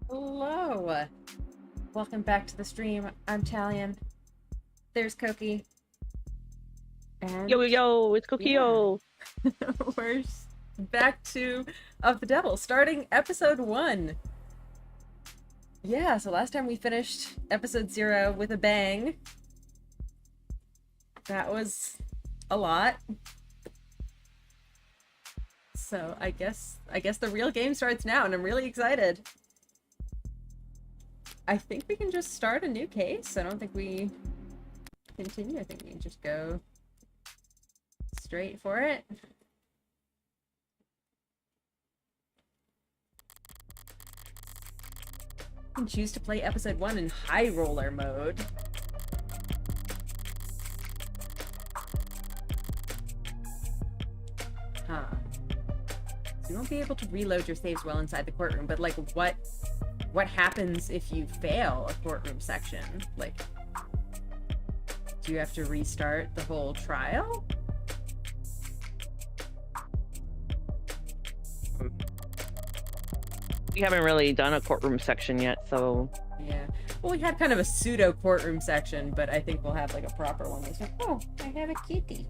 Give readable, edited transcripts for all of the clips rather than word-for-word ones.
Hello! Welcome back to the stream. I'm Talion. There's Koki. And Yo, yo, it's yeah, Cociyo. we're back to Of the Devil, starting episode 1. Yeah, so last time we finished episode 0 with a bang. That was a lot. So I guess the real game starts now, and I'm really excited. I think we can just start a new case. I don't think we continue. I think we can just go straight for it. You can choose to play episode 1 in high roller mode. Huh. So you won't be able to reload your saves while inside the courtroom, but like what happens if you fail a courtroom section? Like, do you have to restart the whole trial? We haven't really done a courtroom section yet, so... Yeah. Well, we had kind of a pseudo courtroom section, but I think we'll have like a proper one. That's like, oh, I have a kitty.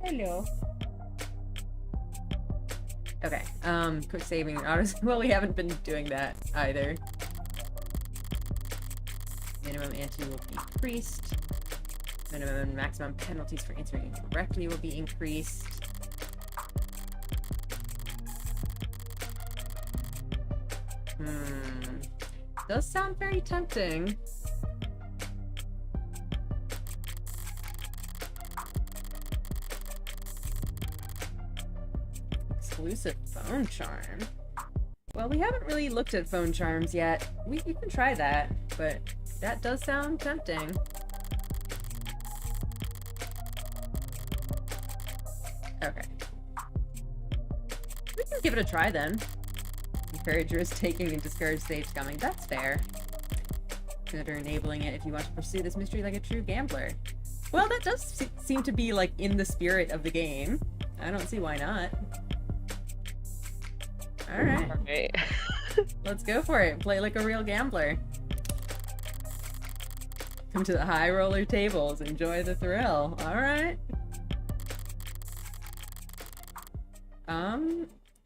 Hello. Okay, quick saving autos. Well, we haven't been doing that either. Minimum ante will be increased. Minimum and maximum penalties for answering incorrectly will be increased. Does sound very tempting. Exclusive phone charm. Well, we haven't really looked at phone charms yet. We can try that, but that does sound tempting. Okay. We can give it a try then. Encourager is taking and discourage saves coming. That's fair. Consider enabling it if you want to pursue this mystery like a true gambler. Well, that does seem to be like in the spirit of the game. I don't see why not. Alright. Let's go for it. Play like a real gambler. Come to the high roller tables. Enjoy the thrill. Alright.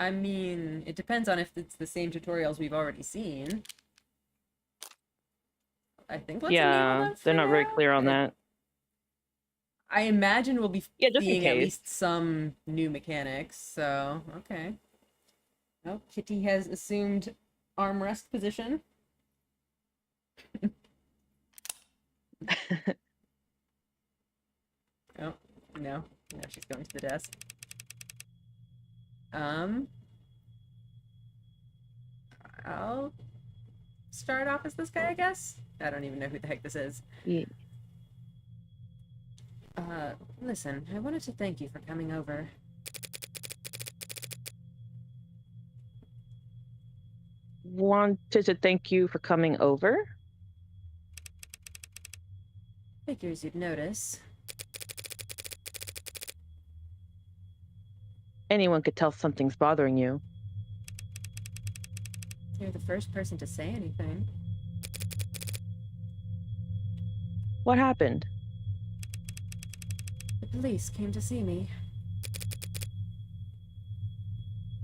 I mean, it depends on if it's the same tutorials we've already seen. I think let's enable them for they're not very now. clear on that. I imagine we'll be just seeing at least some new mechanics, so okay. Oh, Kitty has assumed armrest position. Oh, no. No, she's going to the desk. I'll start off as this guy, I guess? I don't even know who the heck this is. Yeah. Listen, I wanted to thank you for coming over. Wanted to thank you for coming over? Figures you'd notice. Anyone could tell something's bothering you. You're the first person to say anything. What happened? The police came to see me.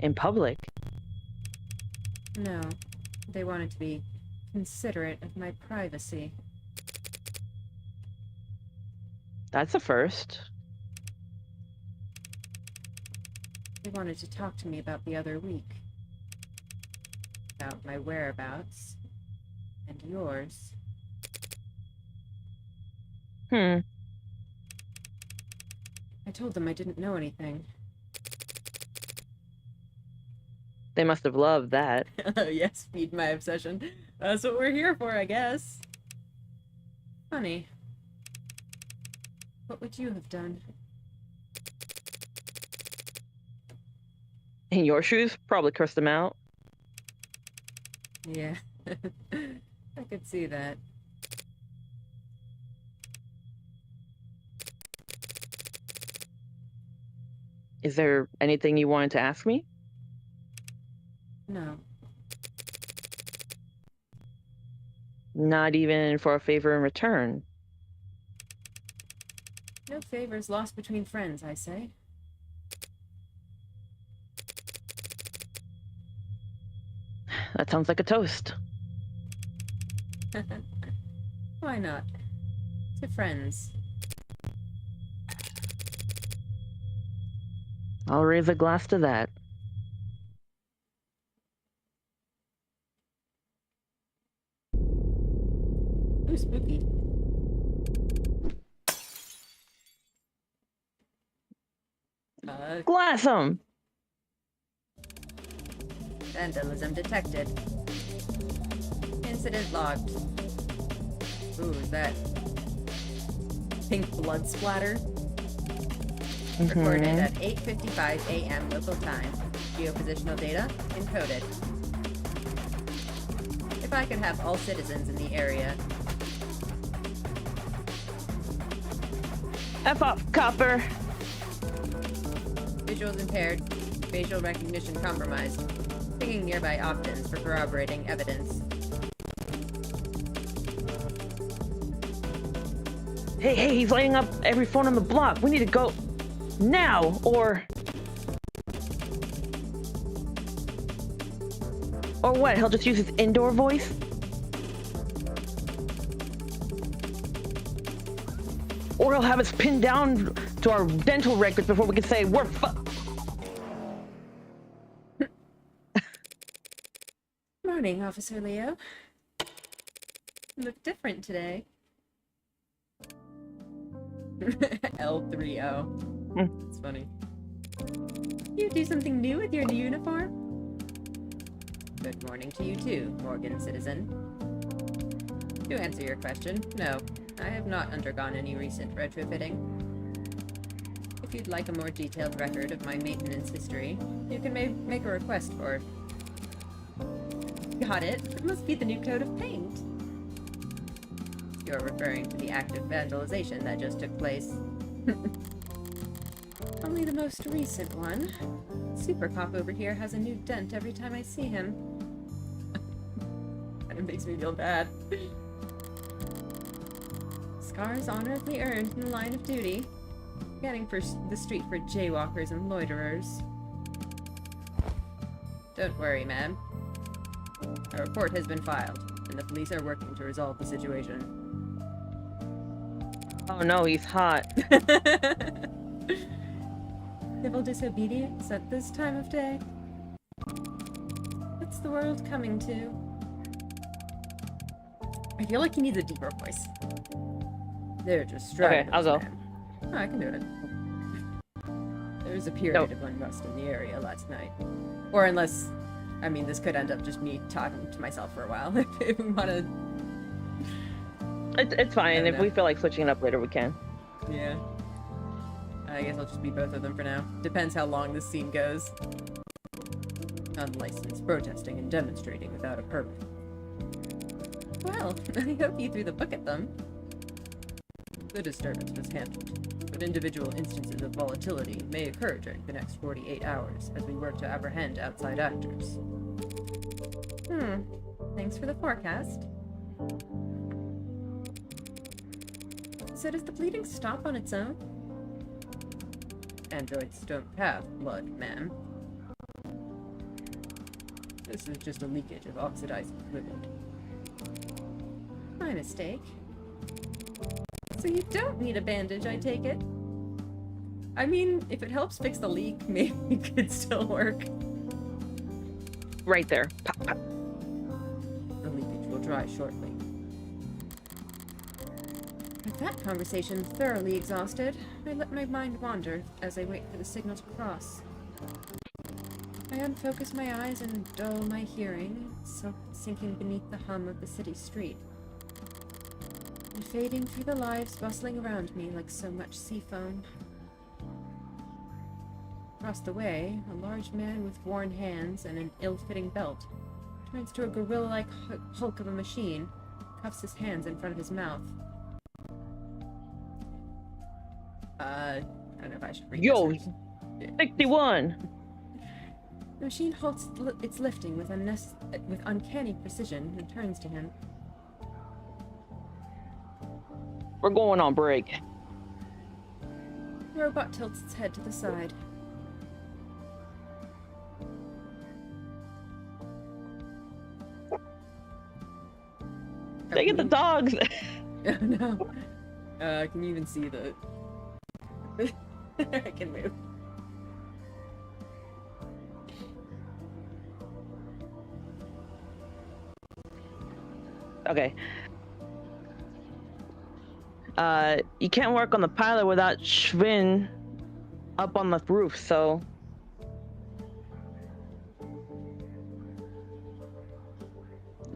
In public? No, they wanted to be considerate of my privacy. That's a first. They wanted to talk to me about the other week. About my whereabouts. And yours. I told them I didn't know anything. They must have loved that. Yes, feed my obsession. That's what we're here for, I guess. Funny. What would you have done? In your shoes? Probably cursed them out. Yeah. I could see that. Is there anything you wanted to ask me? No. Not even for a favor in return. No favors lost between friends, I say. That sounds like a toast. Why not? To friends. I'll raise a glass to that. Ooh, spooky. Glass 'em! Vandalism detected. Incident logged. Ooh, is that pink blood splatter? Recorded at 8:55 a.m. local time. Geopositional data encoded. If I could have all citizens in the area. F off, copper! Visuals impaired. Facial recognition compromised. Pinging nearby Optins for corroborating evidence. Hey, he's lighting up every phone on the block. We need to go now, or what? He'll just use his indoor voice? Or he'll have us pinned down to our dental records before we can say we're Morning, Officer Leo. You look different today. L30. It's funny. You do something new with your new uniform? Good morning to you too, Morgan citizen. To answer your question, no, I have not undergone any recent retrofitting. If you'd like a more detailed record of my maintenance history, you can make a request for it. Got it. It must be the new coat of paint. You're referring to the act of vandalization that just took place. Only the most recent one. Super Cop over here has a new dent every time I see him. And it makes me feel bad. Scars honorably earned in the line of duty. Getting for the street for jaywalkers and loiterers. Don't worry, ma'am. A report has been filed, and the police are working to resolve the situation. Oh no, he's hot. Civil disobedience at this time of day? What's the world coming to? I feel like he needs a deeper voice. They're just struggling. Okay, I'll go. Oh, I can do it. There was a period of unrest in the area last night. Or unless, I mean, this could end up just me talking to myself for a while. If we want to... It's fine. If we feel like switching it up later, we can. Yeah. I guess I'll just be both of them for now. Depends how long this scene goes. Unlicensed protesting and demonstrating without a permit. Well, I hope you threw the book at them. The disturbance was handled, but individual instances of volatility may occur during the next 48 hours as we work to apprehend outside actors. Thanks for the forecast. So does the bleeding stop on its own? Androids don't have blood, ma'am. This is just a leakage of oxidizing fluid. My mistake. So you don't need a bandage, I take it? I mean, if it helps fix the leak, maybe it could still work. Right there. Pop, pop. The leakage will dry shortly. With that conversation thoroughly exhausted, I let my mind wander as I wait for the signal to cross. I unfocus my eyes and dull my hearing, sinking beneath the hum of the city street. And fading through the lives bustling around me like so much sea foam. Across the way, a large man with worn hands and an ill-fitting belt turns to a gorilla-like hulk of a machine, cuffs his hands in front of his mouth. I don't know if I should read Yo, this. 61! The machine halts its lifting with uncanny precision and turns to him. We're going on break. The robot tilts its head to the side. They get the dogs. Oh no. Can you even see the... I can move. Okay. You can't work on the pilot without Schwinn up on the roof, so...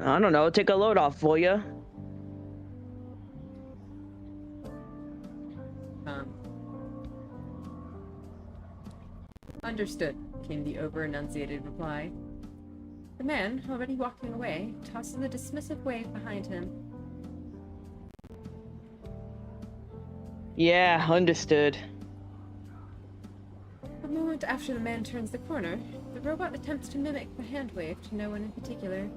I don't know, take a load off, will ya? Understood, came the over-enunciated reply. The man, already walking away, tosses a dismissive wave behind him. Yeah, understood. A moment after the man turns the corner, the robot attempts to mimic the hand wave to no one in particular.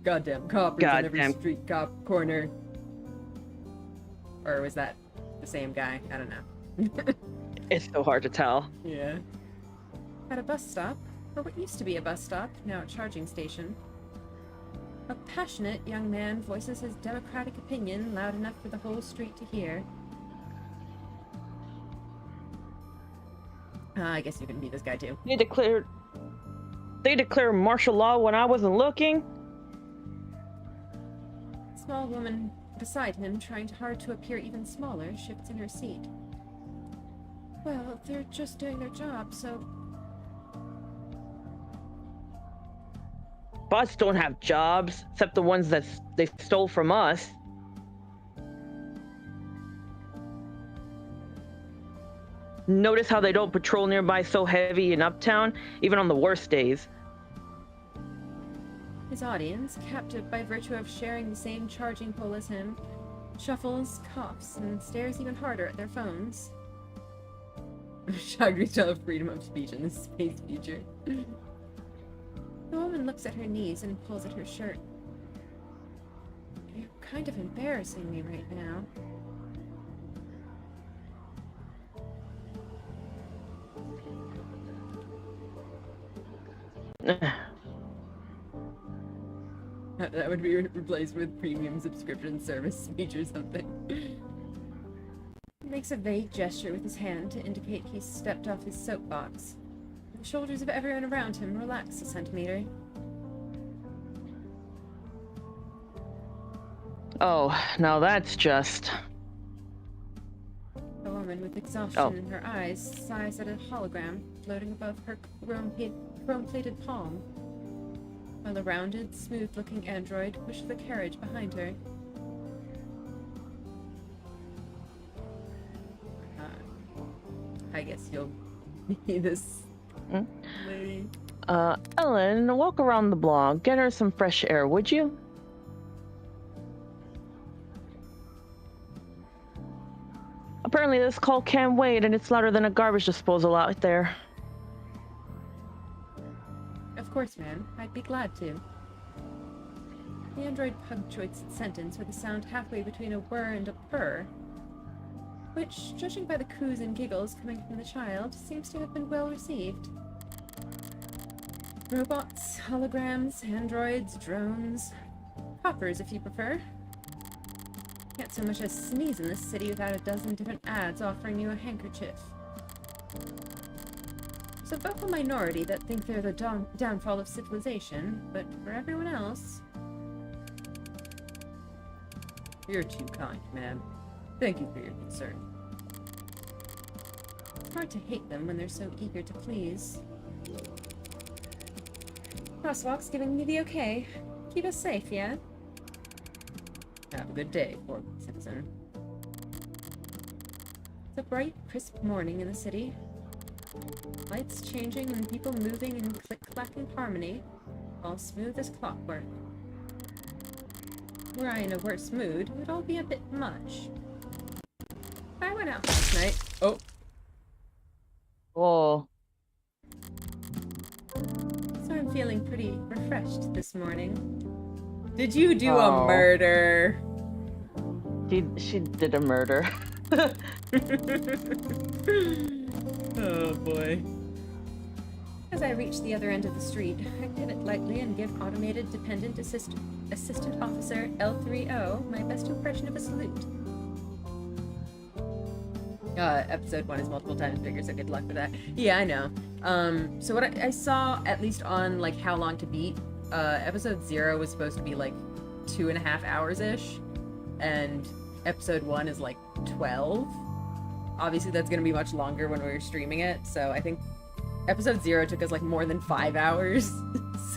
Goddamn coppers in every street cop corner. Or was that the same guy? I don't know. It's so hard to tell. Yeah. At a bus stop, or what used to be a bus stop, now a charging station, a passionate young man voices his democratic opinion loud enough for the whole street to hear. I guess you can be this guy too. They declared martial law when I wasn't looking. A small woman beside him, trying hard to appear even smaller, shifts in her seat. Well, they're just doing their job, so... Bots don't have jobs, except the ones that they stole from us. Notice how they don't patrol nearby so heavy in Uptown, even on the worst days. His audience, captive by virtue of sharing the same charging pole as him, shuffles, coughs, and stares even harder at their phones. Shocked we still have freedom of speech in this space future. The woman looks at her knees and pulls at her shirt. You're kind of embarrassing me right now. That would be replaced with premium subscription service speech or something. He makes a vague gesture with his hand to indicate he's stepped off his soapbox. The shoulders of everyone around him relax a centimeter. Oh, now that's just... A woman with exhaustion in her eyes sighs at a hologram floating above her chrome-plated palm, while a rounded, smooth-looking android pushes the carriage behind her. I guess you'll be this lady. Ellen, walk around the block. Get her some fresh air, would you? Apparently this call can't wait, and it's louder than a garbage disposal out there. Of course, ma'am. I'd be glad to. The android punctuates its sentence with a sound halfway between a whir and a purr, which, judging by the coos and giggles coming from the child, seems to have been well received. Robots, holograms, androids, drones, coppers if you prefer. Can't so much as sneeze in this city without a dozen different ads offering you a handkerchief. There's a vocal minority that think they're the downfall of civilization, but for everyone else... You're too kind, ma'am. Thank you for your concern. It's hard to hate them when they're so eager to please. Crosswalk's giving me the okay. Keep us safe, yeah? Have a good day, poor citizen. It's a bright, crisp morning in the city. Lights changing and people moving in click-clacking harmony, all smooth as clockwork. Were I in a worse mood, it would all be a bit much. I went out last night. Oh. Oh. So I'm feeling pretty refreshed this morning. Did you do a Oh. murder? She did a murder. Oh boy. As I reach the other end of the street, I pivot lightly and give automated dependent assistant officer L30 my best impression of a salute. Episode 1 is multiple times bigger, so good luck with that. Yeah, I know. So what I saw, at least on like How Long to Beat, episode 0 was supposed to be like 2.5 hours-ish, and episode 1 is like 12. Obviously that's gonna be much longer when we're streaming it, so I think episode 0 took us like more than 5 hours.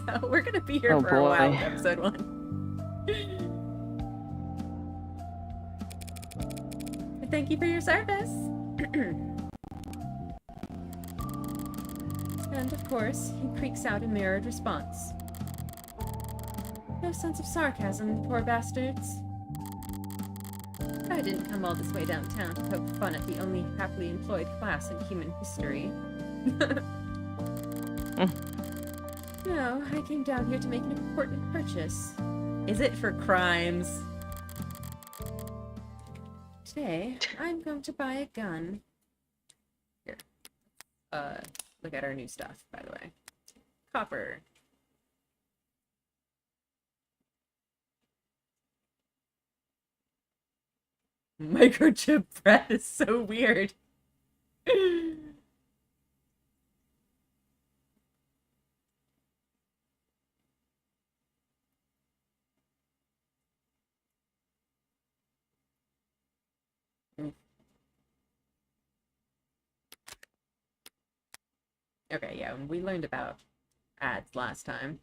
So we're gonna be here for a while with episode 1. Thank you for your service. And of course, he creaks out a mirrored response. No sense of sarcasm, poor bastards. I didn't come all this way downtown to poke fun at the only happily employed class in human history. No, I came down here to make an important purchase. Is it for crimes? Today, I'm going to buy a gun. Here. Look at our new stuff, by the way. Copper. Microchip breath is so weird. Okay, yeah, we learned about ads last time.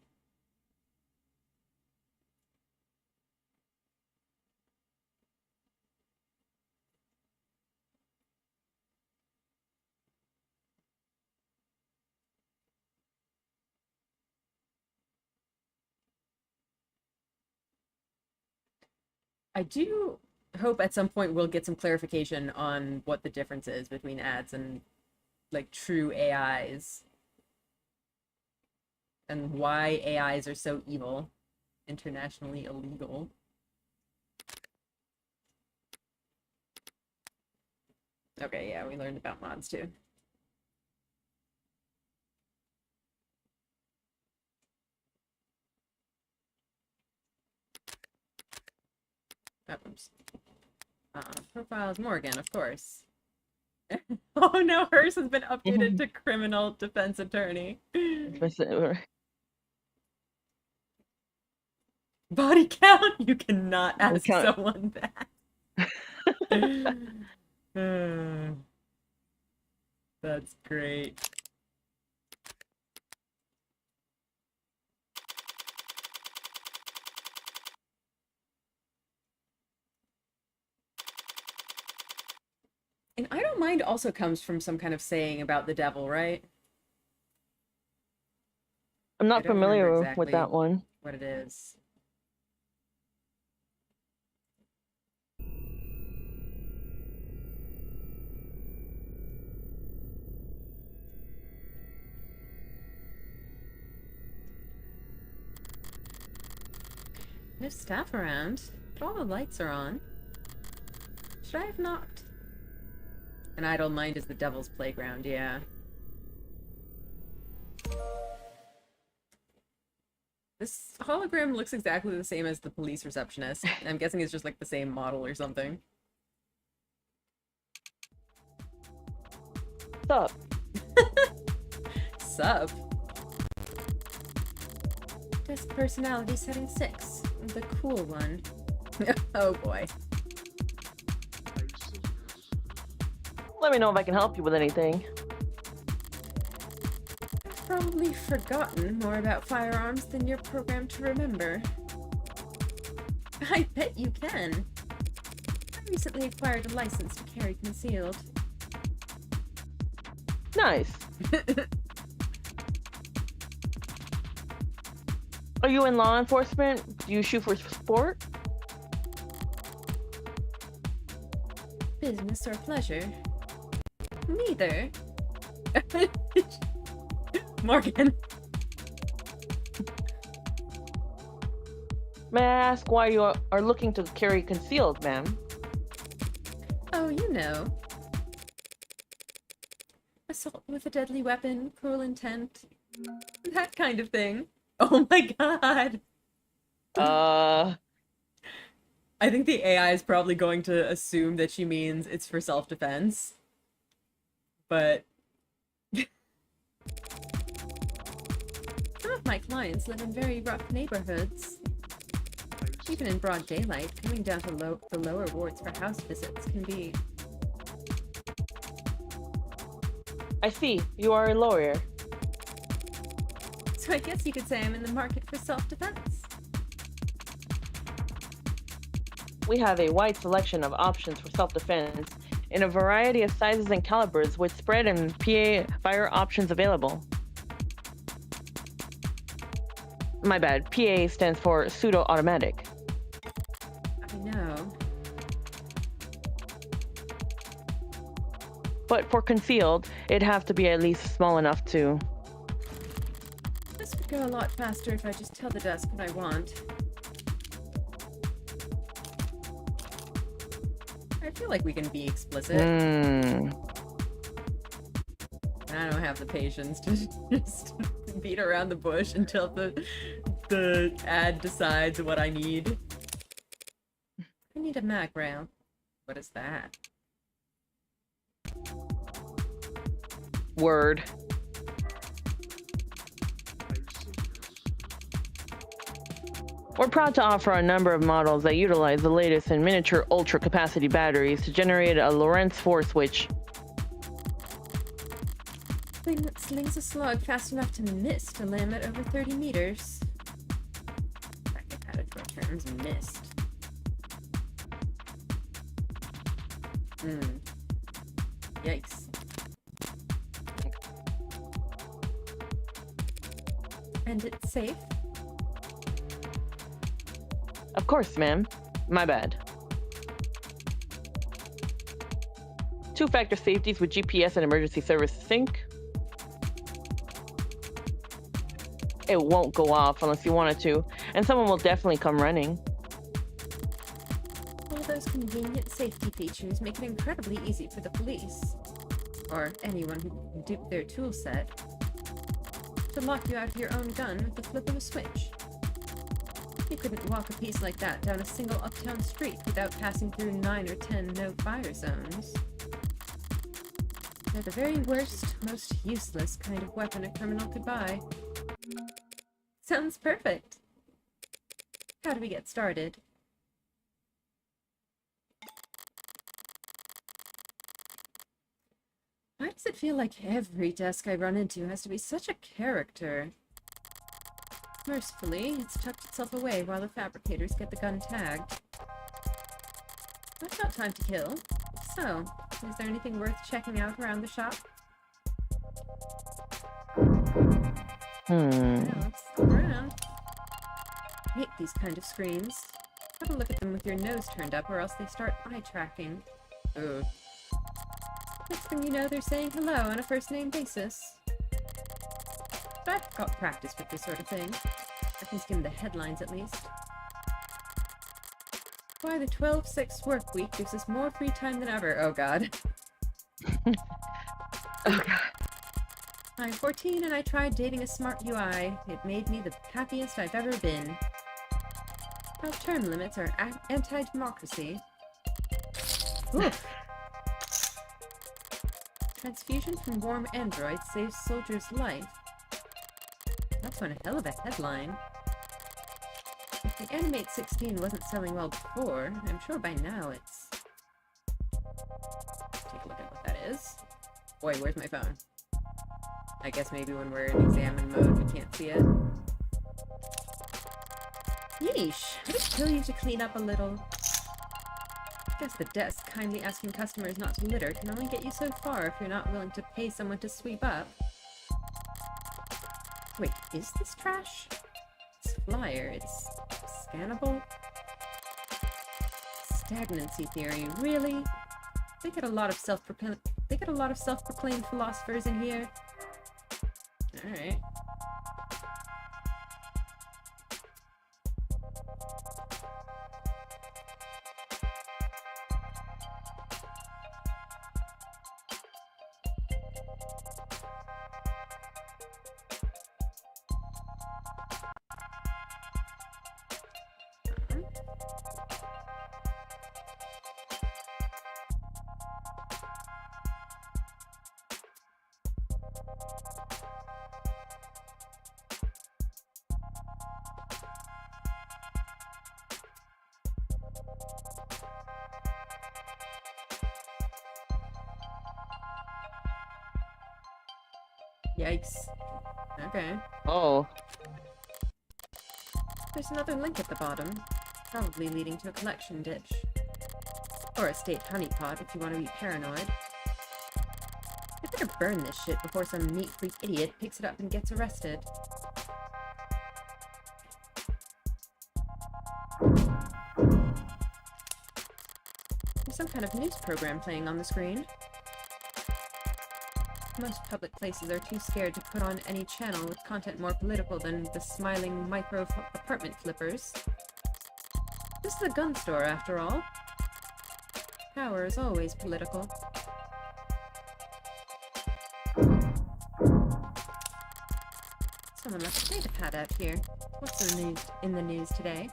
I do hope at some point we'll get some clarification on what the difference is between ads and like true AIs, and why AIs are so evil, internationally illegal. Okay, yeah, we learned about mods too. Oops. Profiles Morgan, of course. Oh no, hers has been updated to criminal defense attorney. Body count? You cannot ask someone that. That's great. And I don't mind also comes from some kind of saying about the devil, right? I'm not familiar with that one. What it is. No staff around, but all the lights are on. Should I have knocked? An idle mind is the devil's playground, yeah. This hologram looks exactly the same as the police receptionist. I'm guessing it's just like the same model or something. Sup? Sup? Desk personality setting 6. The cool one. Oh boy. Let me know if I can help you with anything. I've probably forgotten more about firearms than you're programmed to remember. I bet you can. I recently acquired a license to carry concealed. Nice. Are you in law enforcement? Do you shoot for sport? Business or pleasure? Neither. Morgan. May I ask why you are looking to carry concealed, ma'am? Oh, you know. Assault with a deadly weapon, cruel intent, that kind of thing. Oh my god! I think the AI is probably going to assume that she means it's for self-defense. But... some of my clients live in very rough neighborhoods. Even in broad daylight, coming down to the lower wards for house visits can be... I see. You are a lawyer. So I guess you could say I'm in the market for self-defense. We have a wide selection of options for self-defense in a variety of sizes and calibers with spread and PA fire options available. My bad. PA stands for pseudo-automatic. I know. But for concealed, it'd have to be at least small enough to... This would go a lot faster if I just tell the desk what I want. I feel like we can be explicit. I don't have the patience to just beat around the bush until the ad decides what I need. I need a mag rail. What is that? Word. We're proud to offer a number of models that utilize the latest in miniature ultra-capacity batteries to generate a Lorentz force which... thing that slings a slug fast enough to mist a limb at over 30 meters. Back at category terms, mist. Yikes. And it's safe? Of course, ma'am. My bad. 2-factor safeties with GPS and emergency service sync. It won't go off unless you want it to, and someone will definitely come running. All those convenient safety features make it incredibly easy for the police, or anyone who can dupe their tool set, to lock you out of your own gun with the flip of a switch. You couldn't walk a piece like that down a single uptown street without passing through 9 or 10 no-fire zones. They're the very worst, most useless kind of weapon a criminal could buy. Sounds perfect. How do we get started? Why does it feel like every desk I run into has to be such a character? Mercifully, it's tucked itself away while the fabricators get the gun tagged. I've got time to kill. So, is there anything worth checking out around the shop? Yeah, let's look around. I hate these kind of screens. Have a look at them with your nose turned up or else they start eye tracking. Ugh. Next thing you know, they're saying hello on a first-name basis. But I've got practice with this sort of thing. I can skim the headlines at least. Why the 12-6 work week gives us more free time than ever. Oh god. Oh god. I'm 14 and I tried dating a smart UI. It made me the happiest I've ever been. How term limits are anti-democracy. Oof. Transfusion from warm android saves soldier's life. That's one hell of a headline. If the Animate 16 wasn't selling well before, I'm sure by now it's... Take a look at what that is. Boy, where's my phone? I guess maybe when we're in examine mode we can't see it. Yeesh, would it kill you to clean up a little? Guess the desk kindly asking customers not to litter can only get you so far if you're not willing to pay someone to sweep up. Wait, is this trash? This flyer, it's scannable? Stagnancy theory, really? They get a lot of self-proclaimed philosophers in here. Alright. Yikes. Okay. Oh. There's another link at the bottom, probably leading to a collection ditch. Or a state honeypot if you want to be paranoid. I better burn this shit before some neat freak idiot picks it up and gets arrested. There's some kind of news program playing on the screen. Most public places are too scared to put on any channel with content more political than the smiling micro apartment flippers. This is a gun store, after all. Power is always political. Someone left a data pad out here. What's in the news today?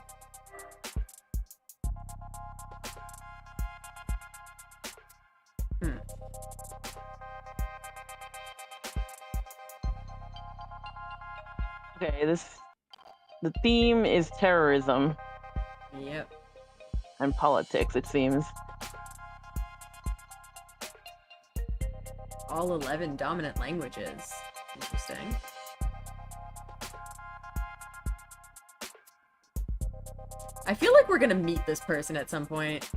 Okay, the theme is terrorism. Yep. And politics, it seems. All 11 dominant languages. Interesting. I feel like we're gonna meet this person at some point.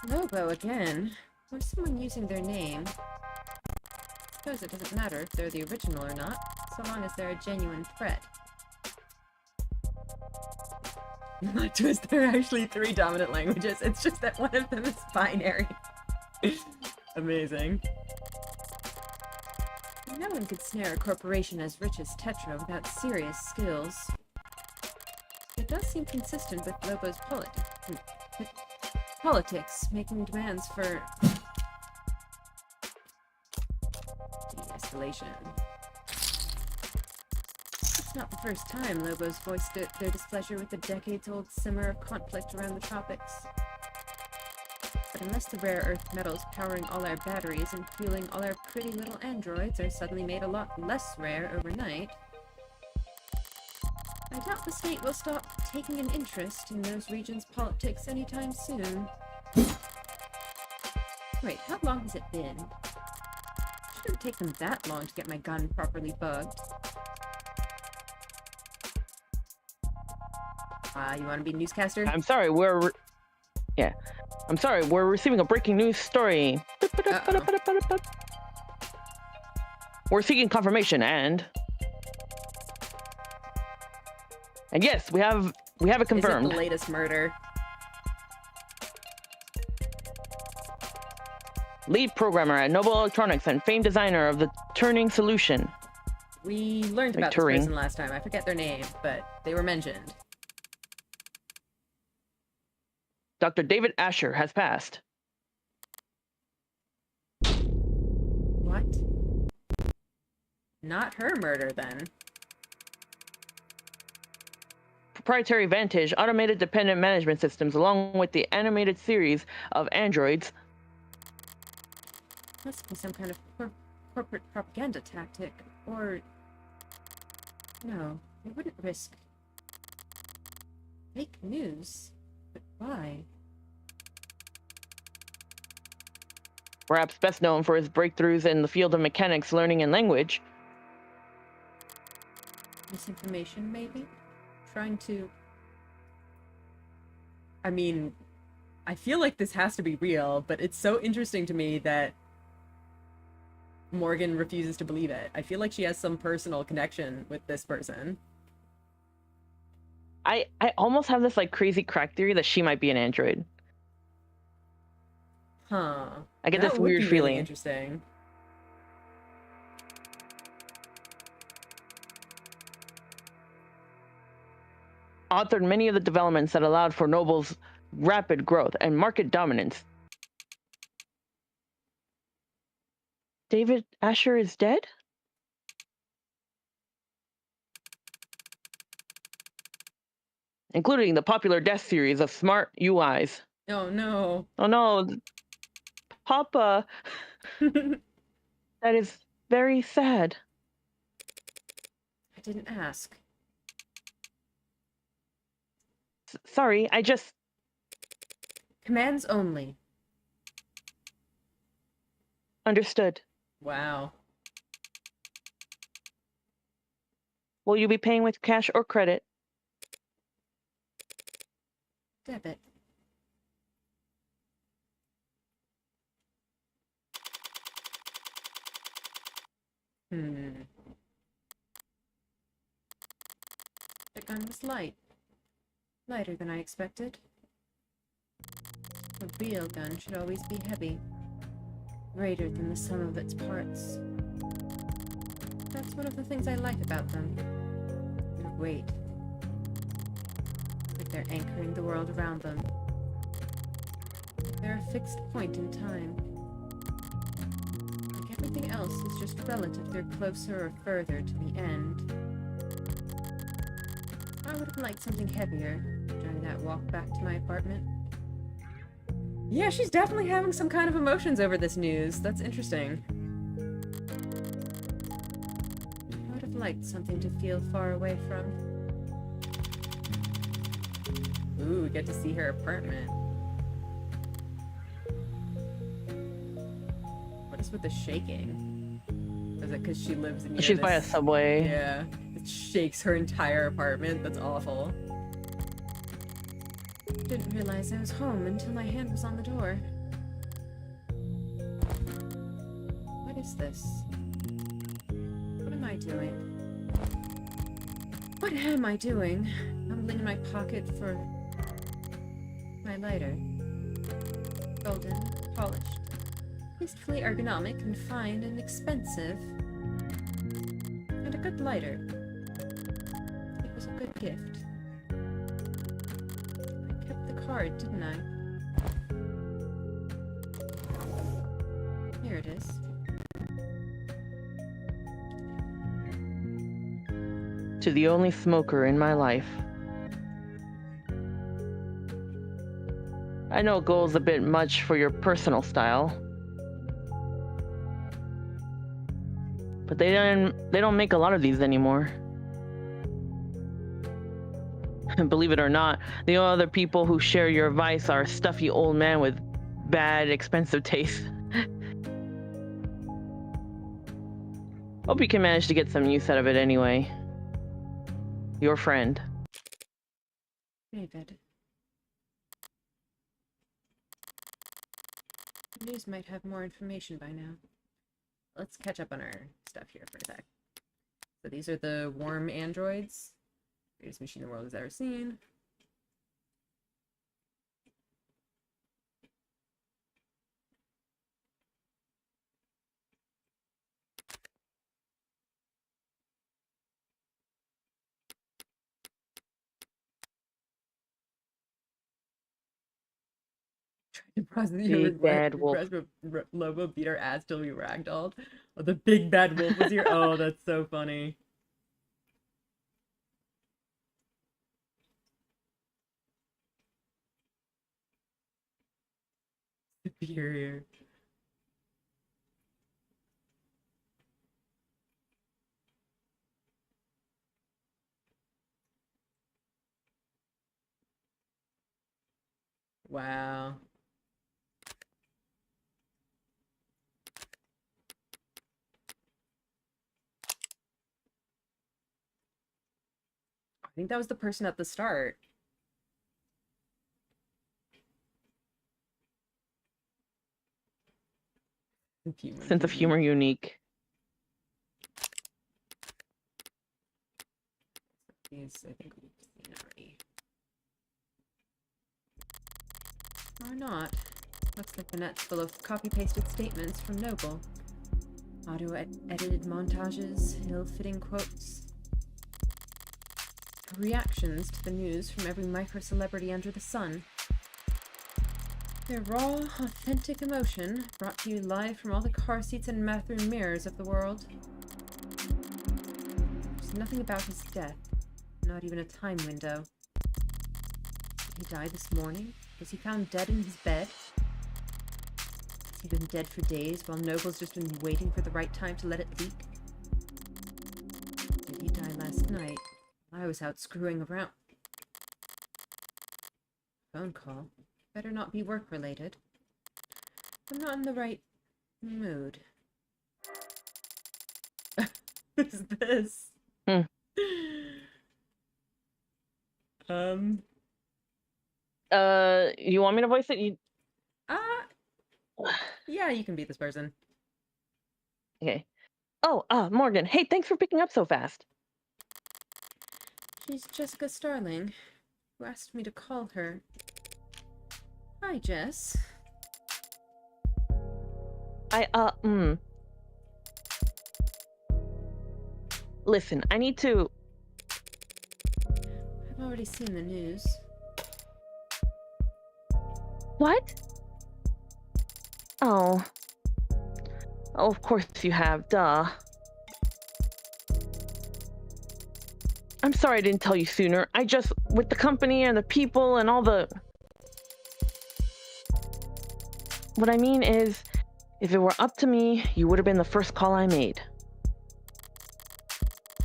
Lobo again. Or someone using their name. Suppose it doesn't matter if they're the original or not, so long as they're a genuine threat. Not twist, there are actually 3 dominant languages. It's just that one of them is binary. Amazing. No one could snare a corporation as rich as Tetra without serious skills. It does seem consistent with Lobo's politics, making demands for de-escalation. It's not the first time Lobos voiced their displeasure with the decades-old simmer of conflict around the tropics. But unless the rare earth metals powering all our batteries and fueling all our pretty little androids are suddenly made a lot less rare overnight, I doubt the state will stop taking an interest in those regions' politics anytime soon. Wait, how long has it been? Shouldn't take them that long to get my gun properly bugged. You want to be a newscaster? I'm sorry, we're receiving a breaking news story. We're seeking confirmation and yes, we have it confirmed. Is it the latest murder? Lead programmer at Noble Electronics and famed designer of the Turing solution. We learned about this person last time. I forget their name, but they were mentioned. Dr. David Ashur has passed. What? Not her murder, then. proprietary Vantage automated dependent management systems, along with the animated series of androids. Must be some kind of corporate propaganda tactic, or... No, they wouldn't risk... fake news. But why? Perhaps best known for his breakthroughs in the field of mechanics, learning, and language. Misinformation, maybe? Trying to... I mean, I feel like this has to be real, but it's so interesting to me that Morgan refuses to believe it. I feel like she has some personal connection with this person. I almost have this like crazy crack theory that she might be an android. Huh. I get That this would weird be feeling. Really interesting. Authored many of the developments that allowed for Noble's rapid growth and market dominance. David Ashur is dead? Including the popular death series of smart UIs. Oh no. Oh no, Papa. That is very sad. I didn't ask. Sorry, I just... Commands only. Understood. Wow. Will you be paying with cash or credit? Debit. The gun was light. Lighter than I expected. A real gun should always be heavy. Greater than the sum of its parts. That's one of the things I like about them. Their weight. Like they're anchoring the world around them. Like they're a fixed point in time. Like everything else is just relative. They're closer or further to the end. I would have liked something heavier during that walk back to my apartment. Yeah, she's definitely having some kind of emotions over this news. That's interesting. I would have liked something to feel far away from. Ooh, we get to see her apartment. What is with the shaking? Is it because she lives in She's by a subway. Yeah. It shakes her entire apartment. That's awful. Didn't realize I was home until my hand was on the door. What is this? What am I doing? What am I doing? Fumbling in my pocket for my lighter. Golden, polished, tastefully ergonomic and fine and expensive. And a good lighter. It was a good gift. Card, didn't I? Here it is. To the only smoker in my life. I know gold's a bit much for your personal style. But they don't make a lot of these anymore. Believe it or not, the other people who share your vice are a stuffy old man with bad, expensive taste. Hope you can manage to get some use out of it anyway. Your friend. David. The news might have more information by now. Let's catch up on our stuff here for a sec. So these are the warm androids. Greatest machine the world has ever seen. Big bad wolf. Lobo beat our ass till we ragdolled. Oh, the big bad wolf was here. Oh, that's so funny. Superior. Wow. I think that was the person at the start. Sense of humor unique. These, I think we've seen already. Or not. Looks like the net's full of copy-pasted statements from Noble. Auto-edited montages, ill-fitting quotes. Reactions to the news from every micro-celebrity under the sun. Their raw, authentic emotion, brought to you live from all the car seats and bathroom mirrors of the world. There's nothing about his death, not even a time window. Did he die this morning? Was he found dead in his bed? Has he been dead for days while Noble's just been waiting for the right time to let it leak? Did he die last night? I was out screwing around. Phone call. Better not be work-related. I'm not in the right mood. What is this? You want me to voice it? Yeah, you can be this person. Okay. Oh, Morgan. Hey, thanks for picking up so fast. She's Jessica Starling, who asked me to call her. Hi, Jess. Listen, I need to... I've already seen the news. What? Oh. Oh, of course you have, duh. I'm sorry I didn't tell you sooner. I just, with the company and the people and all the... What I mean is, if it were up to me, you would have been the first call I made.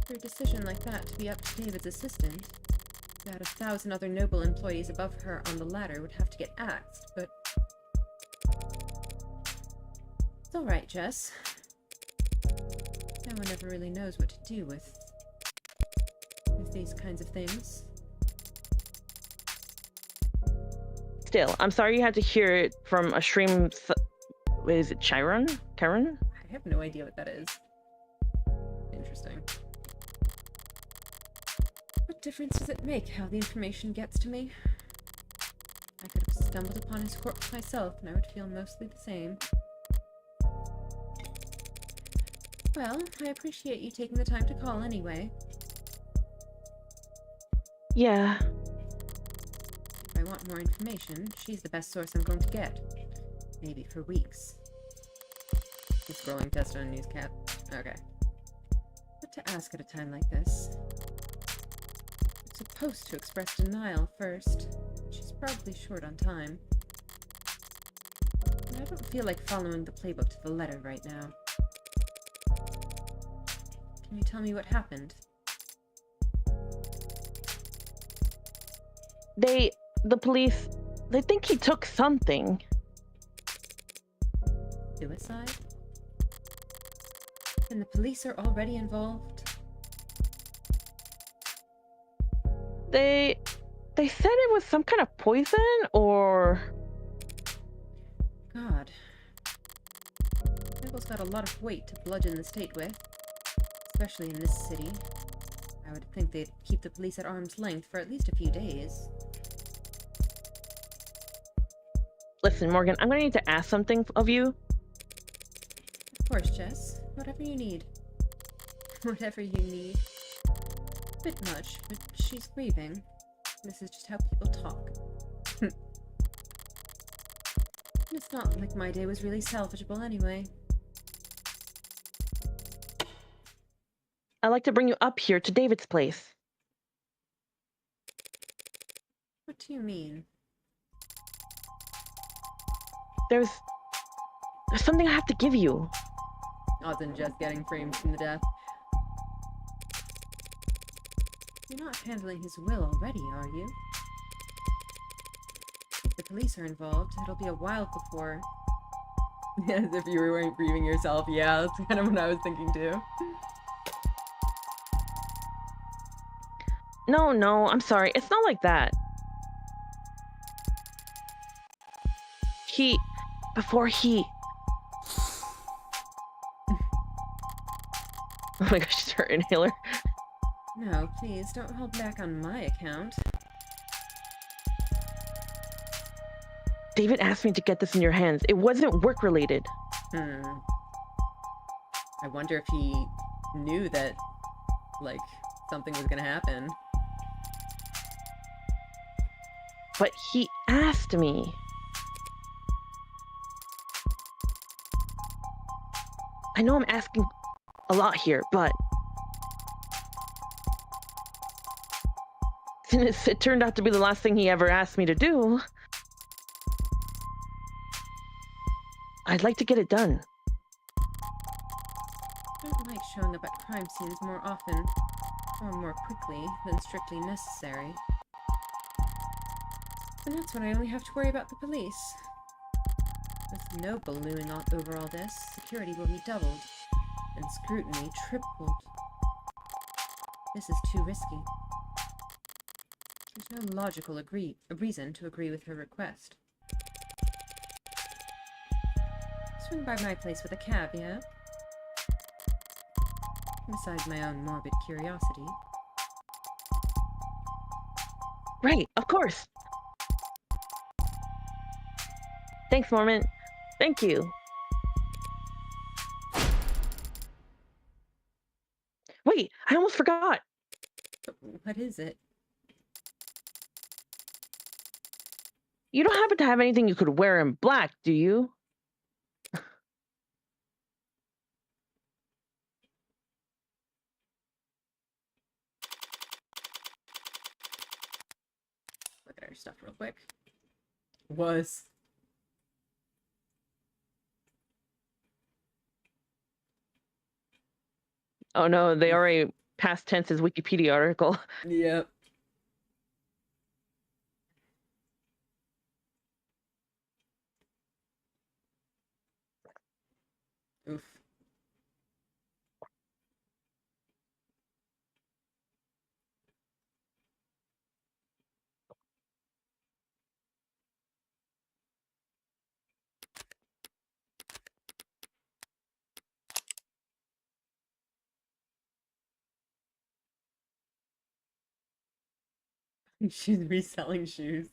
For a decision like that to be up to David's assistant, about 1,000 other Noble employees above her on the ladder would have to get axed, but... It's alright, Jess. No one ever really knows what to do with these kinds of things. Still, I'm sorry you had to hear it from a stream... Wait, is it Chiron? Karen? I have no idea what that is. Interesting. What difference does it make how the information gets to me? I could have stumbled upon his corpse myself, and I would feel mostly the same. Well, I appreciate you taking the time to call anyway. Yeah. If I want more information, she's the best source I'm going to get. Maybe for weeks. The scrolling test on a newscap. Okay. What to ask at a time like this? I'm supposed to express denial first. She's probably short on time. And I don't feel like following the playbook to the letter right now. Can you tell me what happened? The police, they think he took something. Suicide? And the police are already involved? They said it was some kind of poison, or... God. Noble's got a lot of weight to bludgeon the state with. Especially in this city. I would think they'd keep the police at arm's length for at least a few days. Listen, Morgan, I'm gonna need to ask something of you. Of course, Jess. Whatever you need. Whatever you need. A bit much, but she's grieving. This is just how people talk. It's not like my day was really salvageable anyway. I'd like to bring you up here to David's place. What do you mean? there's something I have to give you. Odds than just getting framed from the death. You're not handling his will already, are you? If the police are involved, it'll be a while before... As if you weren't grieving yourself. Yeah, that's kind of what I was thinking too. No, I'm sorry. It's not like that. Before he... Oh my gosh, she's her inhaler. No, please, don't hold back on my account. David asked me to get this in your hands. It wasn't work-related. I wonder if he knew that, like, something was gonna happen. But he asked me. I know I'm asking a lot here, but since it turned out to be the last thing he ever asked me to do, I'd like to get it done. I don't like showing up at crime scenes more often, or more quickly than strictly necessary. And that's when I only have to worry about the police. With no ballooning over all this, security will be doubled, and scrutiny tripled. This is too risky. There's no logical reason to agree with her request. Swing by my place with a cab, yeah? Besides my own morbid curiosity. Right, of course. Thanks, Norman. Thank you. Wait, I almost forgot. What is it? You don't happen to have anything you could wear in black, do you? Look at our stuff real quick. Was. Oh no, they already past tense his Wikipedia article. Yep. Oof. She's reselling shoes.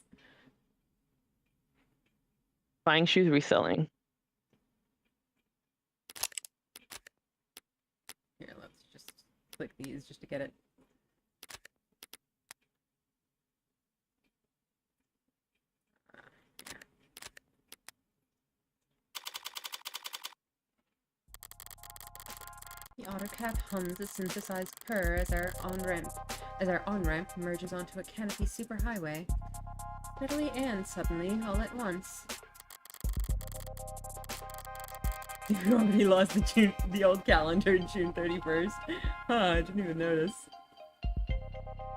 Buying shoes, reselling. Here, let's just click these just to get it. The otter cat hums a synthesized purr as our on-ramp merges onto a canopy superhighway. Steadily and suddenly, all at once. You already lost the old calendar, June 31st. Huh, I didn't even notice.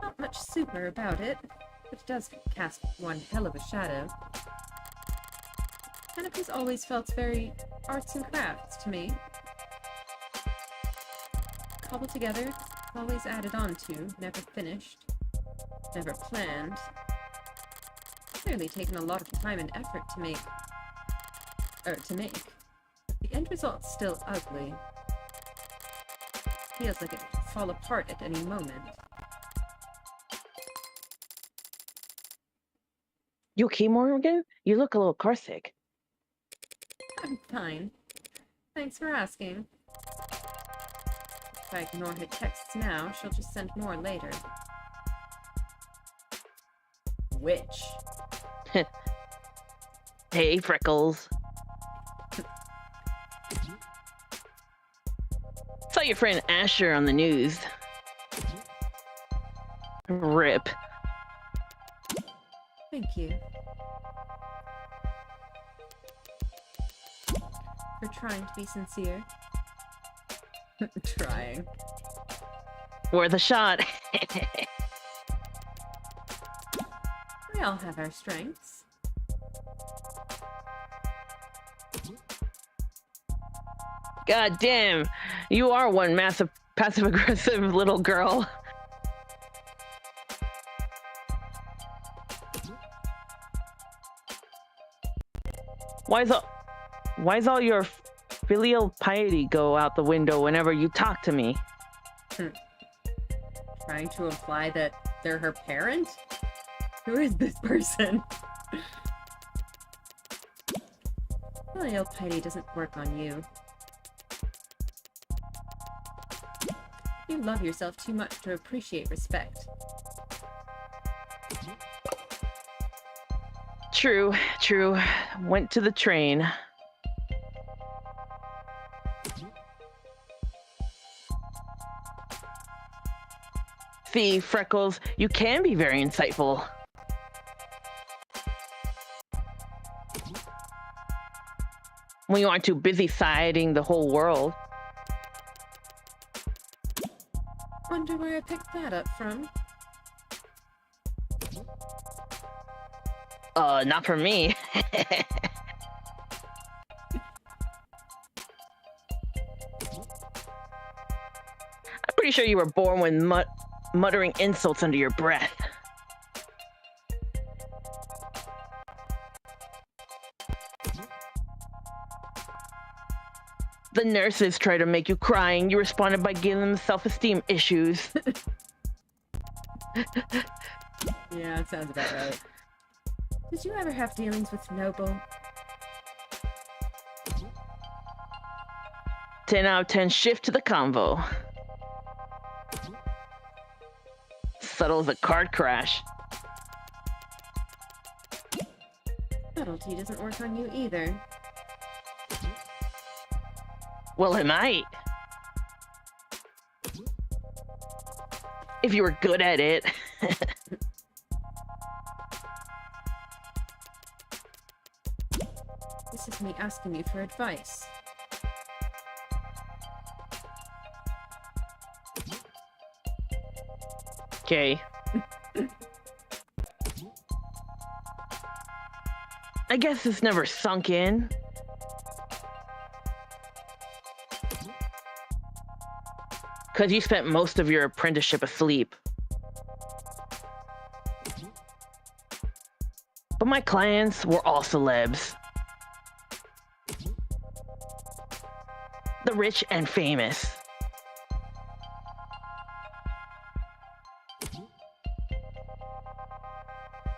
Not much super about it, but it does cast one hell of a shadow. Canopy's always felt very arts and crafts to me. Cobbled together, always added on to, never finished, never planned. Clearly taken a lot of time and effort to make. The end result's still ugly. Feels like it could fall apart at any moment. You okay, Morgan? You look a little carsick. I'm fine. Thanks for asking. If I ignore her texts now, she'll just send more later. Which? Hey, Freckles. Saw your friend Ashur on the news. Rip. Thank you. for trying to be sincere. Trying. Worth a shot. We all have our strengths. God damn, you are one massive passive-aggressive little girl. Why's all your filial piety go out the window whenever you talk to me? Trying to imply that they're her parent? Who is this person? Filial piety doesn't work on you. You love yourself too much to appreciate respect. True. Went to the train. See, Freckles, you can be very insightful. When you aren't too busy siding the whole world. Wonder where I picked that up from. Not from me. I'm pretty sure you were born with muttering insults under your breath. The nurses tried to make you cry, and you responded by giving them self-esteem issues. Yeah, that sounds about right. Did you ever have dealings with Noble? 10 out of 10 shift to the convo. Subtle as a card crash. Subtlety doesn't work on you either. Well, it might. If you were good at it. This is me asking you for advice. Okay. I guess this never sunk in. Because you spent most of your apprenticeship asleep. But my clients were all celebs. The rich and famous.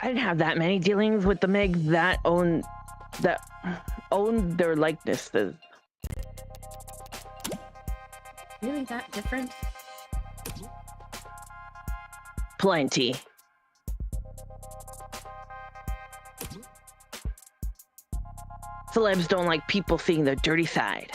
I didn't have that many dealings with the Meg that owned their likenesses. Really that different? Plenty. Celebs don't like people seeing their dirty side.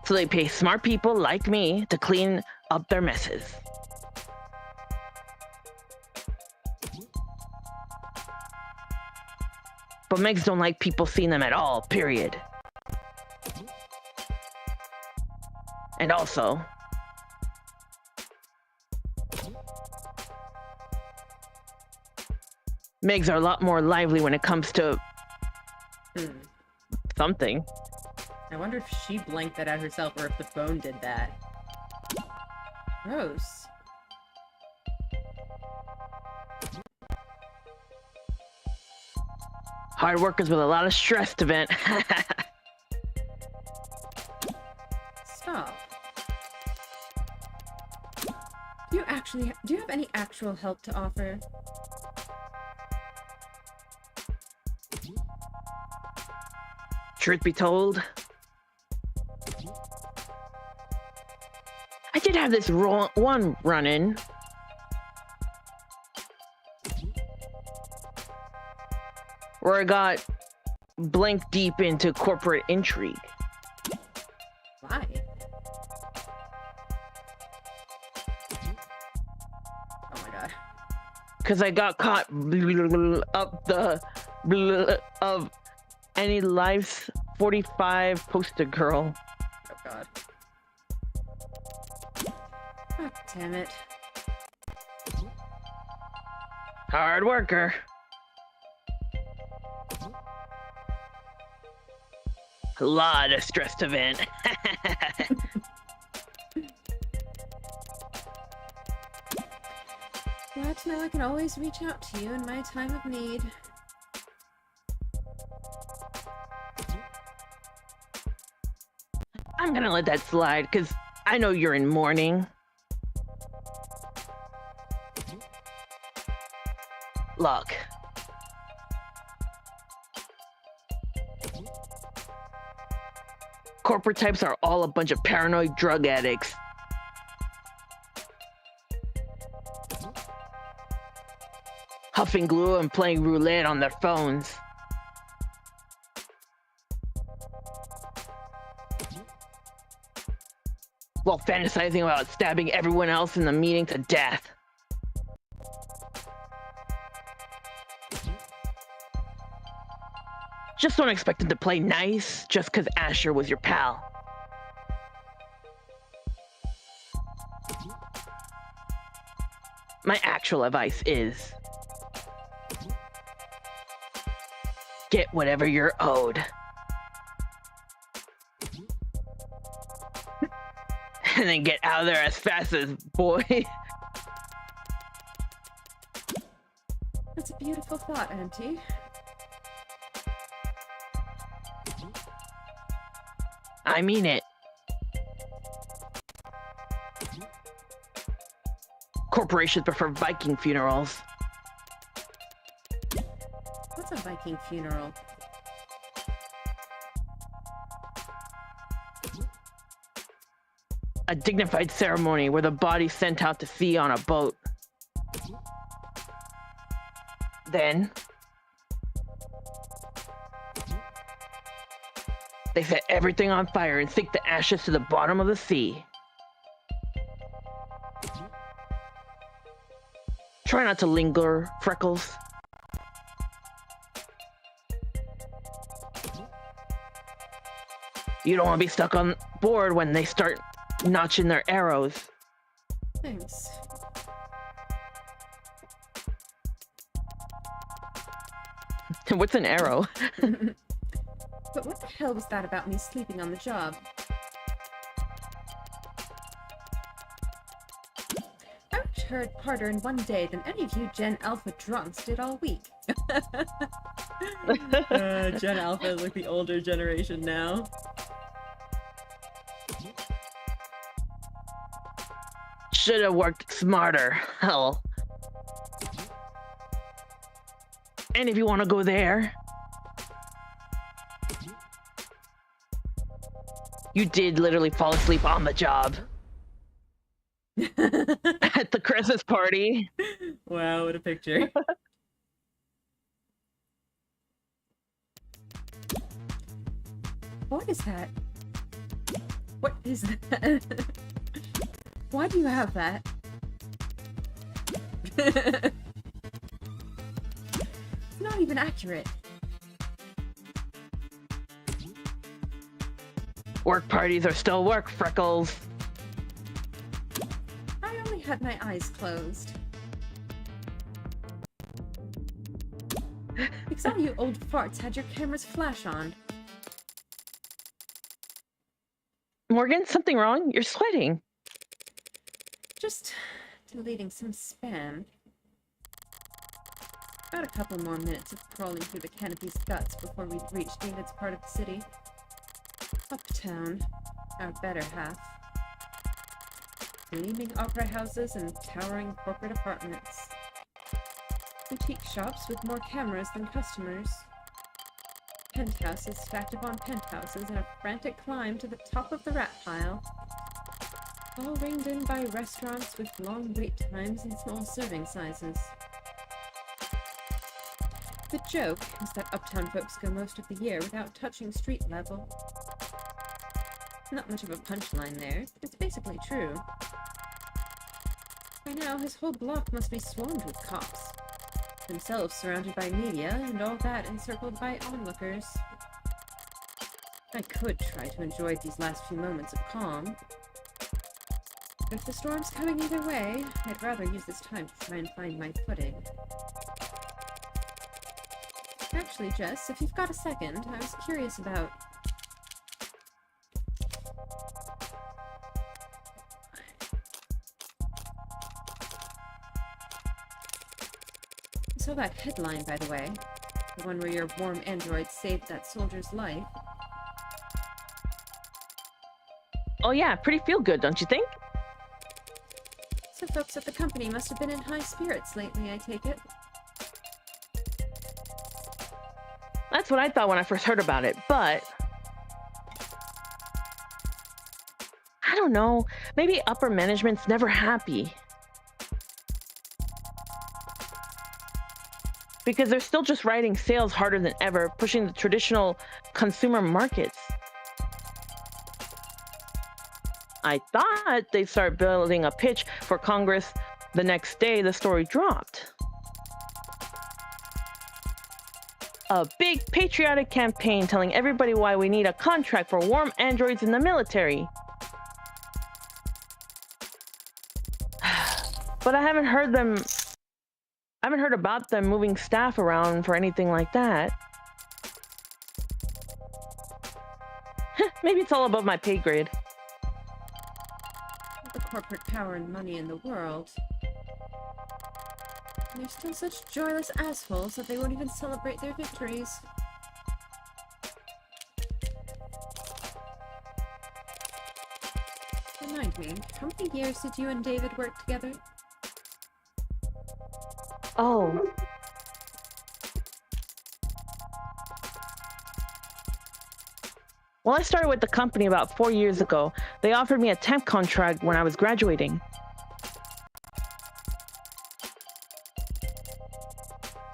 So they pay smart people like me to clean up their messes. But Megs don't like people seeing them at all, period. And also, Megs are a lot more lively when it comes to something. I wonder if she blanked that out herself or if the phone did that. Gross. Hard workers with a lot of stress to vent. Stop. Do you have any actual help to offer? Truth be told, I did have this one run-in. Where I got blank deep into corporate intrigue. Why? Oh my god. because I got caught up the of any life's 45 poster girl. Oh god. God damn it. Hard worker. A lot of stress to vent. Glad to know I can always reach out to you in my time of need. I'm gonna let that slide, because I know you're in mourning. Look. Corporate types are all a bunch of paranoid drug addicts. Huffing glue and playing roulette on their phones. While fantasizing about stabbing everyone else in the meeting to death. Just don't expect them to play nice just because Ashur was your pal. My actual advice is get whatever you're owed. And then get out of there as fast as boy. That's a beautiful thought, Auntie. I mean it. Corporations prefer Viking funerals. What's a Viking funeral? A dignified ceremony where the body's sent out to sea on a boat. Then they set everything on fire and sink the ashes to the bottom of the sea. Try not to linger, Freckles. You don't want to be stuck on board when they start notching their arrows. Thanks. What's an arrow? But what the hell was that about me sleeping on the job? I worked harder in one day than any of you Gen Alpha drunks did all week. Gen Alpha is like the older generation now. Should have worked smarter. Hell. And if you want to go there, you did literally fall asleep on the job. At the Christmas party. Wow, what a picture. What is that? What is that? Why do you have that? It's not even accurate. Work parties are still work, Freckles. I only had my eyes closed. Because all you old farts had your cameras flash on. Morgan, something wrong? You're sweating. Just deleting some spam. About a couple more minutes of crawling through the canopy's guts before we'd reach David's part of the city. Uptown, our better half. Gleaming opera houses and towering corporate apartments. Boutique shops with more cameras than customers. Penthouses stacked upon penthouses in a frantic climb to the top of the rat pile. All ringed in by restaurants with long wait times and small serving sizes. The joke is that uptown folks go most of the year without touching street level. Not much of a punchline there, but it's basically true. By now, his whole block must be swarmed with cops. Themselves surrounded by media, and all that encircled by onlookers. I could try to enjoy these last few moments of calm. But if the storm's coming either way, I'd rather use this time to try and find my footing. Actually, Jess, if you've got a second, I was curious about... I saw that headline, by the way. The one where your warm android saved that soldier's life. Oh yeah, pretty feel good, don't you think? So folks at the company must have been in high spirits lately, I take it. That's what I thought when I first heard about it, but... I don't know, maybe upper management's never happy. Because they're still just riding sales harder than ever, pushing the traditional consumer markets. I thought they'd start building a pitch for Congress the next day the story dropped. A big patriotic campaign telling everybody why we need a contract for warm androids in the military. But I haven't heard about them moving staff around for anything like that. Maybe it's all above my pay grade. The corporate power and money in the world. And they're still such joyless assholes that they won't even celebrate their victories. Remind me, how many years did you and David work together? Oh. Well, I started with the company about 4 years ago. They offered me a temp contract when I was graduating.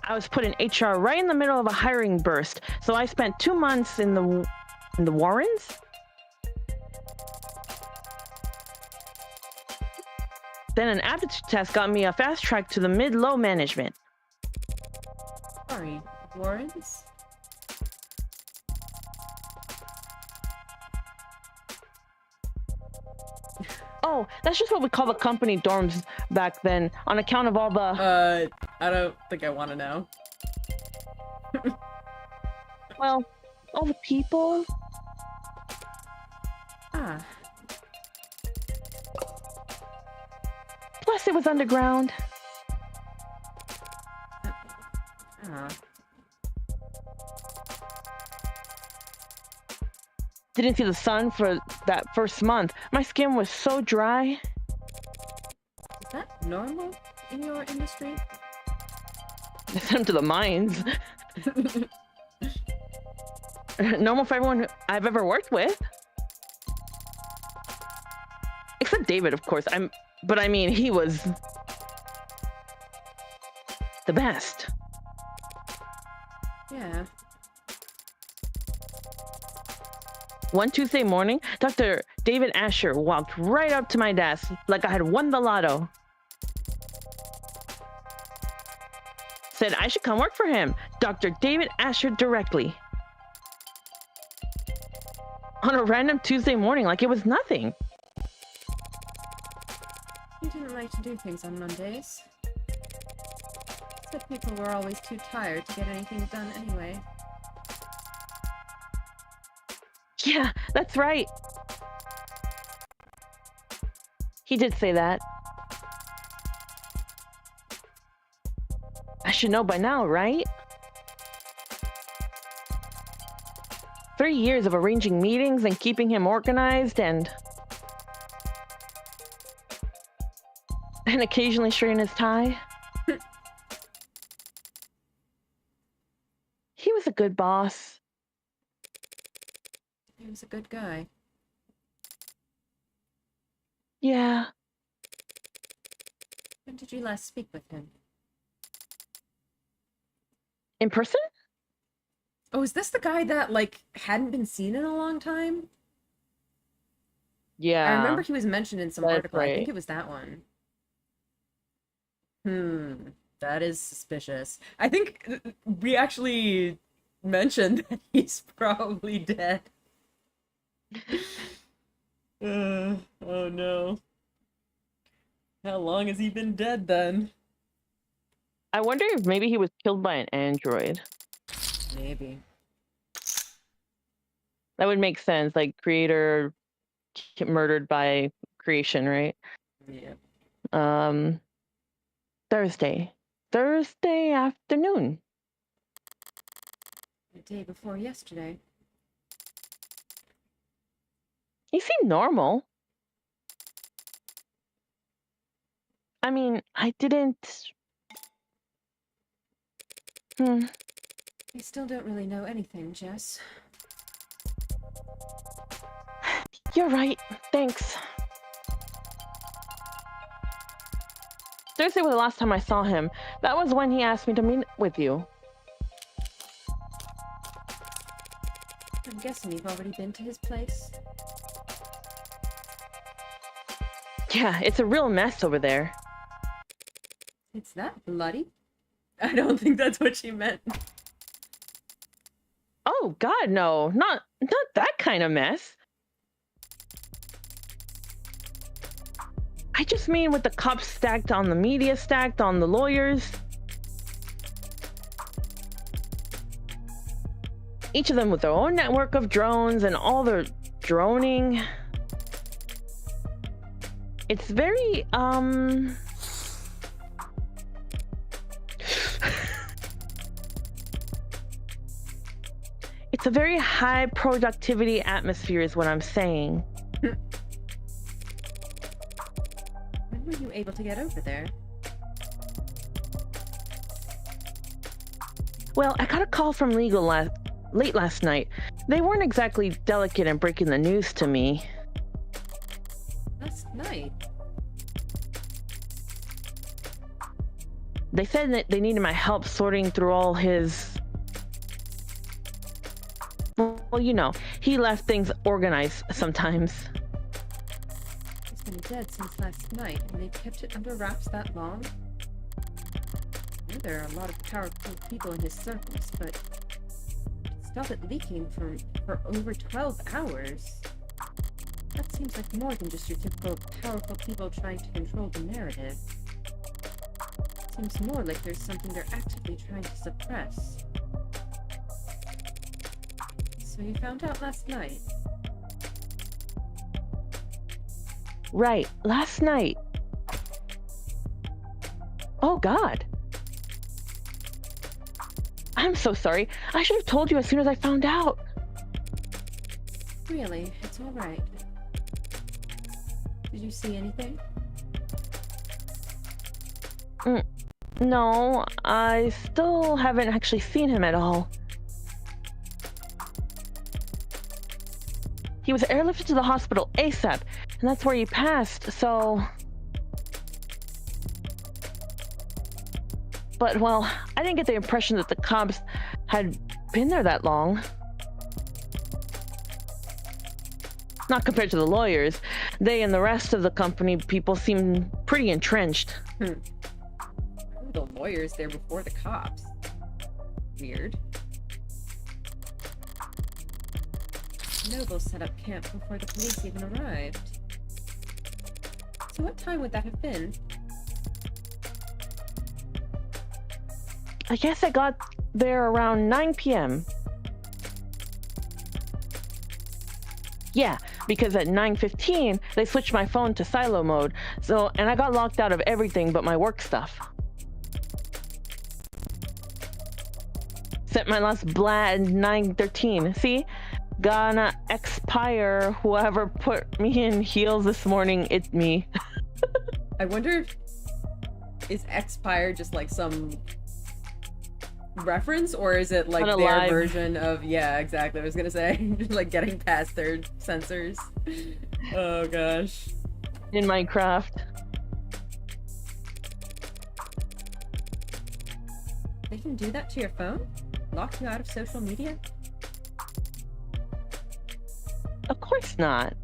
I was put in HR right in the middle of a hiring burst, so I spent 2 months in the Warrens? Then an aptitude test got me a fast track to the mid-low management. Sorry, Warrens? Oh, that's just what we call the company dorms back then, on account of all the... I don't think I want to know. Well, all the people... Ah. Plus, it was underground. Ah. Didn't see the sun for that first month. My skin was so dry. Is that normal in your industry? I sent them to the mines. Normal for everyone I've ever worked with. Except David, of course. But I mean, he was the best. Yeah. One Tuesday morning, Dr. David Ashur walked right up to my desk like I had won the lotto. Said I should come work for him, Dr. David Ashur directly. On a random Tuesday morning, like it was nothing. You didn't like to do things on Mondays. Said people were always too tired to get anything done anyway. Yeah, that's right. He did say that. I should know by now, right? 3 years of arranging meetings and keeping him organized and occasionally straightening his tie. He was a good boss. He was a good guy. Yeah. When did you last speak with him? In person? Oh, is this the guy that, like, hadn't been seen in a long time? Yeah. I remember he was mentioned in some That's article. I think right. it was that one. That is suspicious. I think we actually mentioned that he's probably dead. Oh no. How long has he been dead then? I wonder if maybe he was killed by an android. Maybe. That would make sense. Like creator murdered by creation, right? Yeah. Thursday afternoon. The day before yesterday. He seemed normal. I mean, I didn't. I still don't really know anything, Jess. You're right. Thanks. Thursday was the last time I saw him. That was when he asked me to meet with you. I'm guessing you've already been to his place. Yeah, it's a real mess over there. It's that bloody? I don't think that's what she meant. Oh God, no. Not that kind of mess. I just mean with the cops stacked on the media, stacked on the lawyers. Each of them with their own network of drones and all their droning. It's very, it's a very high productivity atmosphere is what I'm saying. When were you able to get over there? Well, I got a call from legal late last night. They weren't exactly delicate in breaking the news to me. Last night? They said that they needed my help sorting through all his... Well, you know, he left things organized sometimes. He's been dead since last night, and they've kept it under wraps that long? I know there are a lot of powerful people in his circles, but to stop it leaking for over 12 hours? That seems like more than just your typical powerful people trying to control the narrative. Seems more like there's something they're actively trying to suppress. So you found out last night? Right, last night. Oh God. I'm so sorry. I should have told you as soon as I found out. Really, it's all right. Did you see anything? No, I still haven't actually seen him at all. He was airlifted to the hospital ASAP, and that's where he passed, so... But, well, I didn't get the impression that the cops had been there that long. Not compared to the lawyers. They and the rest of the company people seem pretty entrenched. The lawyers there before the cops. Weird. Nobles set up camp before the police even arrived. So what time would that have been? I guess I got there around 9 p.m. Yeah, because at 9:15 they switched my phone to silo mode, and I got locked out of everything but my work stuff. Sent my last blad 9:13. See? Gonna expire. Whoever put me in heels this morning, it's me. I wonder if is expire just like some reference, or is it like their version of, yeah, exactly, I was gonna say, like getting past their sensors. Oh gosh. In Minecraft. They can do that to your phone? Lock you out of social media? Of course not.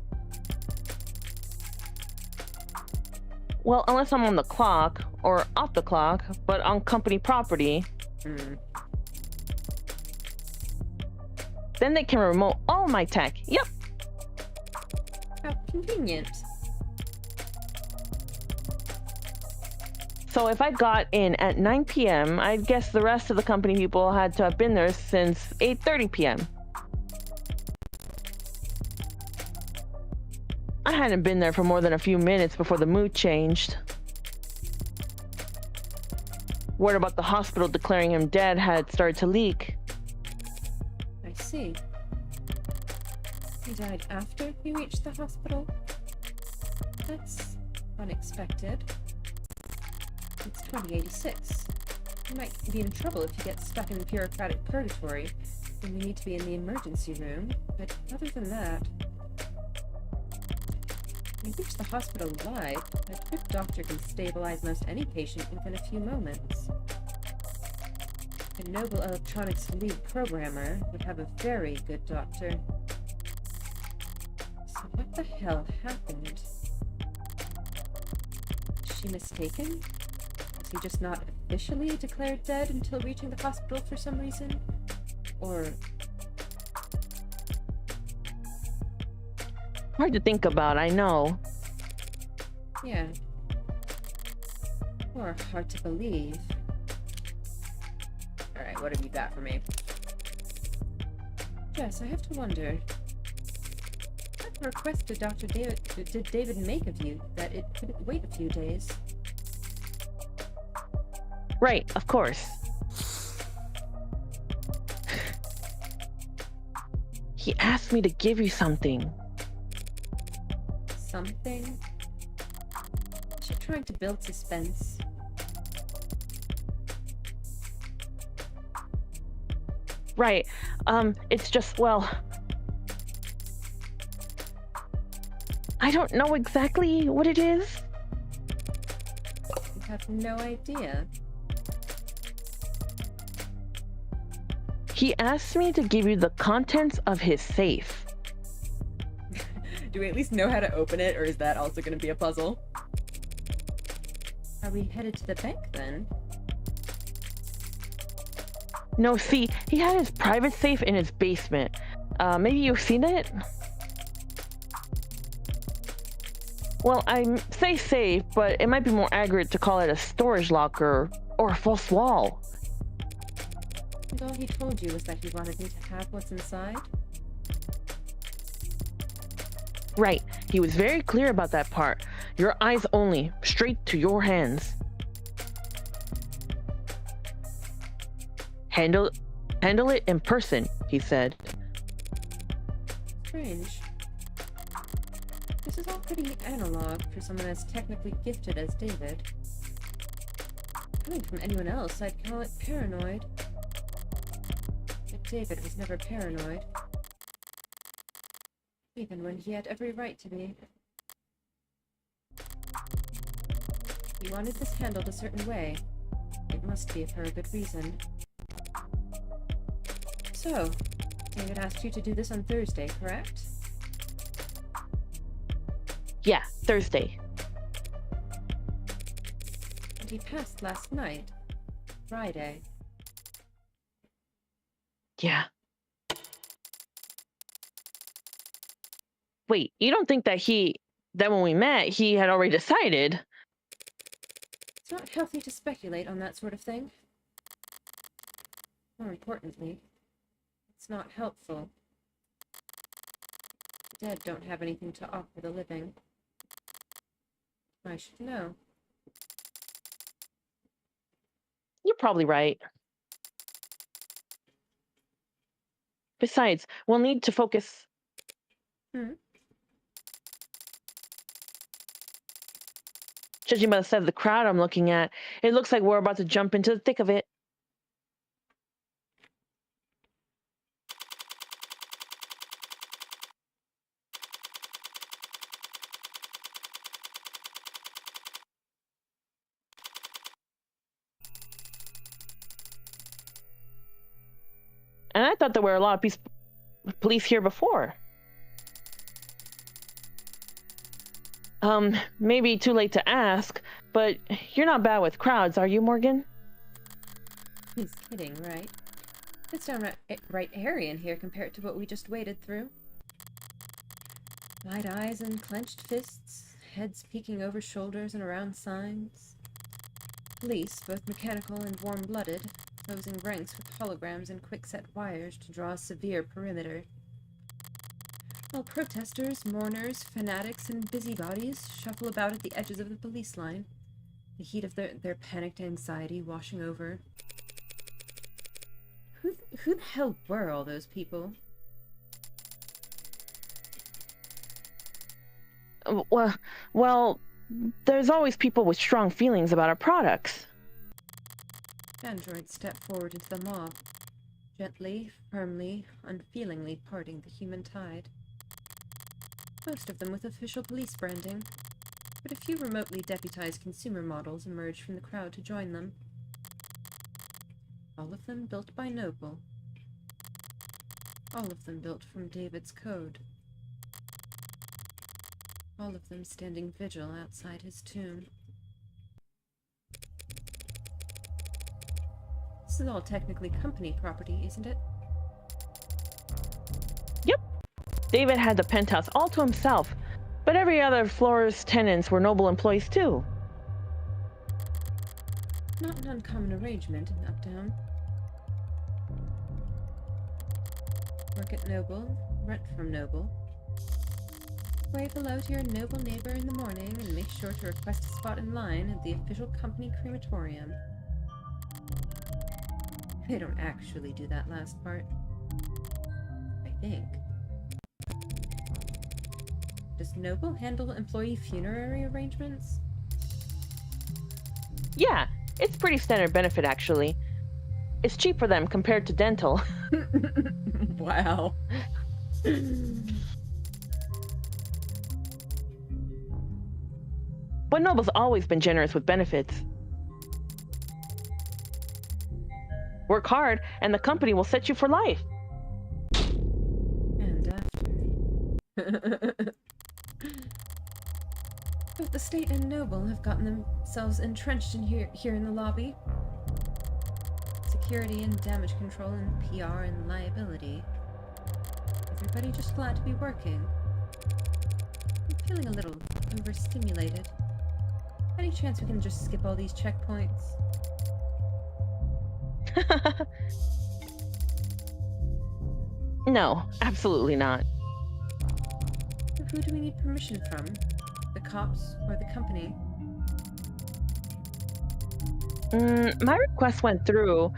Well, unless I'm on the clock or off the clock, but on company property. Then they can remote all my tech. Yep. How convenient. So if I got in at 9 p.m., I'd guess the rest of the company people had to have been there since 8:30 p.m. I hadn't been there for more than a few minutes before the mood changed. Word about the hospital declaring him dead had started to leak. I see. He died after you reached the hospital? That's unexpected. It's 2086. You might be in trouble if you get stuck in bureaucratic purgatory, and you need to be in the emergency room, but other than that... You reach the hospital alive. A good doctor can stabilize most any patient within a few moments. A noble electronics lead programmer would have a very good doctor. So what the hell happened? Is she mistaken? Was he just not officially declared dead until reaching the hospital for some reason? Or... Hard to think about, I know. Yeah. Or hard to believe. Alright, what have you got for me? Jess, I have to wonder. What request did David make of you that it couldn't wait a few days? Right, of course. He asked me to give you something. Something? Is she trying to build suspense? Right. It's just, well... I don't know exactly what it is. You have no idea. He asked me to give you the contents of his safe. Do we at least know how to open it, or is that also going to be a puzzle? Are we headed to the bank, then? No, see, he had his private safe in his basement. Maybe you've seen it? Well, I say safe, but it might be more accurate to call it a storage locker or a false wall. And all he told you was that he wanted me to have what's inside? Right. He was very clear about that part. Your eyes only, straight to your hands. Handle it in person, he said. Strange. This is all pretty analog for someone as technically gifted as David. Coming from anyone else, I'd call it paranoid. But David was never paranoid. Even when he had every right to be. He wanted this handled a certain way. It must be for a good reason. So, David asked you to do this on Thursday, correct? Yeah, Thursday. And he passed last night, Friday. Yeah. Wait, you don't think that when we met, he had already decided? It's not healthy to speculate on that sort of thing. More importantly, it's not helpful. The dead don't have anything to offer the living. I should know. You're probably right. Besides, we'll need to focus. Judging by the size of the crowd I'm looking at, it looks like we're about to jump into the thick of it. And I thought there were a lot of police here before. Maybe too late to ask, but you're not bad with crowds, are you, Morgan? He's kidding, right? It's downright airy in here compared to what we just waded through. Wide eyes and clenched fists, heads peeking over shoulders and around signs. Police, both mechanical and warm-blooded, closing ranks with holograms and quick-set wires to draw a severe perimeter. While protesters, mourners, fanatics, and busybodies shuffle about at the edges of the police line, the heat of their panicked anxiety washing over. Who the hell were all those people? Well, there's always people with strong feelings about our products. Androids step forward into the mob, gently, firmly, unfeelingly parting the human tide. Most of them with official police branding, but a few remotely deputized consumer models emerge from the crowd to join them. All of them built by Noble. All of them built from David's code. All of them standing vigil outside his tomb. This is all technically company property, isn't it? Yep. David had the penthouse all to himself, but every other floor's tenants were Noble employees too. Not an uncommon arrangement in Uptown. Work at Noble, rent from Noble. Wave hello to your Noble neighbor in the morning and make sure to request a spot in line at the official company crematorium. They don't actually do that last part. I think. Does Noble handle employee funerary arrangements? Yeah, it's pretty standard benefit actually. It's cheap for them compared to dental. Wow. But Noble's always been generous with benefits. Work hard, and the company will set you for life. And after. Both the state and Noble have gotten themselves entrenched in here in the lobby. Security and damage control and PR and liability. Everybody just glad to be working. I'm feeling a little overstimulated. Any chance we can just skip all these checkpoints? No, absolutely not. Who do we need permission from? The cops or the company? My request went through,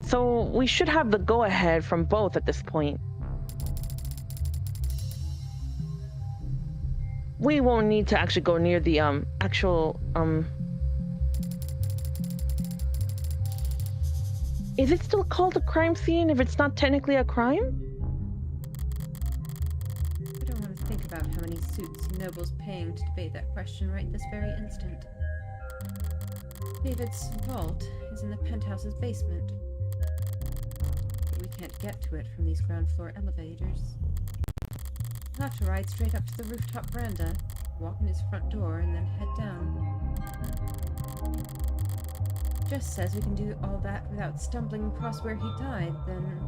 so we should have the go-ahead from both at this point. We won't need to actually go near the Is it still called a crime scene if it's not technically a crime? I don't want to think about how many suits Noble's paying to debate that question right this very instant. David's vault is in the penthouse's basement. But we can't get to it from these ground floor elevators. We'll have to ride straight up to the rooftop veranda, walk in his front door, and then head down. Jess says we can do all that without stumbling across where he died, then...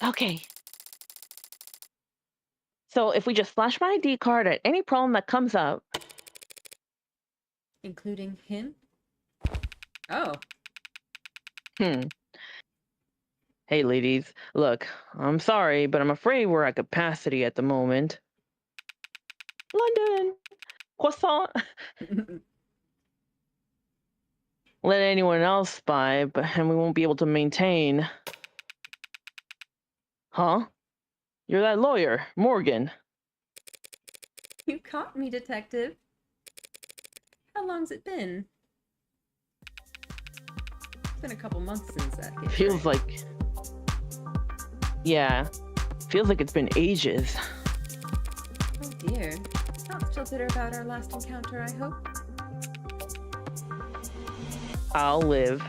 Okay. So if we just flash my ID card at any problem that comes up... Including him? Oh. Hey, ladies. Look, I'm sorry, but I'm afraid we're at capacity at the moment. London! Croissant! Let anyone else buy, and we won't be able to maintain. Huh? You're that lawyer, Morgan. You caught me, detective. How long's it been? It's been a couple months since that hit. Feels like... Yeah. Feels like it's been ages. Oh dear. Not still bitter about our last encounter, I hope? I'll live.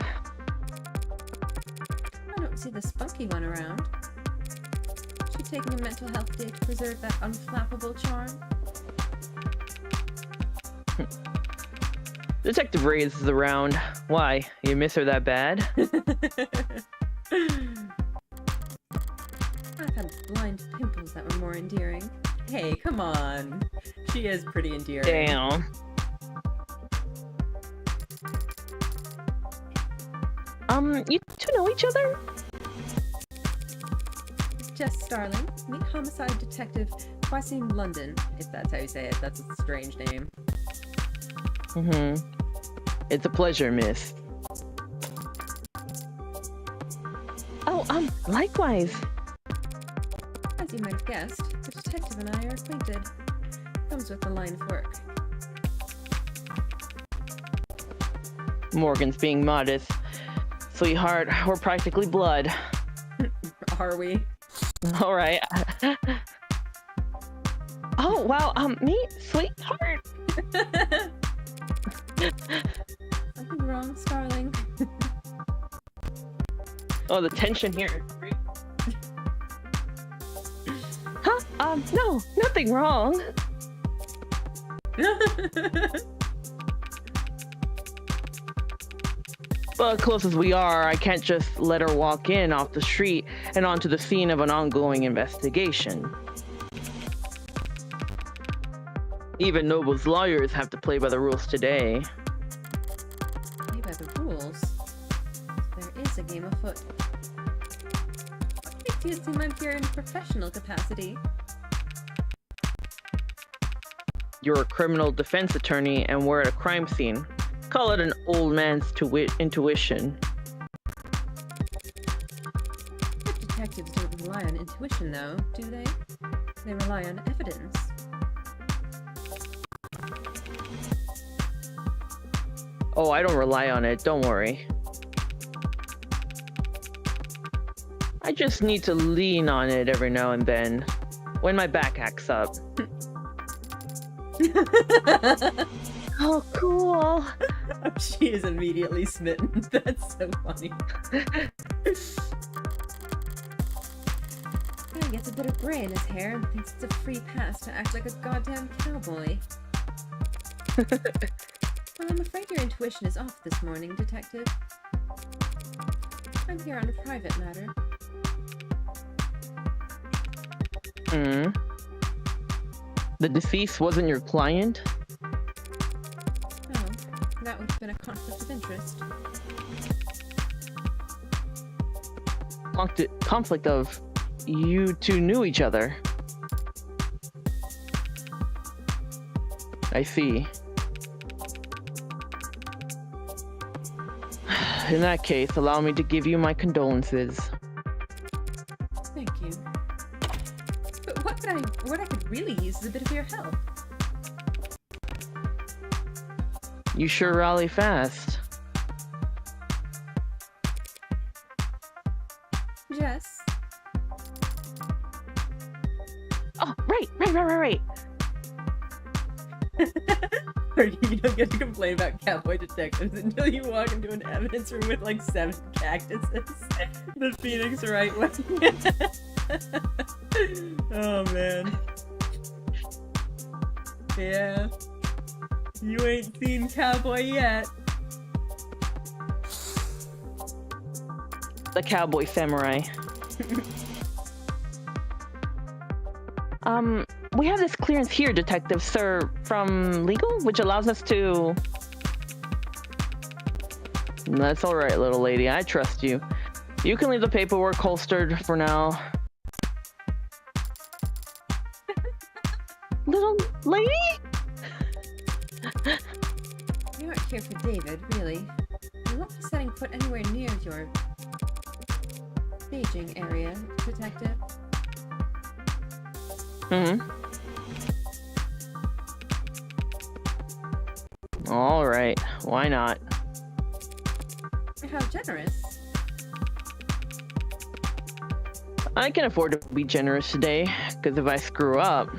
I don't see the spunky one around. She taking a mental health day to preserve that unflappable charm? Detective Reyes is around. Why? You miss her that bad? I've had blind pimples that were more endearing. Hey, come on. She is pretty endearing. Damn. You two know each other? Jess Starling, meet homicide detective Cociyo London, if that's how you say it. That's a strange name. It's a pleasure, miss. Oh, likewise. As you might have guessed, the detective and I are acquainted. Comes with the line of work. Morgan's being modest. Sweetheart, we're practically blood. Are we? All right. Oh, wow, me, sweetheart. Something wrong, Starling? Oh, the tension here. Huh? No, nothing wrong. But close as we are, I can't just let her walk in off the street and onto the scene of an ongoing investigation. Even Noble's lawyers have to play by the rules today. Play by the rules? There is a game afoot. What makes you seem I'm here in professional capacity? You're a criminal defense attorney and we're at a crime scene. Call it an old man's intuition. But detectives don't rely on intuition, though, do they? They rely on evidence. Oh, I don't rely on it, don't worry. I just need to lean on it every now and then, when my back acts up. Oh, cool. She is immediately smitten. That's so funny. He gets a bit of gray in his hair and thinks it's a free pass to act like a goddamn cowboy. Well, I'm afraid your intuition is off this morning, Detective. I'm here on a private matter. The deceased wasn't your client? No, that would have been a conflict of interest. Conflict of... You two knew each other. I see. In that case, allow me to give you my condolences. Thank you. But what I could really use is a bit of your help. You sure rally fast. Jess? Oh, right. You don't get to complain about cowboy detectives until you walk into an evidence room with like 7 cactuses. The Phoenix right wing. Oh man. Yeah. You ain't seen cowboy yet. The cowboy samurai. We have this clearance here, Detective Sir, from legal, which allows us to... That's alright, little lady. I trust you. You can leave the paperwork holstered for now. Little lady? You aren't here for David, really. You won't be setting foot anywhere near your staging area, Detective. All right, why not? How generous. I can afford to be generous today, because if I screw up...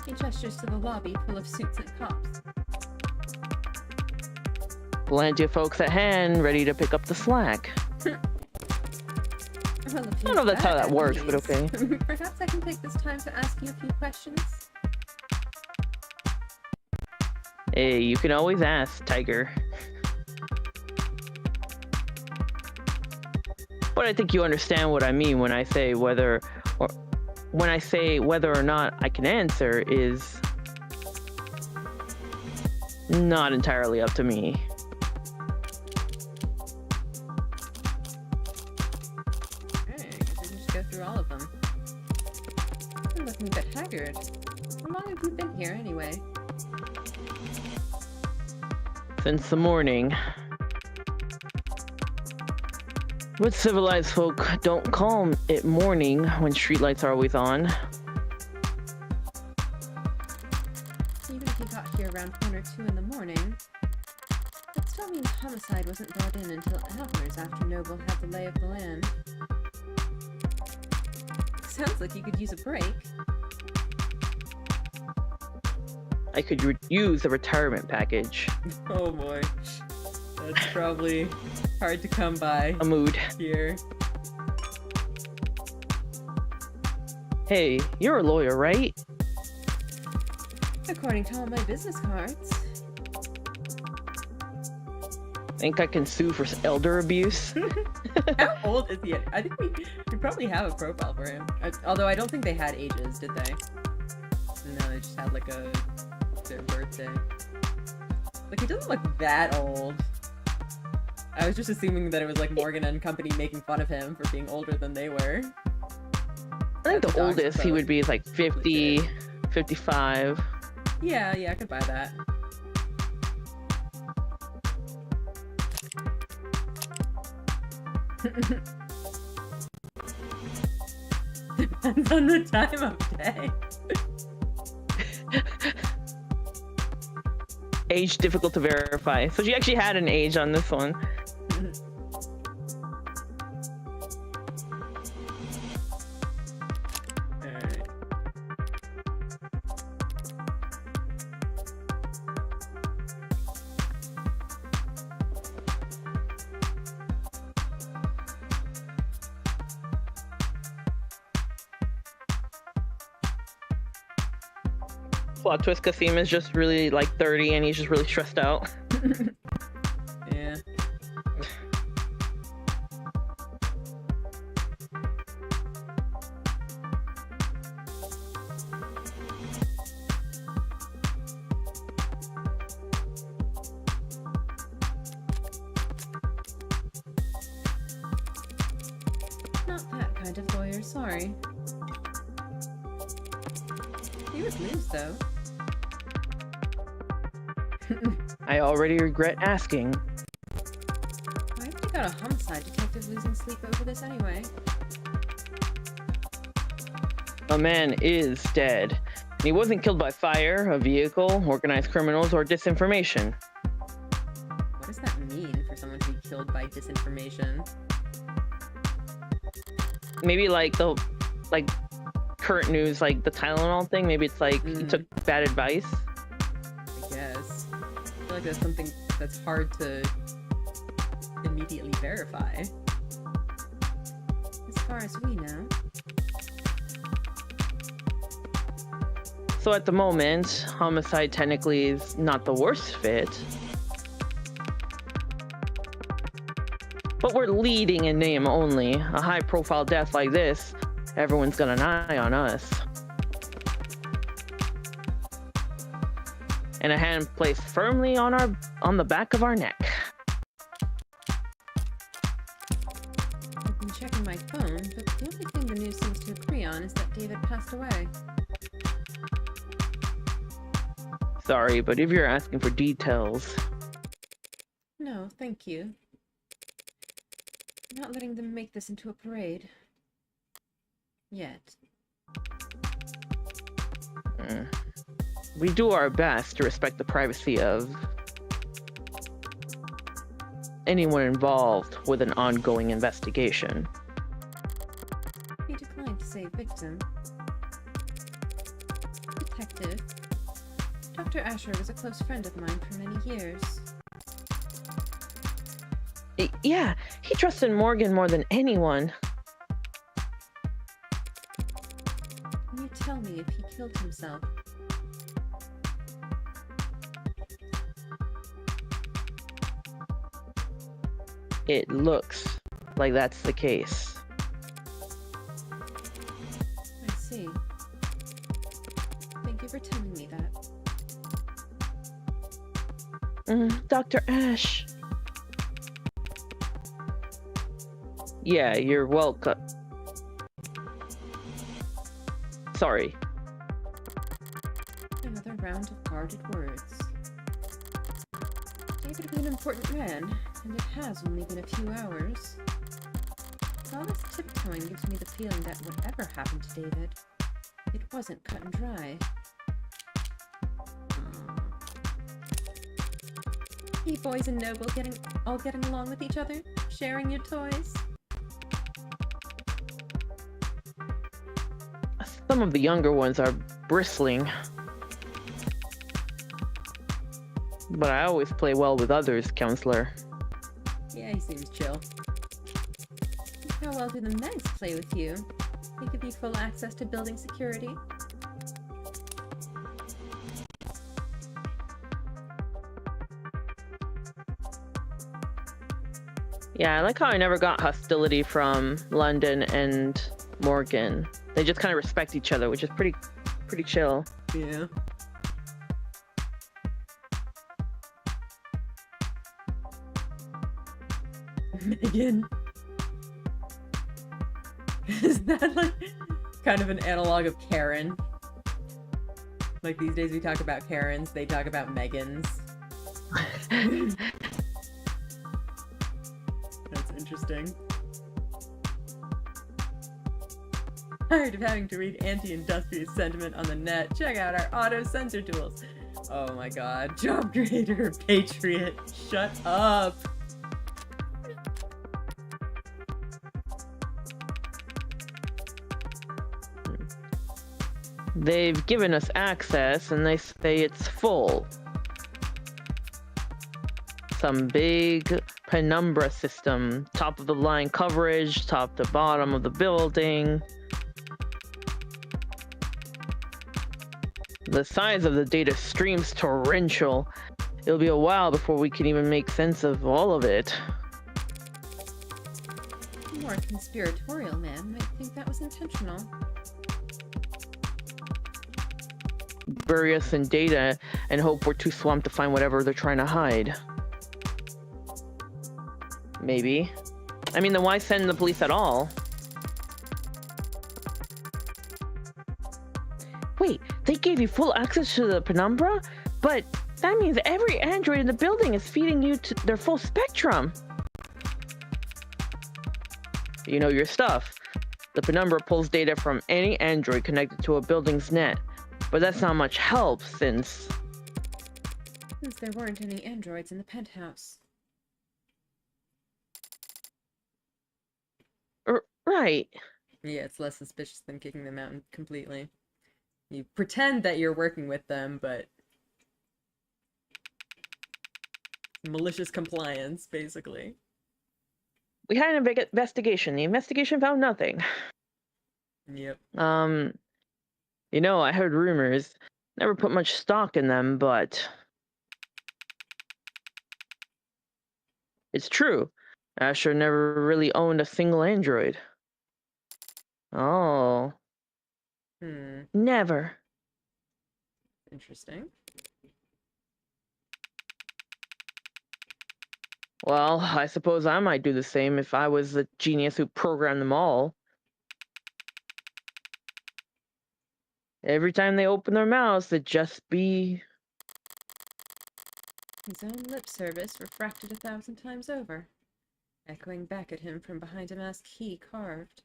He gestures to the lobby full of suits and cops. Plenty of folks at hand, ready to pick up the slack. Well, if I don't know if that's how that works, but okay. Perhaps I can take this time to ask you a few questions. Hey, you can always ask, Tiger. But I think you understand what I mean when I say whether or not I can answer is not entirely up to me. Okay, I guess we can just go through all of them. You're looking a bit haggard. How long have you been here, anyway? Since the morning. But civilized folk don't call it morning when streetlights are always on. Even if you got here around 1 or 2 in the morning, that still means homicide wasn't brought in until hours after Noble had the lay of the land. Sounds like you could use a break. I could use a retirement package. Oh boy. That's probably hard to come by A mood. here. Hey, you're a lawyer, right? According to all my business cards. Think I can sue for elder abuse? How old is he? I think we probably have a profile for him. Although I don't think they had ages, did they? No, they just had like their birthday. Like, he doesn't look that old. I was just assuming that it was like Morgan and company making fun of him for being older than they were. I think the oldest he would be is like 50, 55. Yeah, I could buy that. Depends on the time of day. Age difficult to verify. So she actually had an age on this one. Alright. Plot twist, Kasim is just really like 30 and he's just really stressed out. Yeah. Not that kind of lawyer, sorry. He would lose, though. I already regret asking. Why have you got a homicide detective losing sleep over this anyway? A man is dead. And he wasn't killed by fire, a vehicle, organized criminals, or disinformation. What does that mean for someone to be killed by disinformation? Maybe like the current news, like the Tylenol thing. Maybe it's like he took bad advice. I guess. I feel like that's something that's hard to immediately verify. As far as we know. So at the moment, homicide technically is not the worst fit. But we're leading in name only. A high-profile death like this, everyone's got an eye on us. And a hand placed firmly on the back of our neck. I've been checking my phone, but the only thing the news seems to agree on is that David passed away. Sorry, but if you're asking for details... No, thank you. I'm not letting them make this into a parade. Yet. We do our best to respect the privacy of anyone involved with an ongoing investigation. He declined to say victim. Detective. Dr. Ashur was a close friend of mine for many years. Yeah, he trusted Morgan more than anyone. himself. It looks like that's the case. I see. Thank you for telling me that. Dr. Ash. Yeah, you're welcome. Sorry. Another round of guarded words. David was an important man, and it has only been a few hours. All this tiptoeing gives me the feeling that whatever happened to David, it wasn't cut and dry. You boys and Noble all getting along with each other? Sharing your toys? Some of the younger ones are bristling. But I always play well with others, Counselor. Yeah, he seems chill. How well do the Megs play with you? They give you full access to building security? Yeah, I like how I never got hostility from London and Morgan. They just kind of respect each other, which is pretty chill. Yeah. Megan. Is that like kind of an analog of Karen? Like these days we talk about Karens, they talk about Megans. That's interesting. Tired of having to read anti-industrious sentiment on the net. Check out our auto censor tools. Oh my god. Job creator, patriot. Shut up. They've given us access and they say it's full. Some big penumbra system, top of the line coverage, top to bottom of the building. The size of the data stream's torrential. It'll be a while before we can even make sense of all of it. A more conspiratorial man might think that was intentional. Bury us in data and hope we're too swamped to find whatever they're trying to hide. Maybe. I mean, then why send the police at all? Wait, they gave you full access to the penumbra? But that means every android in the building is feeding you to their full spectrum. You know your stuff. The penumbra pulls data from any android connected to a building's net. But that's not much help since there weren't any androids in the penthouse. Right. Yeah, it's less suspicious than kicking them out completely. You pretend that you're working with them, but malicious compliance, basically. We had an investigation. The investigation found nothing. Yep. You know, I heard rumors. Never put much stock in them, but it's true. Ashur never really owned a single android. Oh. Never. Interesting. Well, I suppose I might do the same if I was the genius who programmed them all. Every time they open their mouths, it'd just be... His own lip service refracted 1,000 times over, echoing back at him from behind a mask he carved.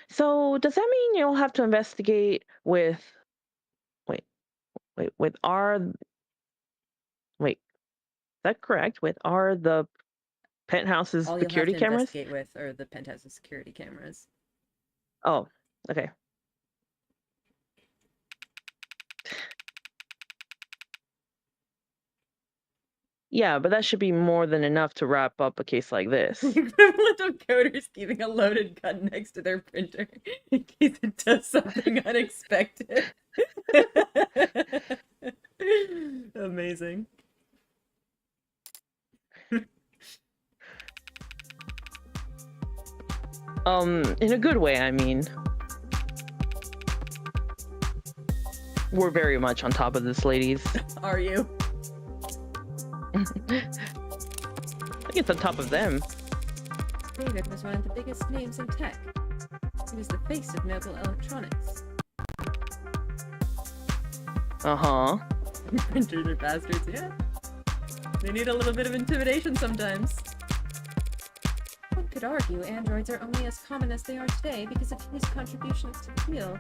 So, does that mean you'll have to investigate with... Wait, is that correct? Are the penthouse's All security you'll have to cameras? investigate with are the penthouse's security cameras. Oh, okay. Yeah, but that should be more than enough to wrap up a case like this. The equivalent of coders keeping a loaded gun next to their printer in case it does something unexpected. Amazing. In a good way, I mean. We're very much on top of this, ladies. Are you? I think it's on top of them. David was one of the biggest names in tech. He was the face of mobile electronics. Uh-huh. Printers are bastards, yeah. They need a little bit of intimidation sometimes. One could argue androids are only as common as they are today because of his contributions to the field.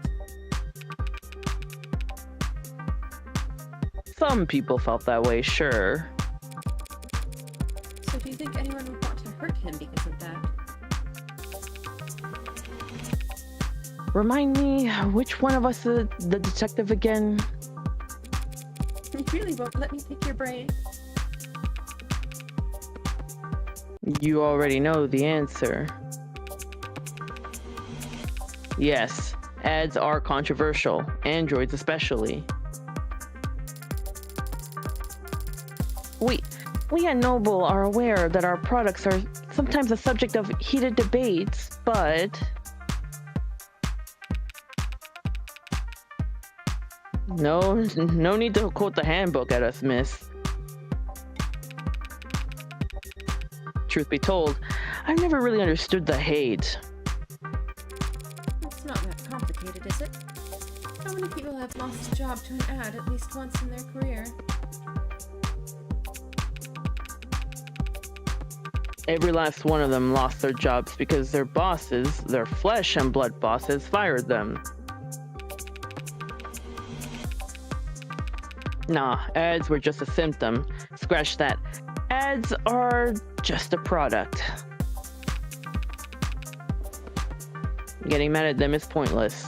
Some people felt that way, sure. So do you think anyone would want to hurt him because of that? Remind me, which one of us is the detective again? You really won't let me pick your brain? You already know the answer. Yes, ads are controversial, androids especially. We at Noble are aware that our products are sometimes the subject of heated debates, but no need to quote the handbook at us, miss. Truth be told, I've never really understood the hate. It's not that complicated, is it? How many people have lost a job to an ad at least once in their career? Every last one of them lost their jobs because their bosses, their flesh and blood bosses, fired them. Nah, ads were just a symptom. Scratch that. Ads are just a product. Getting mad at them is pointless.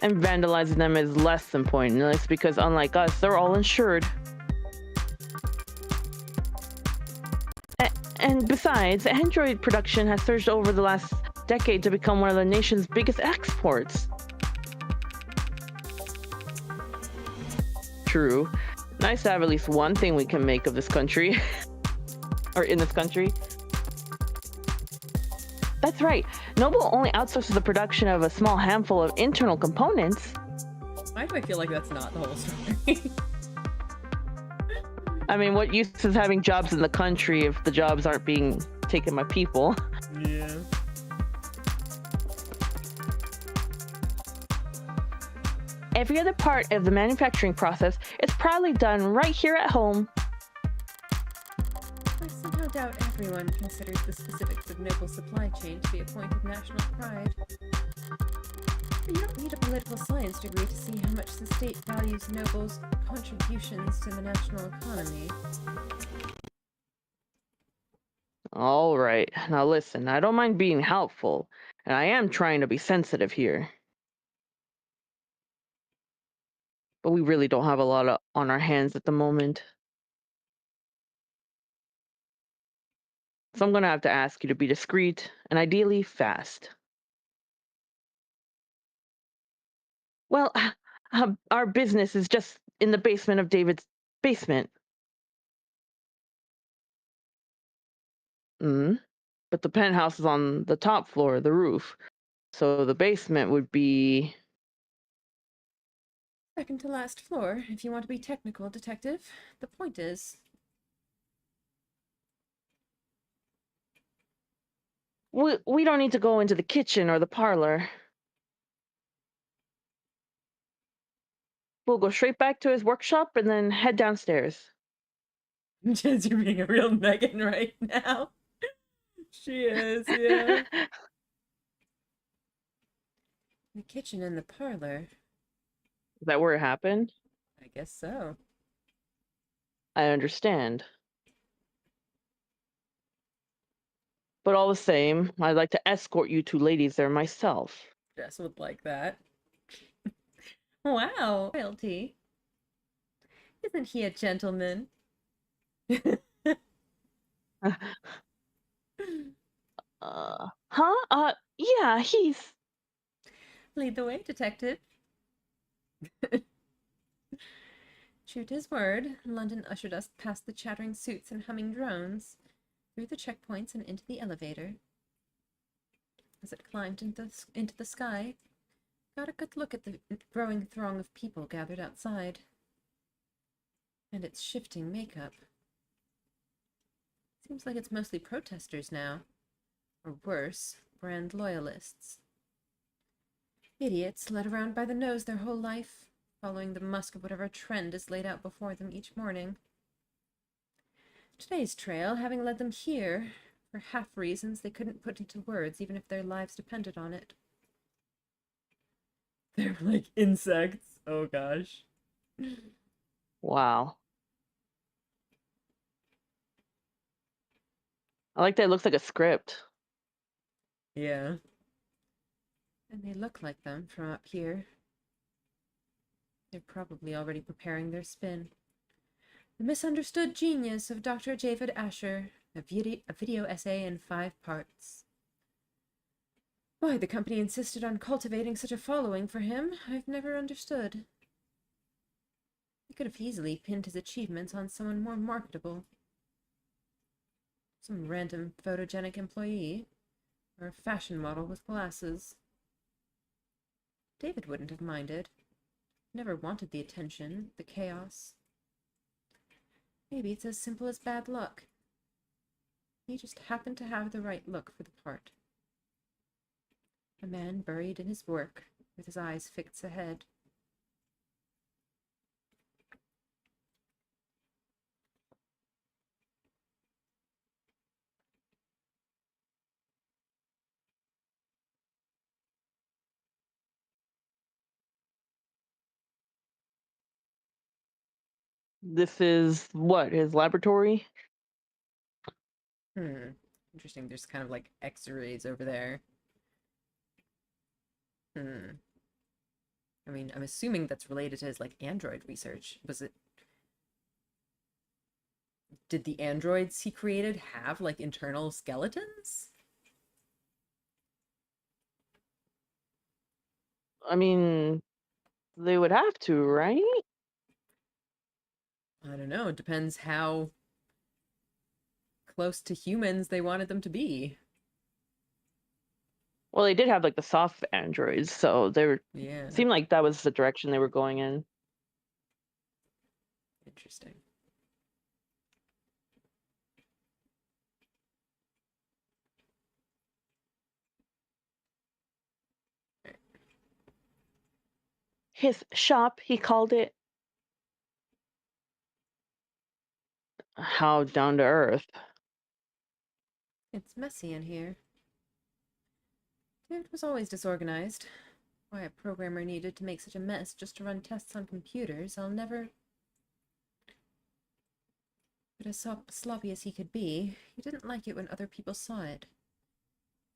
And vandalizing them is less than pointless because unlike us, they're all insured. And besides, Android production has surged over the last decade to become one of the nation's biggest exports. True. Nice to have at least one thing we can make of this country. Or in this country. That's right. Noble only outsources the production of a small handful of internal components. Why do I feel like that's not the whole story? I mean, what use is having jobs in the country if the jobs aren't being taken by people? Yeah. Every other part of the manufacturing process is proudly done right here at home. I somehow doubt everyone considers the specifics of Noble's supply chain to be a point of national pride. But you don't need a political science degree to see how much the state values Noble's contributions to the national economy. All right, now listen, I don't mind being helpful, and I am trying to be sensitive here. But we really don't have a lot on our hands at the moment. So I'm gonna have to ask you to be discreet and ideally fast. Well, our business is just in the basement of David's basement. But the penthouse is on the top floor, the roof. So the basement would be... Second to last floor, if you want to be technical, detective. The point is... We don't need to go into the kitchen or the parlor. We'll go straight back to his workshop and then head downstairs. Jez, you're being a real Megan right now. She is, yeah. The kitchen and the parlor. Is that where it happened? I guess so. I understand. But all the same, I'd like to escort you two ladies there myself. Jess would like that. Wow, loyalty. Isn't he a gentleman? Huh? Yeah, he's... Lead the way, detective. True to his word, London ushered us past the chattering suits and humming drones, through the checkpoints and into the elevator. As it climbed into the sky, got a good look at the growing throng of people gathered outside. And its shifting makeup. Seems like it's mostly protesters now. Or worse, brand loyalists. Idiots led around by the nose their whole life, following the musk of whatever trend is laid out before them each morning. Today's trail having led them here, for half reasons they couldn't put into words even if their lives depended on it. They're like insects. Oh gosh. Wow. I like that it looks like a script. Yeah. And they look like them from up here. They're probably already preparing their spin. The Misunderstood Genius of Dr. David Ashur, a video essay in 5 parts. Why the company insisted on cultivating such a following for him, I've never understood. He could have easily pinned his achievements on someone more marketable. Some random photogenic employee, or a fashion model with glasses. David wouldn't have minded. Never wanted the attention, the chaos. Maybe it's as simple as bad luck. He just happened to have the right look for the part. A man buried in his work, with his eyes fixed ahead. This is what, his laboratory? Interesting. There's kind of like X-rays over there. I mean, I'm assuming that's related to his like android research. Did the androids he created have like internal skeletons? I mean, they would have to, right? I don't know. It depends how close to humans they wanted them to be. Well, they did have like the soft androids, so they were... Yeah. Seemed like that was the direction they were going in. Interesting. His shop, he called it. How down to earth. It's messy in here. It was always disorganized. Why a programmer needed to make such a mess just to run tests on computers, I'll never... But as sloppy as he could be, he didn't like it when other people saw it.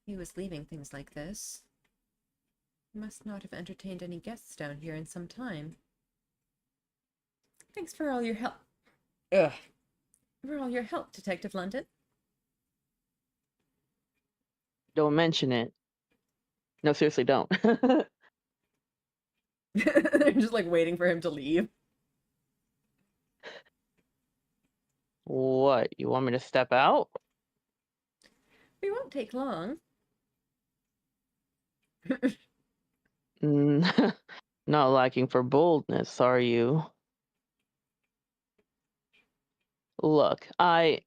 He was leaving things like this. He must not have entertained any guests down here in some time. Thanks for all your help. Ugh. For all your help, Detective London. Don't mention it. No, seriously, don't. They're just like waiting for him to leave. What, you want me to step out? We won't take long. Not lacking for boldness, are you? Look, I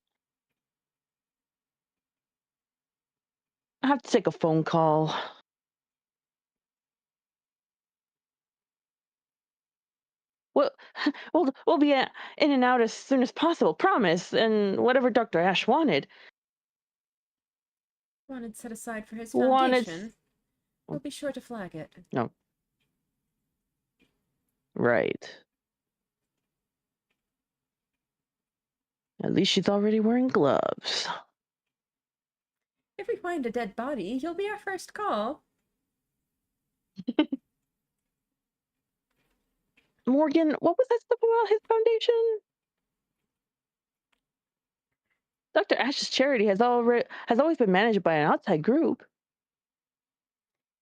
have to take a phone call. Well, we'll be in and out as soon as possible, promise. And whatever Dr. Ash wanted. Wanted set aside for his Wanted... foundation. We'll be sure to flag it. No. Right. At least she's already wearing gloves. If we find a dead body, you'll be our first call. Morgan, what was that stuff about his foundation? Dr. Ash's charity has always been managed by an outside group.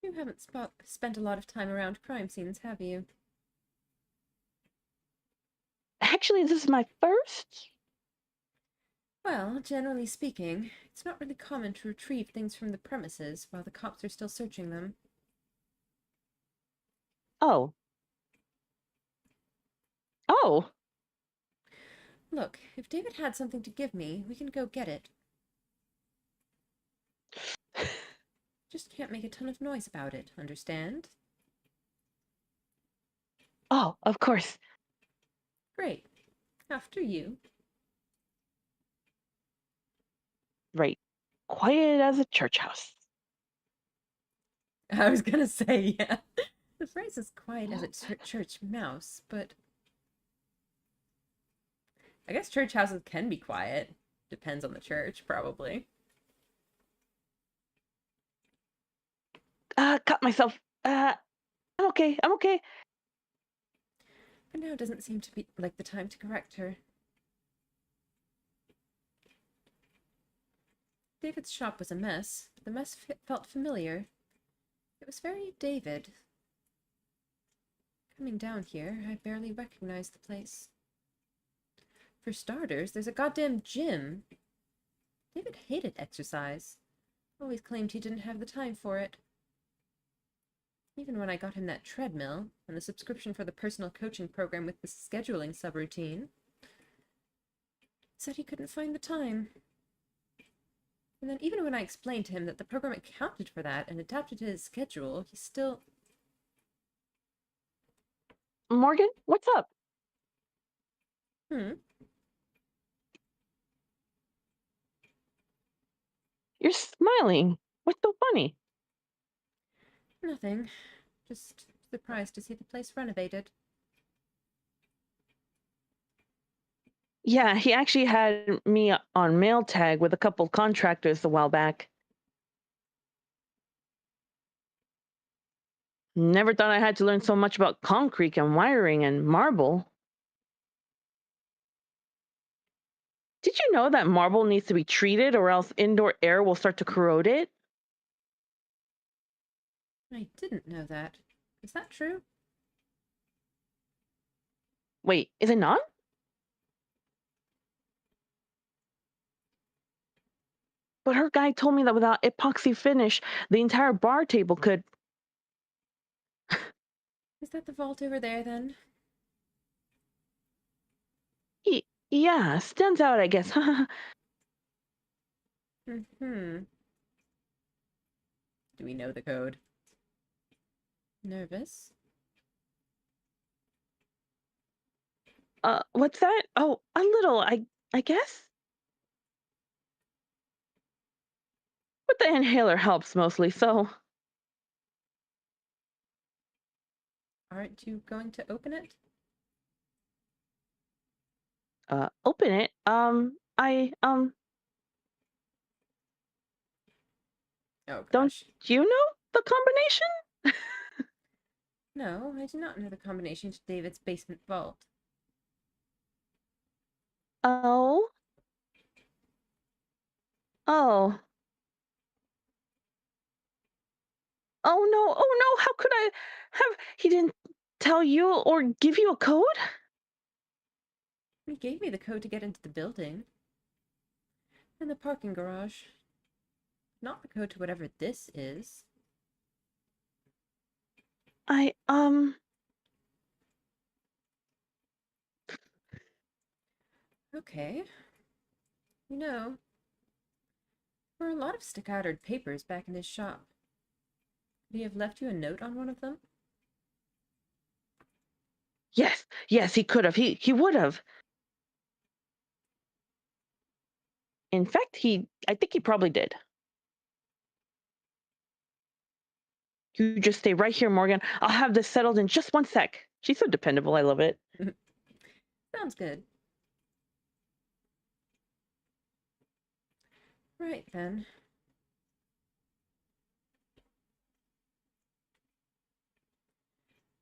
You haven't spent a lot of time around crime scenes, have you? Actually, this is my first. Well, generally speaking, it's not really common to retrieve things from the premises while the cops are still searching them. Oh. Oh. Look, if David had something to give me, we can go get it. Just can't make a ton of noise about it, understand? Oh, of course. Great. After you. Right. Quiet as a church house. I was gonna say, yeah. The phrase is quiet as a church mouse, but I guess church houses can be quiet. Depends on the church, probably. Cut myself. I'm okay. I'm okay. But now doesn't seem to be like the time to correct her. David's shop was a mess, but the mess felt familiar. It was very David. Coming down here, I barely recognized the place. For starters, there's a goddamn gym. David hated exercise. Always claimed he didn't have the time for it. Even when I got him that treadmill and the subscription for the personal coaching program with the scheduling subroutine, said he couldn't find the time. And then even when I explained to him that the program accounted for that and adapted to his schedule, he still... Morgan, what's up? You're smiling. What's so funny? Nothing. Just surprised to see the place renovated. Yeah, he actually had me on mail tag with a couple contractors a while back. Never thought I had to learn so much about concrete and wiring and marble. Did you know that marble needs to be treated or else indoor air will start to corrode it? I didn't know that. Is that true? Wait, is it not? But her guy told me that without epoxy finish, the entire bar table could. Is that the vault over there, then? Yeah, stands out, I guess. Do we know the code? Nervous? What's that? Oh, a little, I guess. But the inhaler helps mostly, so. Aren't you going to open it? Open it. Oh, Don't gosh. you know the combination? No, I do not know the combination to David's basement vault. Oh. Oh. Oh no. Oh no. How could I have. He didn't tell you or give you a code? He gave me the code to get into the building. And the parking garage. Not the code to whatever this is. I, Okay. You know, there were a lot of stick-outered papers back in his shop. Could he have left you a note on one of them? Yes, he could have. He would have. In fact, I think he probably did. You just stay right here, Morgan. I'll have this settled in just one sec. She's so dependable. I love it. Sounds good. Right then.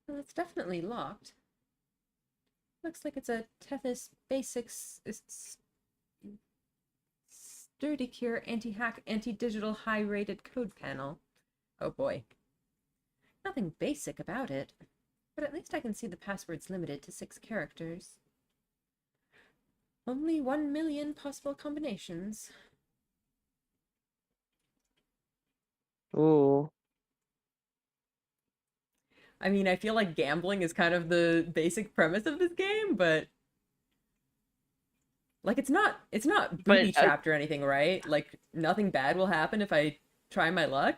Well, it's definitely locked. Looks like it's a Tethys Basics Sturdy Cure anti-hack, anti-digital high-rated code panel. Oh boy. Nothing basic about it, but at least I can see the password's limited to 6 characters. Only 1 million possible combinations. Ooh. I mean, I feel like gambling is kind of the basic premise of this game, but like it's not booby But trapped or anything, right? Like nothing bad will happen if I try my luck.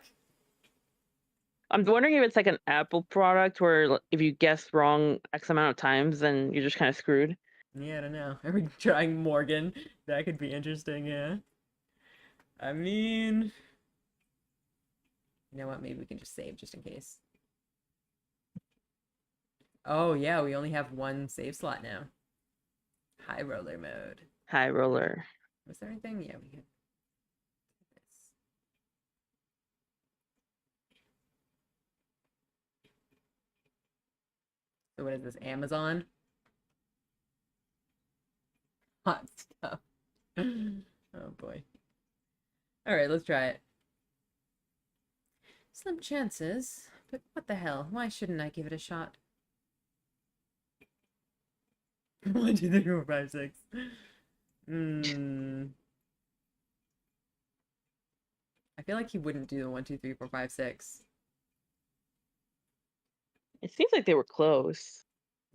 I'm wondering if it's like an Apple product where if you guess wrong X amount of times, then you're just kind of screwed. Yeah, I don't know. Are we trying Morgan? That could be interesting, yeah. I mean, you know what? Maybe we can just save just in case. Oh yeah, we only have 1 save slot now. High roller mode. High roller. Was there anything? Yeah, we had this. So what is this? Amazon? Hot stuff. Oh boy. Alright, let's try it. Slim chances, but what the hell? Why shouldn't I give it a shot? 1, 2, 3, 4, 5, 6. I feel like he wouldn't do the 1, 2, 3, 4, 5, 6. It seems like they were close.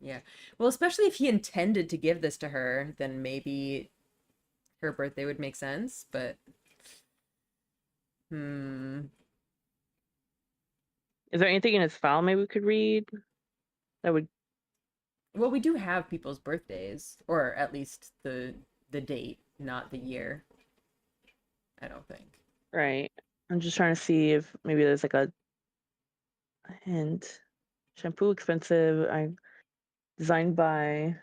Yeah. Well, especially if he intended to give this to her, then maybe her birthday would make sense, but Is there anything in his file maybe we could read that would? well, we do have people's birthdays, or at least the date, not the year. I don't think. Right. I'm just trying to see if maybe there's like a hint. Shampoo expensive. I designed by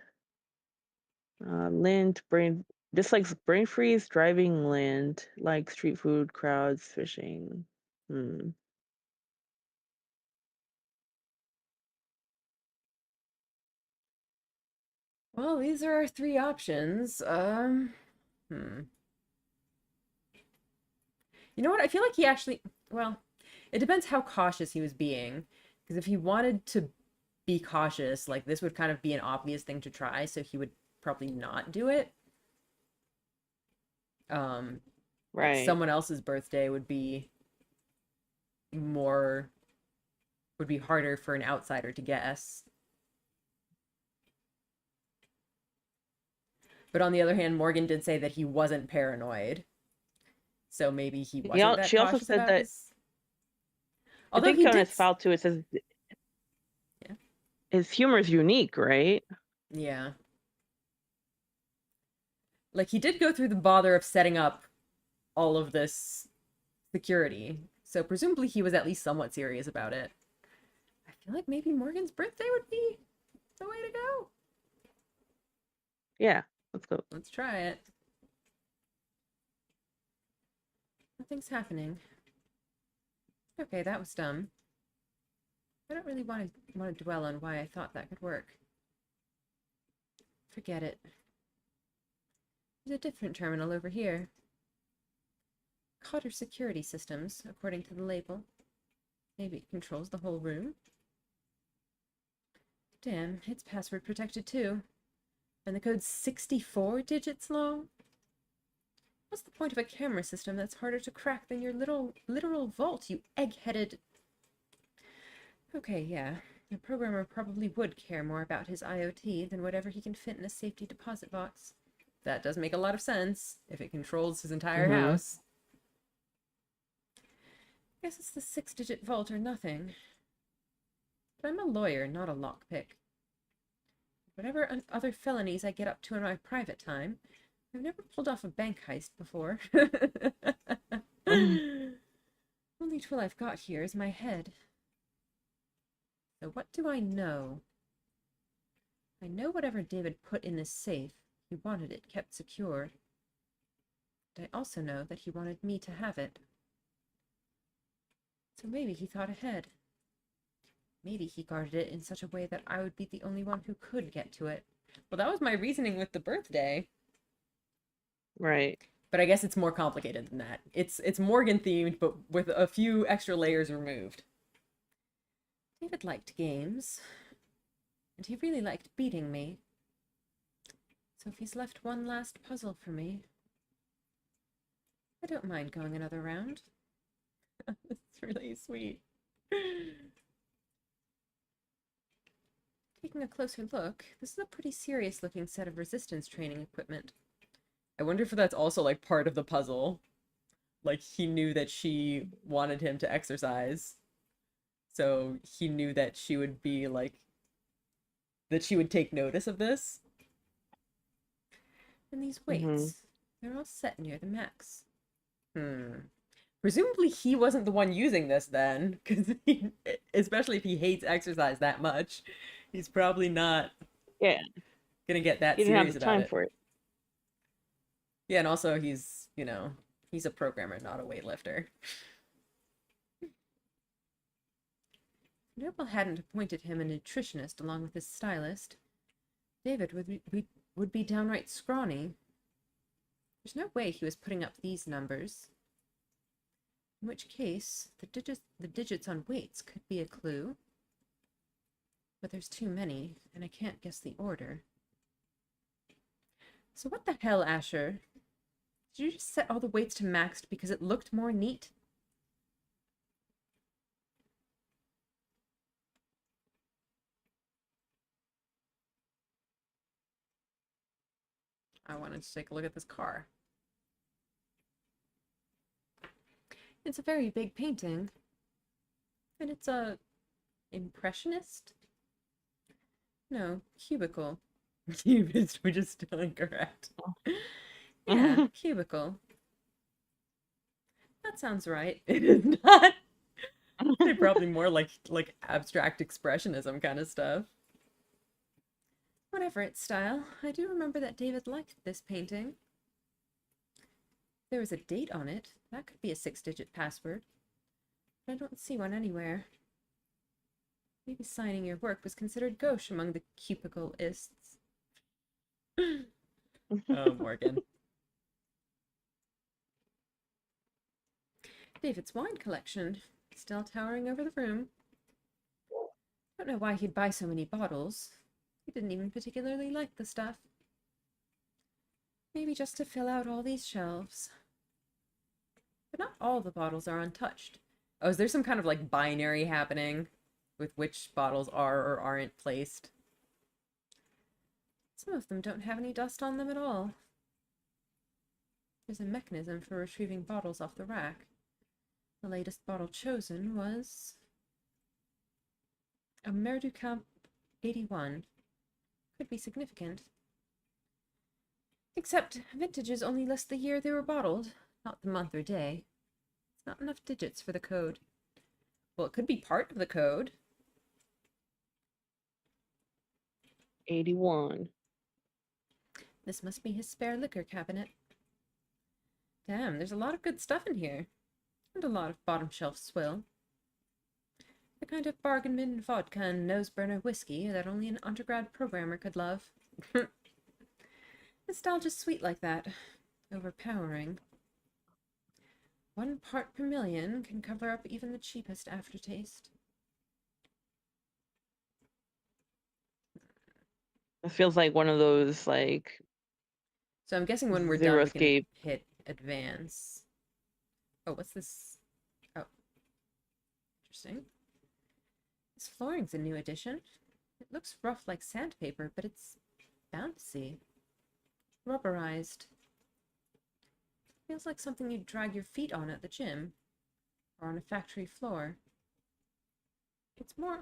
Lind brain dislikes brain freeze driving Lind like street food crowds fishing. Well, these are our 3 options. You know what? I feel like he actually, well, it depends how cautious he was being. Because if he wanted to be cautious, like this would kind of be an obvious thing to try, so he would probably not do it. Like Right. someone else's birthday would be more, would be harder for an outsider to guess. But on the other hand, Morgan did say that he wasn't paranoid. So maybe he wasn't that She also cautious said about that. his. I Although think he on did. his file too, it says Yeah. his humor is unique, right? Yeah. Like he did go through the bother of setting up all of this security. So presumably he was at least somewhat serious about it. I feel like maybe Morgan's birthday would be the way to go. Yeah, let's go. Let's try it. Nothing's happening. Okay, that was dumb. I don't really want to dwell on why I thought that could work. Forget it. There's a different terminal over here. Cotter Security Systems, according to the label. Maybe it controls the whole room? Damn, it's password protected too. And the code's 64 digits long? What's the point of a camera system that's harder to crack than your literal vault, you egg-headed... Okay, yeah. The programmer probably would care more about his IoT than whatever he can fit in a safety deposit box. That does make a lot of sense, if it controls his entire house. Guess it's the 6-digit vault or nothing. But I'm a lawyer, not a lockpick. Whatever other felonies I get up to in my private time, I've never pulled off a bank heist before. Only tool I've got here is my head. So what do I know? I know whatever David put in this safe, he wanted it kept secure. But I also know that he wanted me to have it. So maybe he thought ahead. Maybe he guarded it in such a way that I would be the only one who could get to it, Well, that was my reasoning with the birthday. Right. But I guess it's more complicated than that. It's Morgan themed, but with a few extra layers removed. David liked games, and he really liked beating me. So if he's left one last puzzle for me, I don't mind going another round. It's really sweet. Taking a closer look, this is a pretty serious looking set of resistance training equipment. I wonder if that's also like part of the puzzle. Like he knew that she wanted him to exercise. So he knew that she would be like that she would take notice of this. And these weights, they're all set near the max. Presumably he wasn't the one using this then, because especially if he hates exercise that much, he's probably not gonna get that He didn't have serious the about time it. for it. Yeah, and also he's, he's a programmer, not a weightlifter. Noble hadn't appointed him a nutritionist along with his stylist. David would be downright scrawny. There's no way he was putting up these numbers. In which case, the digits on weights could be a clue. But there's too many, and I can't guess the order. So what the hell, Ashur? Did you just set all the weights to maxed because it looked more neat? I wanted to take a look at this car. It's a very big painting. And it's a impressionist? No, cubicle. Cubist, which is still incorrect. Yeah, cubicle. That sounds right. It is not. They're probably more like abstract expressionism kind of stuff. Whatever its style, I do remember that David liked this painting. There was a date on it. That could be a 6-digit password. But I don't see one anywhere. Maybe signing your work was considered gauche among the cubicleists. Oh, Morgan. David's wine collection, still towering over the room. Don't know why he'd buy so many bottles. He didn't even particularly like the stuff. Maybe just to fill out all these shelves. But not all the bottles are untouched. Oh, is there some kind of like binary happening with which bottles are or aren't placed? Some of them don't have any dust on them at all. There's a mechanism for retrieving bottles off the rack. The latest bottle chosen was a Merducamp 81. Could be significant. Except vintages only list the year they were bottled, not the month or day. It's not enough digits for the code. Well, it could be part of the code. 81. This must be his spare liquor cabinet. Damn, there's a lot of good stuff in here. And a lot of bottom shelf swill. The kind of bargain bin vodka and nose burner whiskey that only an undergrad programmer could love. Nostalgia's sweet like that. Overpowering. 1 part per million can cover up even the cheapest aftertaste. It feels like one of those like So I'm guessing when we're Zero done, Escape. we can hit advance. Oh, what's this? Oh, interesting. This flooring's a new addition. It looks rough like sandpaper, but it's bouncy. Rubberized. Feels like something you'd drag your feet on at the gym, or on a factory floor. It's more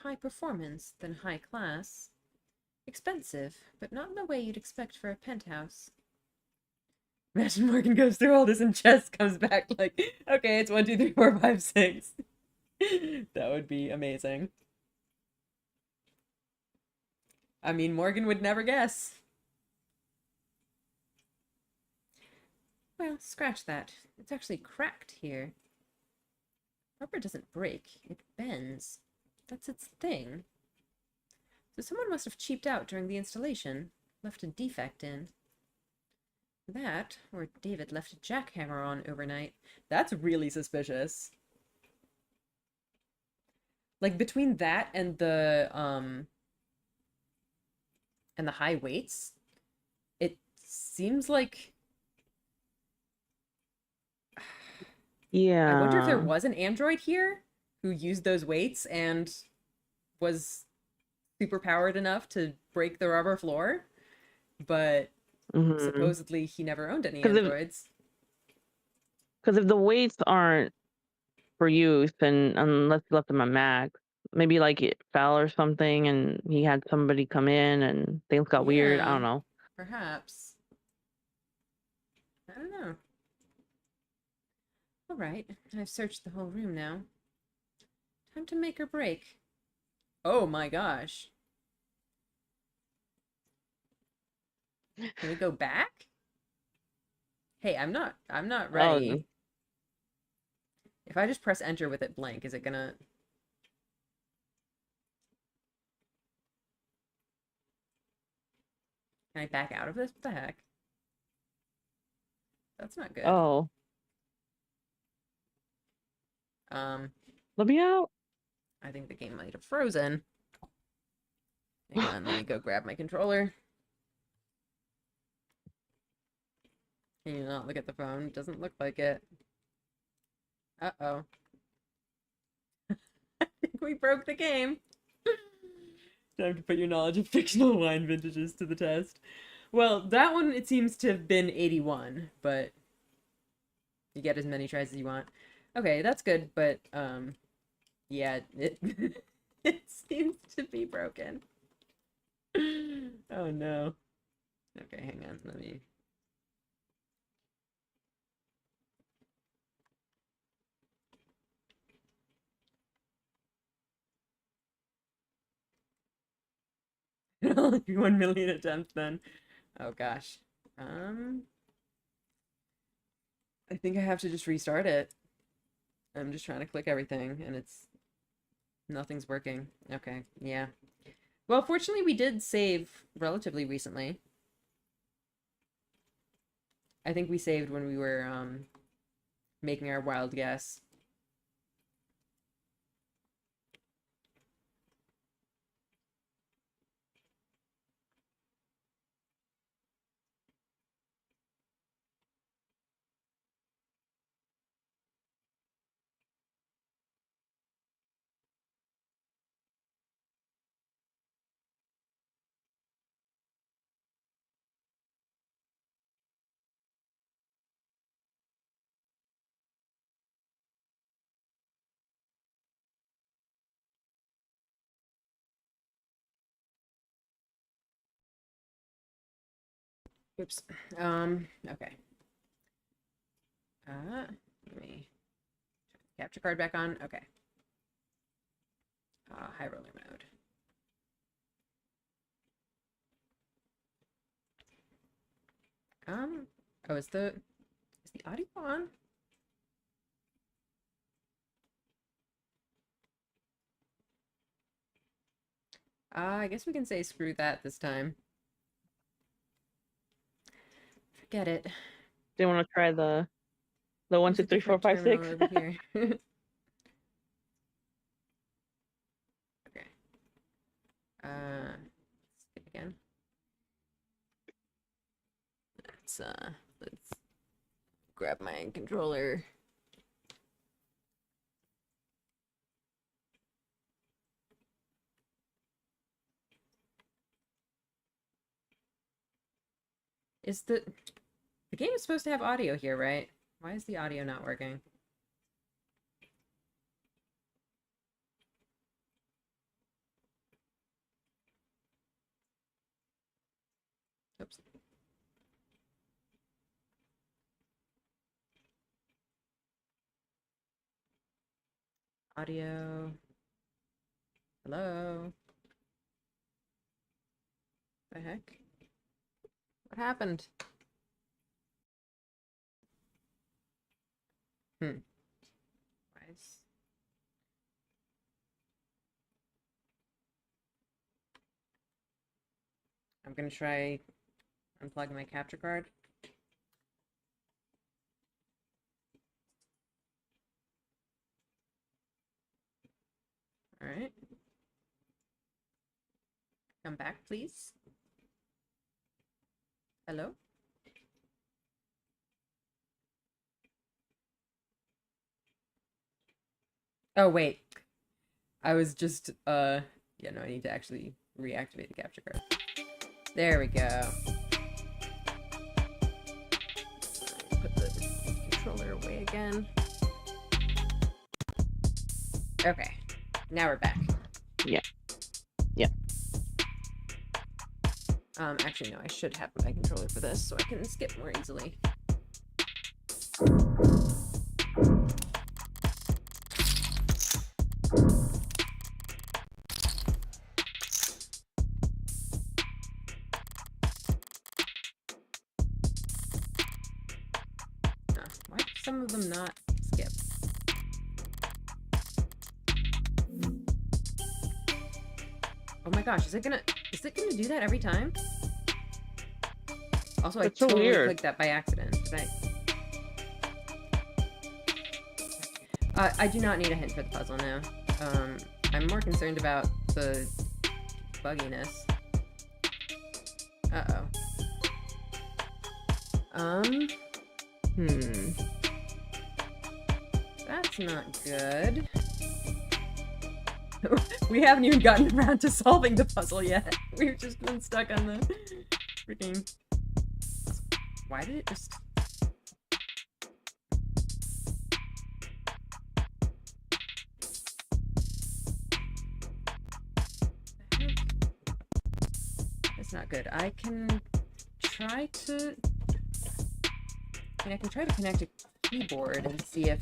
high performance than high class. Expensive, but not in the way you'd expect for a penthouse. Imagine Morgan goes through all this and Chess comes back like, okay, it's 1, 2, 3, 4, 5, 6. That would be amazing. I mean, Morgan would never guess. Well, scratch that. It's actually cracked here. Rubber doesn't break, it bends. That's its thing. So someone must have cheaped out during the installation, left a defect in. That, or David left a jackhammer on overnight. That's really suspicious. Like, between that and the high weights, it seems like... Yeah. I wonder if there was an android here who used those weights and was superpowered enough to break the rubber floor, but supposedly he never owned any androids. Because if the weights aren't for use, and unless you left them at max, maybe like it fell or something, and he had somebody come in and things got weird. I don't know. Perhaps. I don't know. All right, I've searched the whole room now. Time to make or break. Oh my gosh. Can we go back? Hey, I'm not ready. Oh. If I just press enter with it blank, is it gonna... Can I back out of this? What the heck? That's not good. Oh. Let me out. I think the game might have frozen. Hang on, let me go grab my controller. Can you not look at the phone? It doesn't look like it. Uh-oh. I think we broke the game. Time to put your knowledge of fictional wine vintages to the test. Well, that one, it seems to have been 81, but you get as many tries as you want. Okay, that's good, but, yeah, it, it seems to be broken. Oh, no. Okay, hang on, let me... Only 1 million attempts then. Oh gosh. I think I have to just restart it. I'm just trying to click everything and nothing's working. Okay, yeah. Well, fortunately we did save relatively recently. I think we saved when we were making our wild guess. Oops. Okay. Let me capture card back on. Okay. High roller mode. Oh, is the audio on? I guess we can say screw that this time. Forget it. Do you want to try the 1, 2, 3, 4, 5, 6? Over here. Okay. Skip again. Let's grab my controller. Is the game is supposed to have audio here, right? Why is the audio not working? Oops. Audio. Hello? The heck? What happened? Why is... I'm gonna try unplugging my capture card. All right. Come back, please. Hello? Oh, wait. I was just, yeah, no, I need to actually reactivate the capture card. There we go. Put the controller away again. Okay. Now we're back. Yeah. Yeah. Actually, no, I should have my controller for this so I can skip more easily. Why do some of them not skip? Oh my gosh, is it gonna do that every time? Also, That's I so totally weird. clicked that by accident. Did I do not need a hint for the puzzle now. I'm more concerned about the bugginess. Uh-oh. That's not good. We haven't even gotten around to solving the puzzle yet. We've just been stuck on the freaking... Why did it just... That's not good. I can try to... I can try to connect a keyboard and see if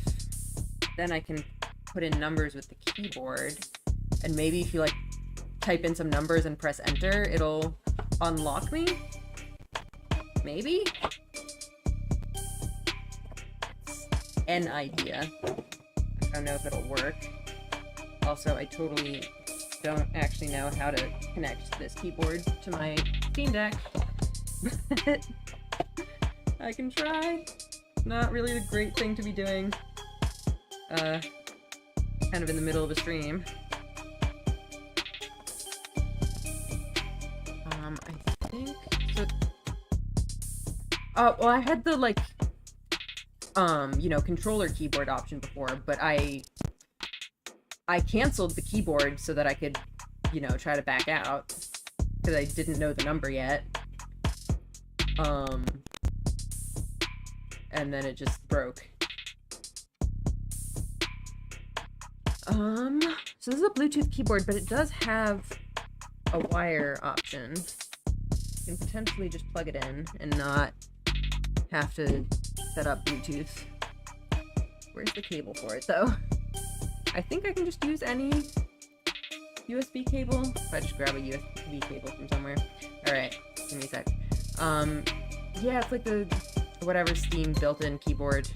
then I can put in numbers with the keyboard. And maybe if you, like, type in some numbers and press enter, it'll unlock me? Maybe? It's an idea. I don't know if it'll work. Also, I totally don't actually know how to connect this keyboard to my Steam Deck. I can try. Not really the great thing to be doing. Kind of in the middle of a stream. I think so. Oh, well, I had the, like, you know, controller keyboard option before, but I canceled the keyboard so that I could, you know, try to back out, because I didn't know the number yet. And then it just broke. So this is a Bluetooth keyboard, but it does have a wire option. You can potentially just plug it in and not have to set up Bluetooth. Where's the cable for it, though? I think I can just use any USB cable. If I just grab a USB cable from somewhere. Alright, give me a sec. Yeah, it's like the whatever Steam built-in keyboard.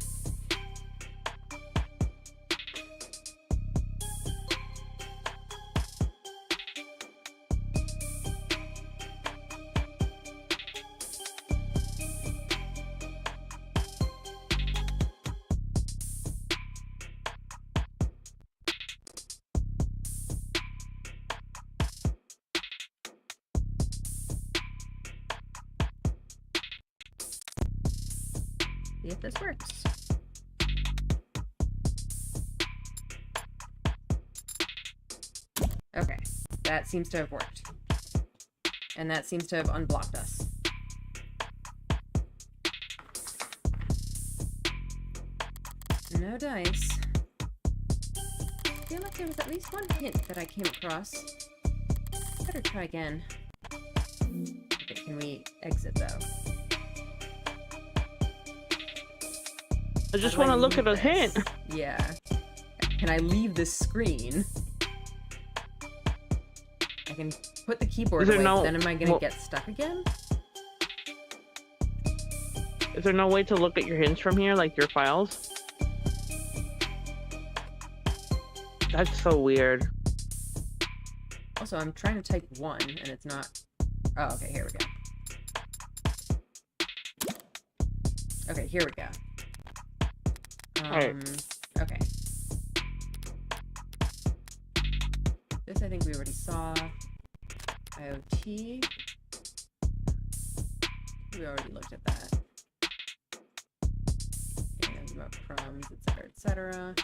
See if this works. Okay, that seems to have worked. And that seems to have unblocked us. No dice. I feel like there was at least one hint that I came across. Better try again. Okay, can we exit though? I just want to look at a hint. Yeah. Can I leave this screen? I can put the keyboard away, but then am I gonna get stuck again? Is there no way to look at your hints from here, like your files? That's so weird. Also, I'm trying to type 1, and it's not Oh, okay, here we go. Okay, here we go. Alright. Okay. This I think we already saw. IoT. We already looked at that. And remote crumbs, etc., etc.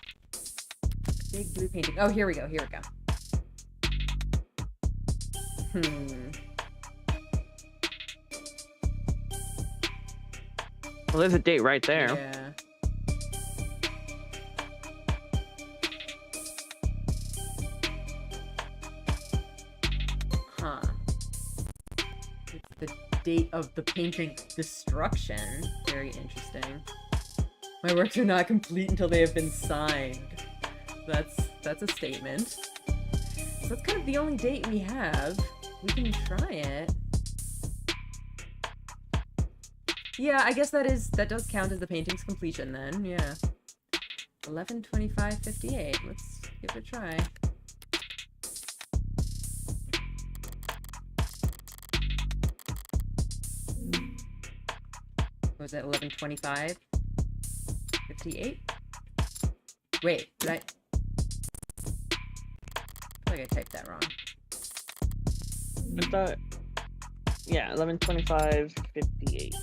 Big blue painting. Oh, here we go. Here we go. Well, there's a date right there. Yeah. Huh. It's the date of the painting destruction. Very interesting. My works are not complete until they have been signed. That's a statement. So that's kind of the only date we have. We can try it. Yeah, I guess that does count as the painting's completion then, yeah. 11/25/58. Let's give it a try. What was that, 11/25/58? Wait, did I feel like I typed that wrong. I thought, yeah, 11/25/58.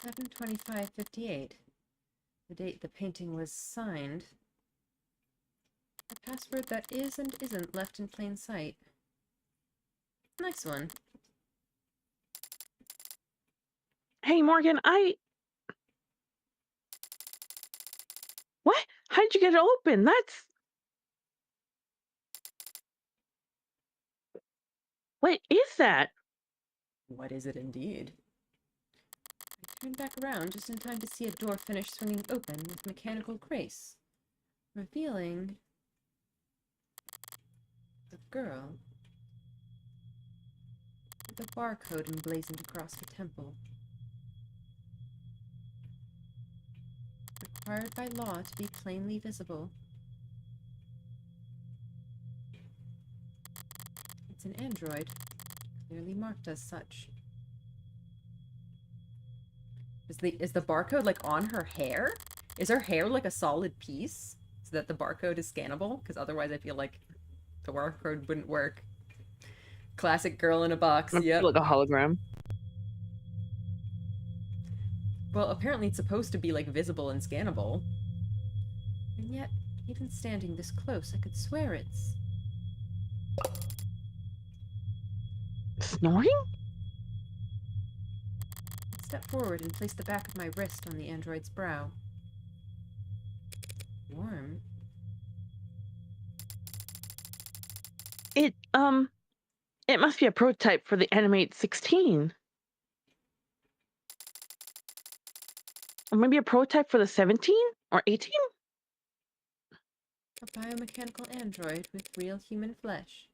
11/25/58. The date the painting was signed. A password that is and isn't left in plain sight. Nice one. Hey, Morgan, What? How did you get it open? What is that? What is it indeed? I turned back around just in time to see a door finish swinging open with mechanical grace, revealing a girl with a barcode emblazoned across her temple. Required by law to be plainly visible. It's an android, clearly marked as such. Is the barcode like on her hair? Is her hair like a solid piece so that the barcode is scannable? Because otherwise I feel like the barcode wouldn't work. Classic girl in a box. Yep. Like a hologram. Well, apparently it's supposed to be like visible and scannable. And yet, even standing this close, I could swear it's... Snoring? I stepped forward and placed the back of my wrist on the android's brow. Warm. It must be a prototype for the Animate 16. Or maybe a prototype for the 17 or 18? A biomechanical android with real human flesh.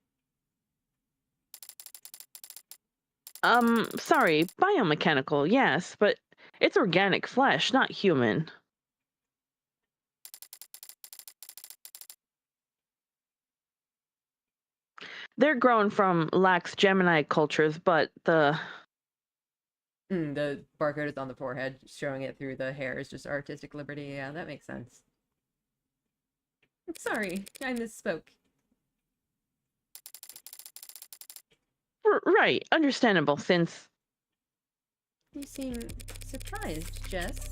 Sorry, biomechanical, yes, but it's organic flesh, not human. They're grown from lax Gemini cultures, but the barcode is on the forehead, showing it through the hair is just artistic liberty. Yeah, that makes sense. Sorry, I misspoke. Right, understandable, since... You seem surprised, Jess.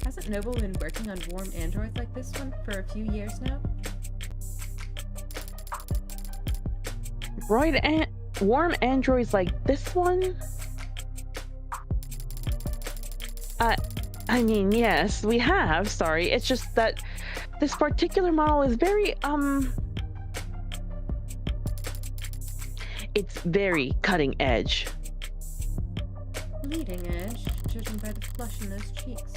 Hasn't Noble been working on warm androids like this one for a few years now? Warm androids like this one? I mean, yes, we have, sorry. It's just that this particular model is very, it's very cutting edge. Leading edge, judging by the flush in those cheeks.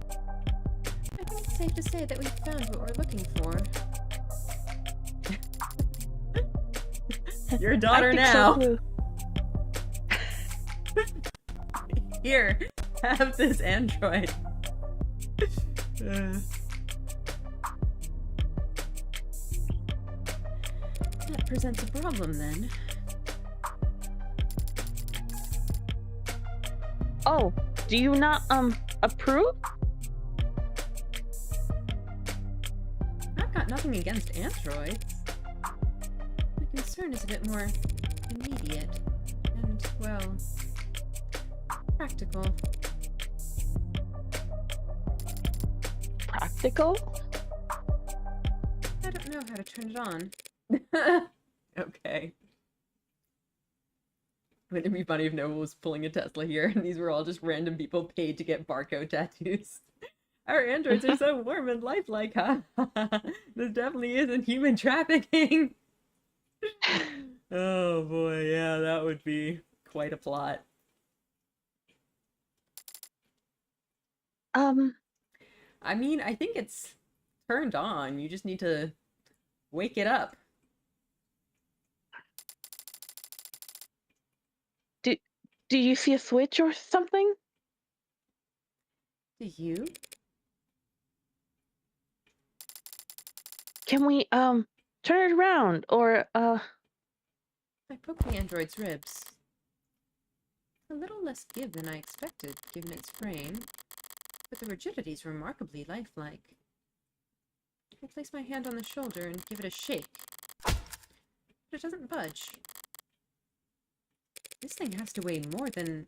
I think it's safe to say that we've found what we're looking for. Your daughter now. So Here, have this android. presents a problem then. Oh, do you not approve? I've got nothing against androids. My concern is a bit more immediate and, well, practical. Practical? I don't know how to turn it on. Okay. Wouldn't it be funny if Nova was pulling a Tesla here and these were all just random people paid to get barcode tattoos? Our androids are so warm and lifelike, huh? This definitely isn't human trafficking. Oh boy, yeah, that would be quite a plot. I mean, I think it's turned on. You just need to wake it up. Do you see a switch or something? Do you? Can we turn it around or I poked the android's ribs. A little less give than I expected, given its frame, but the rigidity's remarkably lifelike. I place my hand on the shoulder and give it a shake, but it doesn't budge. This thing has to weigh more than...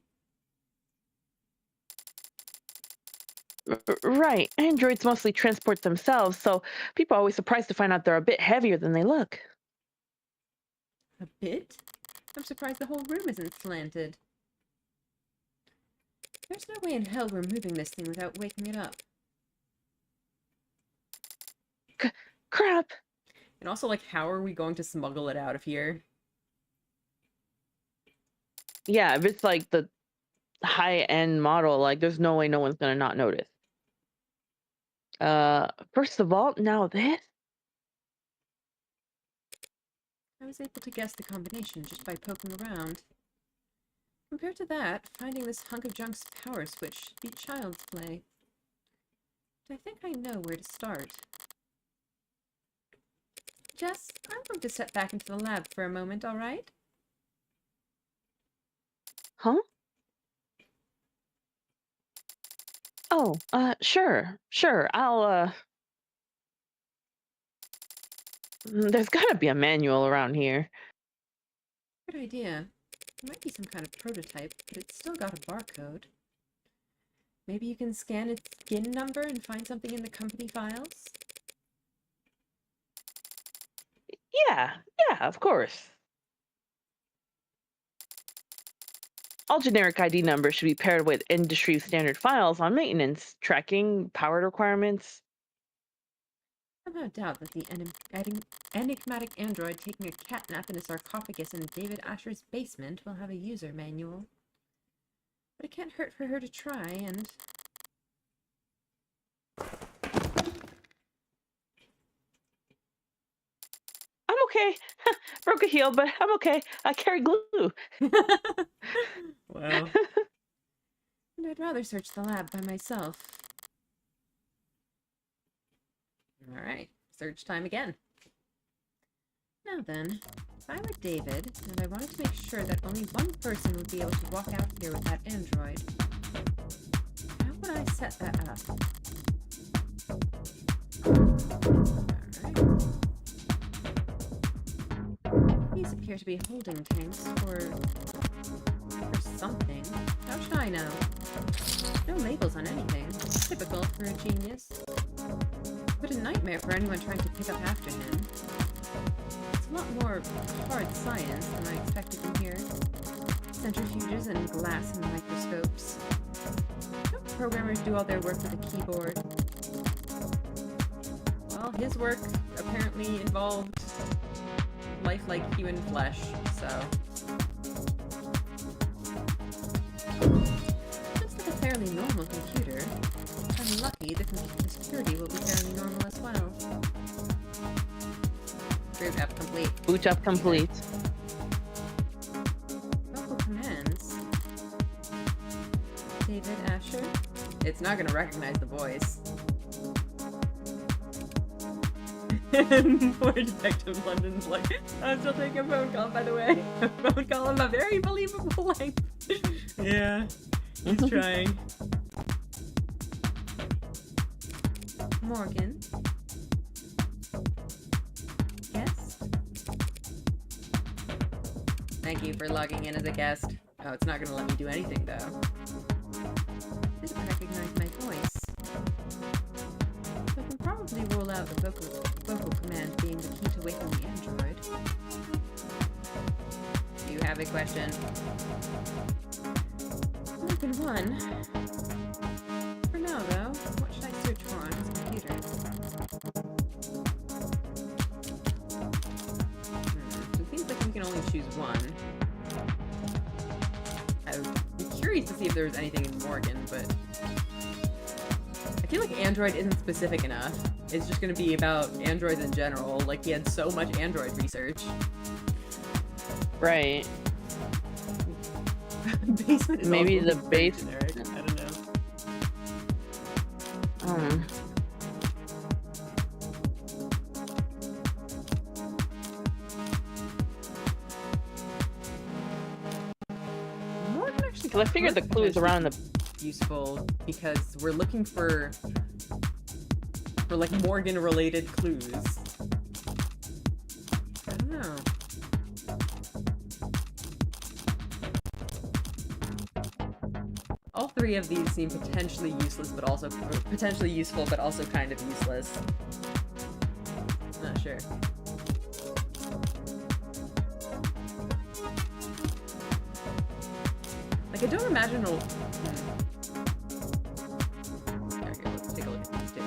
Right. Androids mostly transport themselves, so people are always surprised to find out they're a bit heavier than they look. A bit? I'm surprised the whole room isn't slanted. There's no way in hell we're moving this thing without waking it up. Crap. And also, like, how are we going to smuggle it out of here? Yeah, if it's like the high-end model, like there's no way no one's gonna not notice. First of all, now this. I was able to guess the combination just by poking around. Compared to that, finding this hunk of junk's power switch should be child's play. But I think I know where to start. Jess, I'm going to step back into the lab for a moment, alright? Huh? Oh, sure. I'll, there's gotta be a manual around here. Good idea. It might be some kind of prototype, but it's still got a barcode. Maybe you can scan its skin number and find something in the company files? Yeah, of course. All generic ID numbers should be paired with industry standard files on maintenance, tracking, power requirements. Somehow doubt that the enigmatic android taking a catnap in a sarcophagus in David Ashur's basement will have a user manual. But it can't hurt for her to try, and... I'm okay. Broke a heel, but I'm okay. I carry glue. Wow. And I'd rather search the lab by myself. Alright, search time again. Now then, if I were David, and I wanted to make sure that only one person would be able to walk out here with that android, how would I set that up? Alright. These appear to be holding tanks for something. How should I know? No labels on anything. Typical for a genius. But a nightmare for anyone trying to pick up after him. It's a lot more hard science than I expected from here. Centrifuges and glass and microscopes. Don't programmers do all their work with a keyboard? Well, his work apparently involved lifelike human flesh, so... Looks like a fairly normal computer. If I'm lucky, the security will be fairly normal as well. Boot up complete. Boot up complete. Vocal commands. David Ashur? It's not gonna recognize the voice. And poor Detective London's like, I'm still taking a phone call, by the way. A phone call of a very believable length. Yeah, he's trying. Morgan. Yes? Thank you for logging in as a guest. Oh, it's not gonna let me do anything, though. Didn't recognize my voice. I can probably rule out the vocal command being the key to waking the android. Do you have a question? Open one. For now, though, what should I search for on his computer? So it seems like we can only choose one. I would be curious to see if there was anything in Morgan, but I feel like Android isn't specific enough. It's just going to be about androids in general. Like, he had so much Android research. Right. Basement is Maybe also the very base. generic. I don't know. Morgan actually. Because I figured the could clues around the. potentially be useful because we're looking for like Morgan related clues. I don't know. All three of these seem potentially useless, but also potentially useful, but also kind of useless. Not sure. Like, I don't imagine it'll. Okay, let's take a look at these two.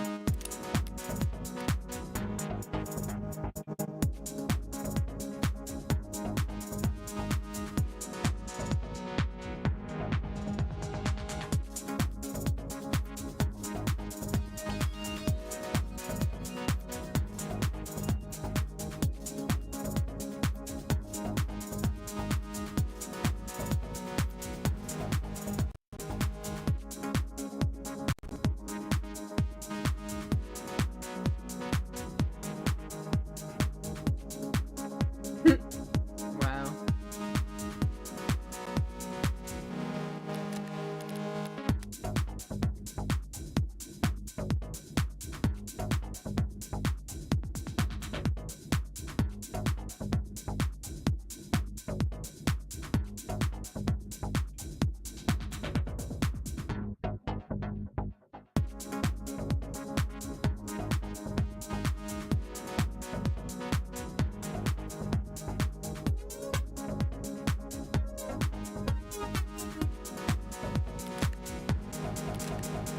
Wow.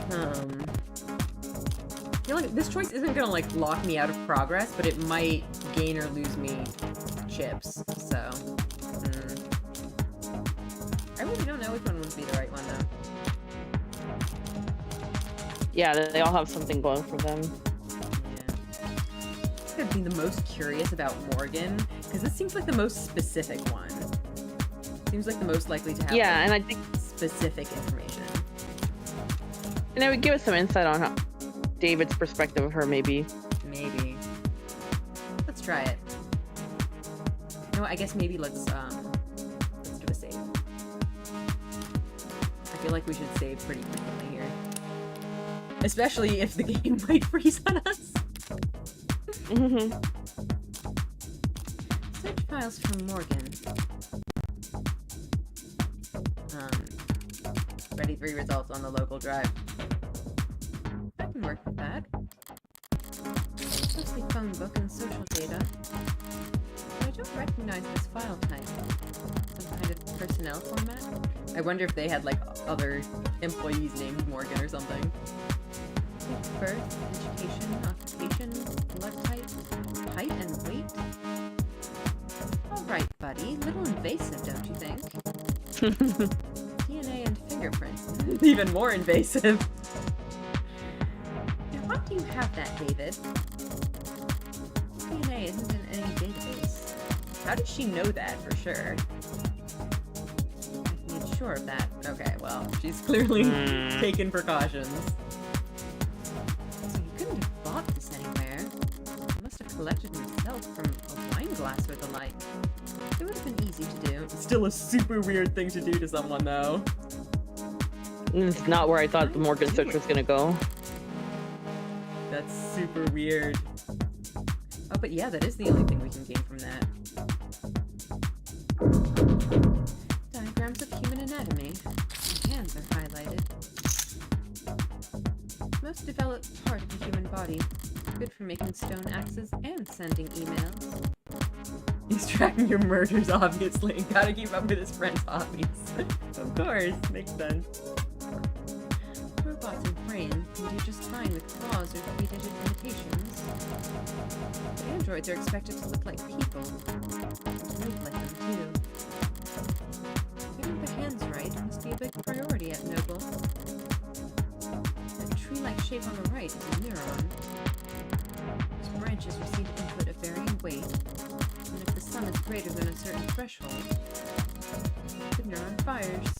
I feel like this choice isn't gonna like lock me out of progress, but it might gain or lose me chips. So, I really don't know which one would be the right one though. Yeah, they all have something going for them. Yeah. I've been the most curious about Morgan because this seems like the most specific one. Seems like the most likely to have. Yeah, like, and I think, specific information. and it would give us some insight on how David's perspective of her, maybe. Maybe. Let's try it. You know what, I guess maybe let's do a save. I feel like we should save pretty frequently here. Especially if the game might freeze on us. Search files for Morgan. Ready 3 results on the local drive. I can work with that. Mostly phone book and social data. But I don't recognize this file type. Some kind of personnel format? I wonder if they had like other employees named Morgan or something. Date of birth, education, occupation, blood type, height and weight. Alright, buddy. Little invasive, don't you think? DNA and fingerprints. Even more invasive. Now, why do you have that, David? DNA isn't in any database. How did she know that for sure? I've made sure of that. Okay, well, she's clearly taken precautions. So you couldn't have bought this anywhere. You must have collected himself from a wine glass with a light. It would have been easy to do. It's still a super weird thing to do to someone, though. It's not where I thought the Morgan search was gonna go. That's super weird. Oh, but yeah, that is the only thing we can gain from that. Diagrams of human anatomy. The hands are highlighted. Most developed part of the human body. Good for making stone axes and sending emails. He's tracking your murders, obviously. Gotta keep up with his friend's hobbies. Of course, makes sense. Robots and brains can do just fine with claws or 3-digit limitations. But androids are expected to look like people. And move like them, too. Getting the hands right must be a big priority at Noble. That tree-like shape on the right is a neuron. Those branches receive input of varying weight, and if the sum is greater than a certain threshold, the neuron fires.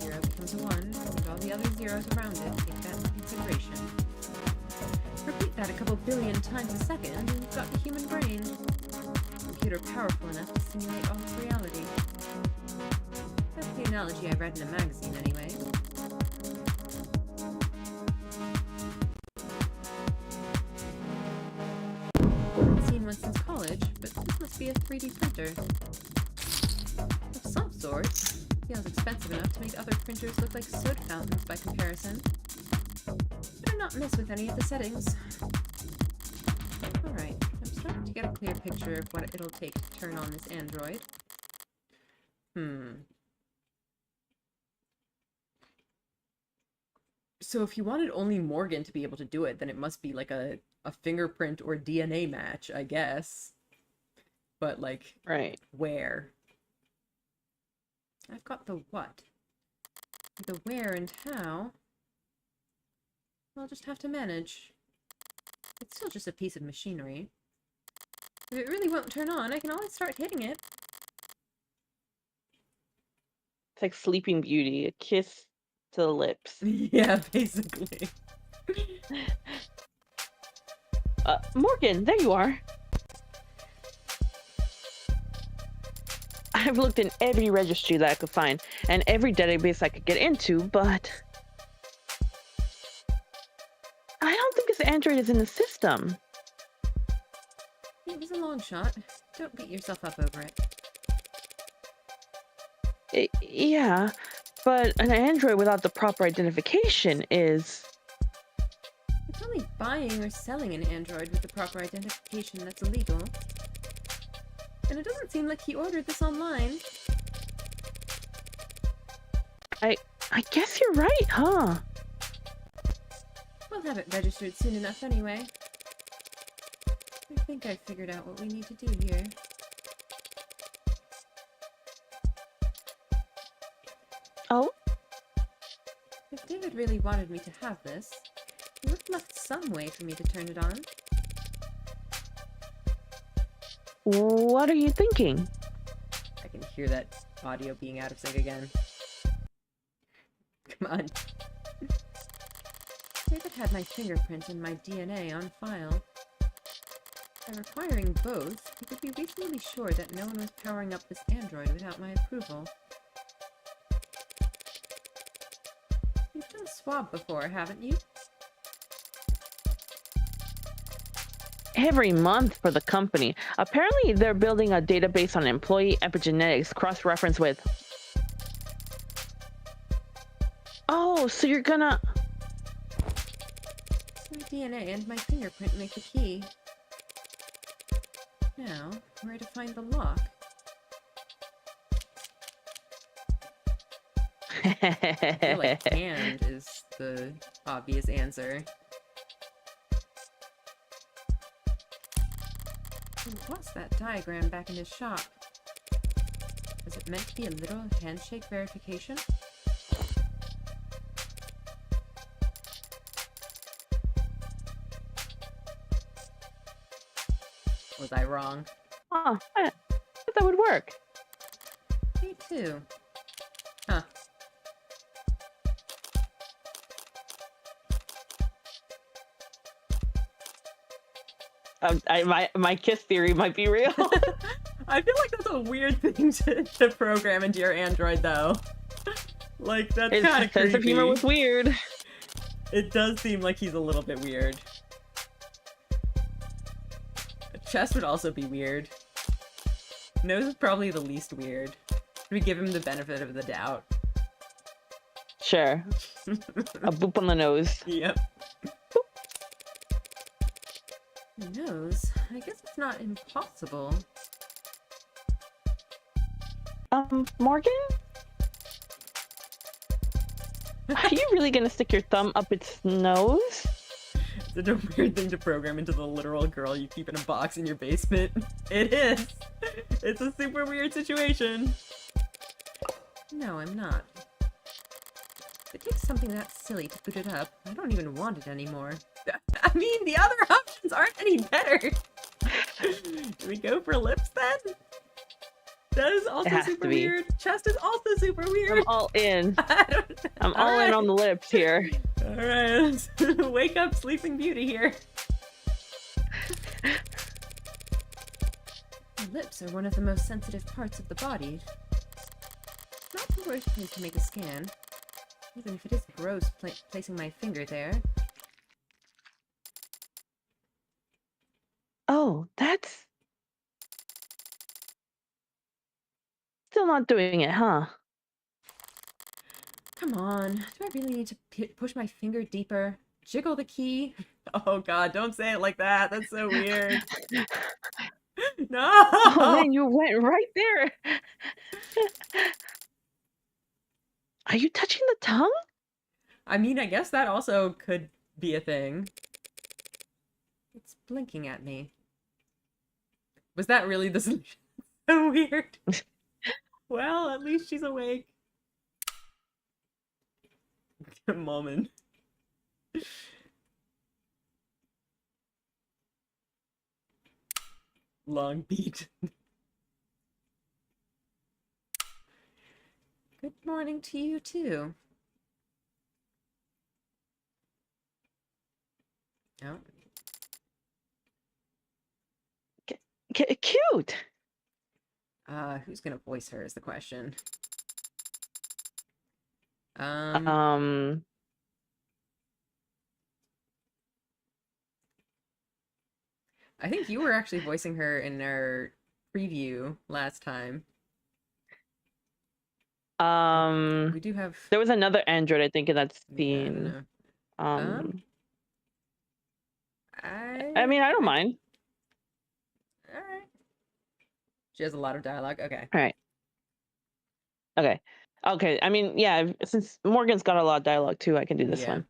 0 becomes a 1, and all the other zeros around it take that into consideration. Repeat that a couple billion times a second, and you've got the human brain. Computer powerful enough to simulate all of reality. That's the analogy I read in a magazine, anyway. I've seen one since college, but this must be a 3D printer. Of some sort. Feels expensive enough to make other printers look like soda fountains by comparison. Better not mess with any of the settings. Alright, I'm starting to get a clear picture of what it'll take to turn on this android. So if you wanted only Morgan to be able to do it, then it must be like a fingerprint or DNA match, I guess. But, like, Right. where? I've got the what. The where and how, I'll just have to manage. It's still just a piece of machinery. If it really won't turn on, I can always start hitting it. It's like Sleeping Beauty, a kiss to the lips. Yeah, basically. Morgan, there you are. I've looked in every registry that I could find, and every database I could get into, but I don't think this android is in the system. It was a long shot. Don't beat yourself up over it. Yeah, but an android without the proper identification is... It's only buying or selling an android with the proper identification that's illegal. And it doesn't seem like he ordered this online. I guess you're right, huh? We'll have it registered soon enough anyway. I think I've figured out what we need to do here. Oh? If David really wanted me to have this, he would have left some way for me to turn it on. What are you thinking? I can hear that audio being out of sync again. Come on. David had my fingerprint and my DNA on file. By requiring both, he could be reasonably sure that no one was powering up this android without my approval. You've done a swab before, haven't you? Every month for the company. Apparently, they're building a database on employee epigenetics cross-reference with... Oh, so you're gonna... My DNA and my fingerprint make the key. Now, where to find the lock? I feel like hand is the obvious answer. And what's that diagram back in his shop? Was it meant to be a literal handshake verification? Was I wrong? Oh, I thought that would work. Me too. Huh. My kiss theory might be real. I feel like that's a weird thing to program into your Android, though. Like, that's His kind of sense of humor creepy. was weird. It does seem like he's a little bit weird. A chest would also be weird. Nose is probably the least weird. We give him the benefit of the doubt. Sure. A boop on the nose. Yep. Nose? I guess it's not impossible. Morgan? Are you really gonna stick your thumb up its nose? Such a weird thing to program into the literal girl you keep in a box in your basement. It is. It's a super weird situation. No, I'm not. If it takes something that silly to boot it up, I don't even want it anymore. I mean, the other options aren't any better. Do we go for lips then? That is also super weird. Chest is also super weird. I'm all in. I'm all right. in on the lips here. Alright, wake up, Sleeping Beauty here. The lips are one of the most sensitive parts of the body. Not the worst place to make a scan, even if it is gross placing my finger there. Oh, that's... Still not doing it, huh? Come on, do I really need to push my finger deeper? Jiggle the key? Oh god, don't say it like that, that's so weird. No! Oh man, you went right there! Are you touching the tongue? I mean, I guess that also could be a thing. It's blinking at me. Was that really the solution? So weird. Well, at least she's awake. Moment. Long beat. Good morning to you too. Oh. Cute! Who's gonna voice her is the question. I think you were actually voicing her in our preview last time. We do have... There was another android, I think, in that Yeah, I scene. don't know. I mean, I don't mind. Alright. She has a lot of dialogue. Okay. Alright. Okay. I mean, yeah, since Morgan's got a lot of dialogue too, I can do this one.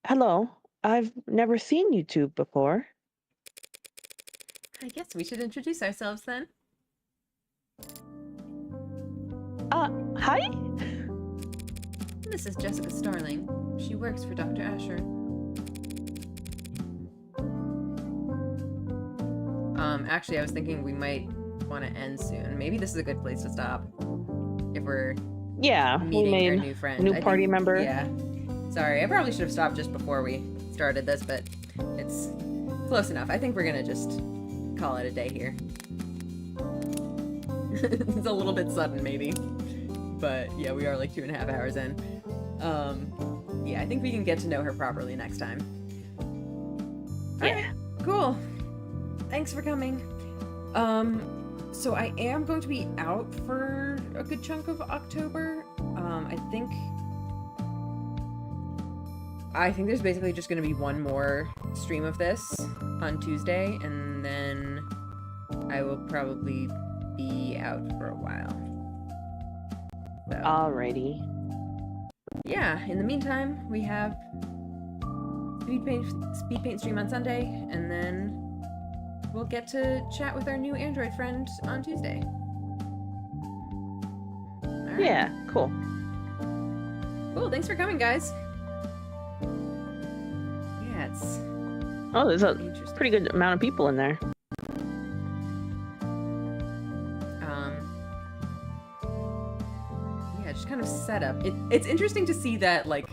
Hello. I've never seen you two before. I guess we should introduce ourselves then. Hi? This is Jessica Starling. She works for Dr. Ashur. Actually, I was thinking we might want to end soon. Maybe this is a good place to stop. If we're meeting our new friend. New party member. Yeah. Sorry, I probably should have stopped just before we started this, but it's close enough. I think we're gonna just call it a day here. It's a little bit sudden, maybe. But yeah, we are like 2.5 hours in. Yeah, I think we can get to know her properly next time. Yeah. Alright, cool. Thanks for coming. So I am going to be out for a good chunk of October. I think there's basically just going to be one more stream of this on Tuesday, and then I will probably be out for a while. So, Alrighty. yeah, in the meantime, we have speed paint stream on Sunday, and then we'll get to chat with our new Android friend on Tuesday. All right. Yeah, cool. Cool, thanks for coming, guys. Yeah, it's Oh, there's a interesting. pretty good amount of people in there. Yeah, just kind of setup. It's interesting to see that, like,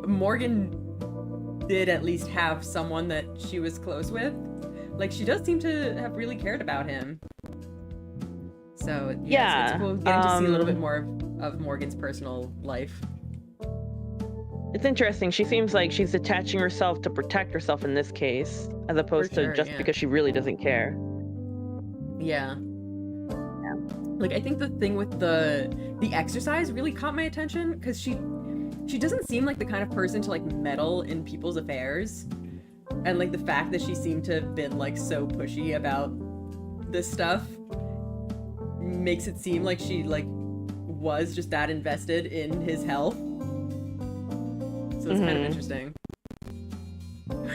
Morgan did at least have someone that she was close with. Like, she does seem to have really cared about him. So, yeah, so it's cool getting to see a little bit more of Morgan's personal life. It's interesting. She seems like she's attaching herself to protect herself in this case, as opposed to just because she really doesn't care. Yeah. Like, I think the thing with the exercise really caught my attention, because she doesn't seem like the kind of person to, like, meddle in people's affairs. And, like, the fact that she seemed to have been, like, so pushy about this stuff makes it seem like she, like, was just that invested in his health. So it's kind of interesting.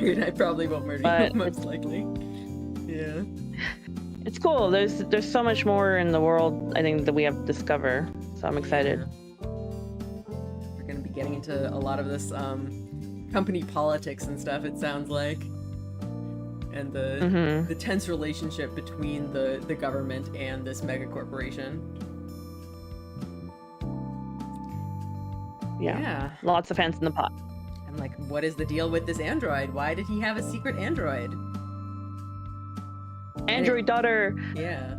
I probably won't murder you, most likely. Yeah. It's cool. There's so much more in the world, I think, that we have to discover. So I'm excited. Yeah. We're going to be getting into a lot of this company politics and stuff, it sounds like. And the tense relationship between the government and this mega corporation. Yeah. Lots of hands in the pot. And, like, what is the deal with this android? Why did he have a secret android? Android daughter. Yeah.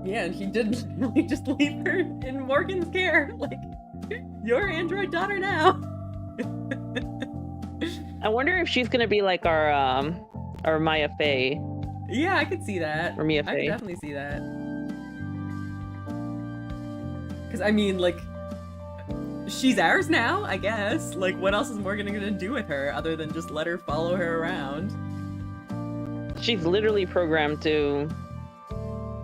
Yeah, and he didn't really just leave her in Morgan's care. Like, your android daughter now. I wonder if she's gonna be like our Maya Fey. Yeah, I could see that. Or Mia I Fey. could definitely see that. Because, I mean, like, she's ours now, I guess. Like, what else is Morgan gonna do with her other than just let her follow her around? She's literally programmed to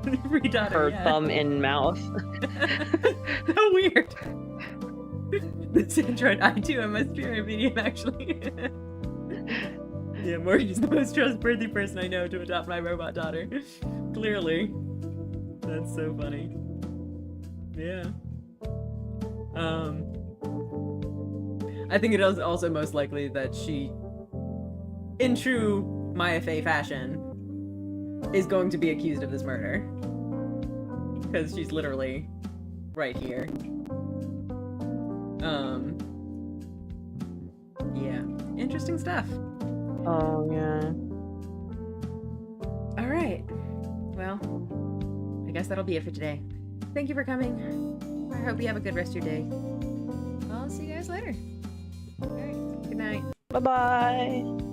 her thumb in mouth. So weird. This android, I too am a spirit medium, actually. Yeah, Morgan's the most trustworthy person I know to adopt my robot daughter. Clearly. That's so funny. Yeah. I think it is also most likely that she, in true Maya Fey fashion, is going to be accused of this murder. Because she's literally right here. Yeah. Interesting stuff. Oh, yeah. Alright. Well, I guess that'll be it for today. Thank you for coming. I hope you have a good rest of your day. I'll see you guys later. Alright. Good night. Bye-bye.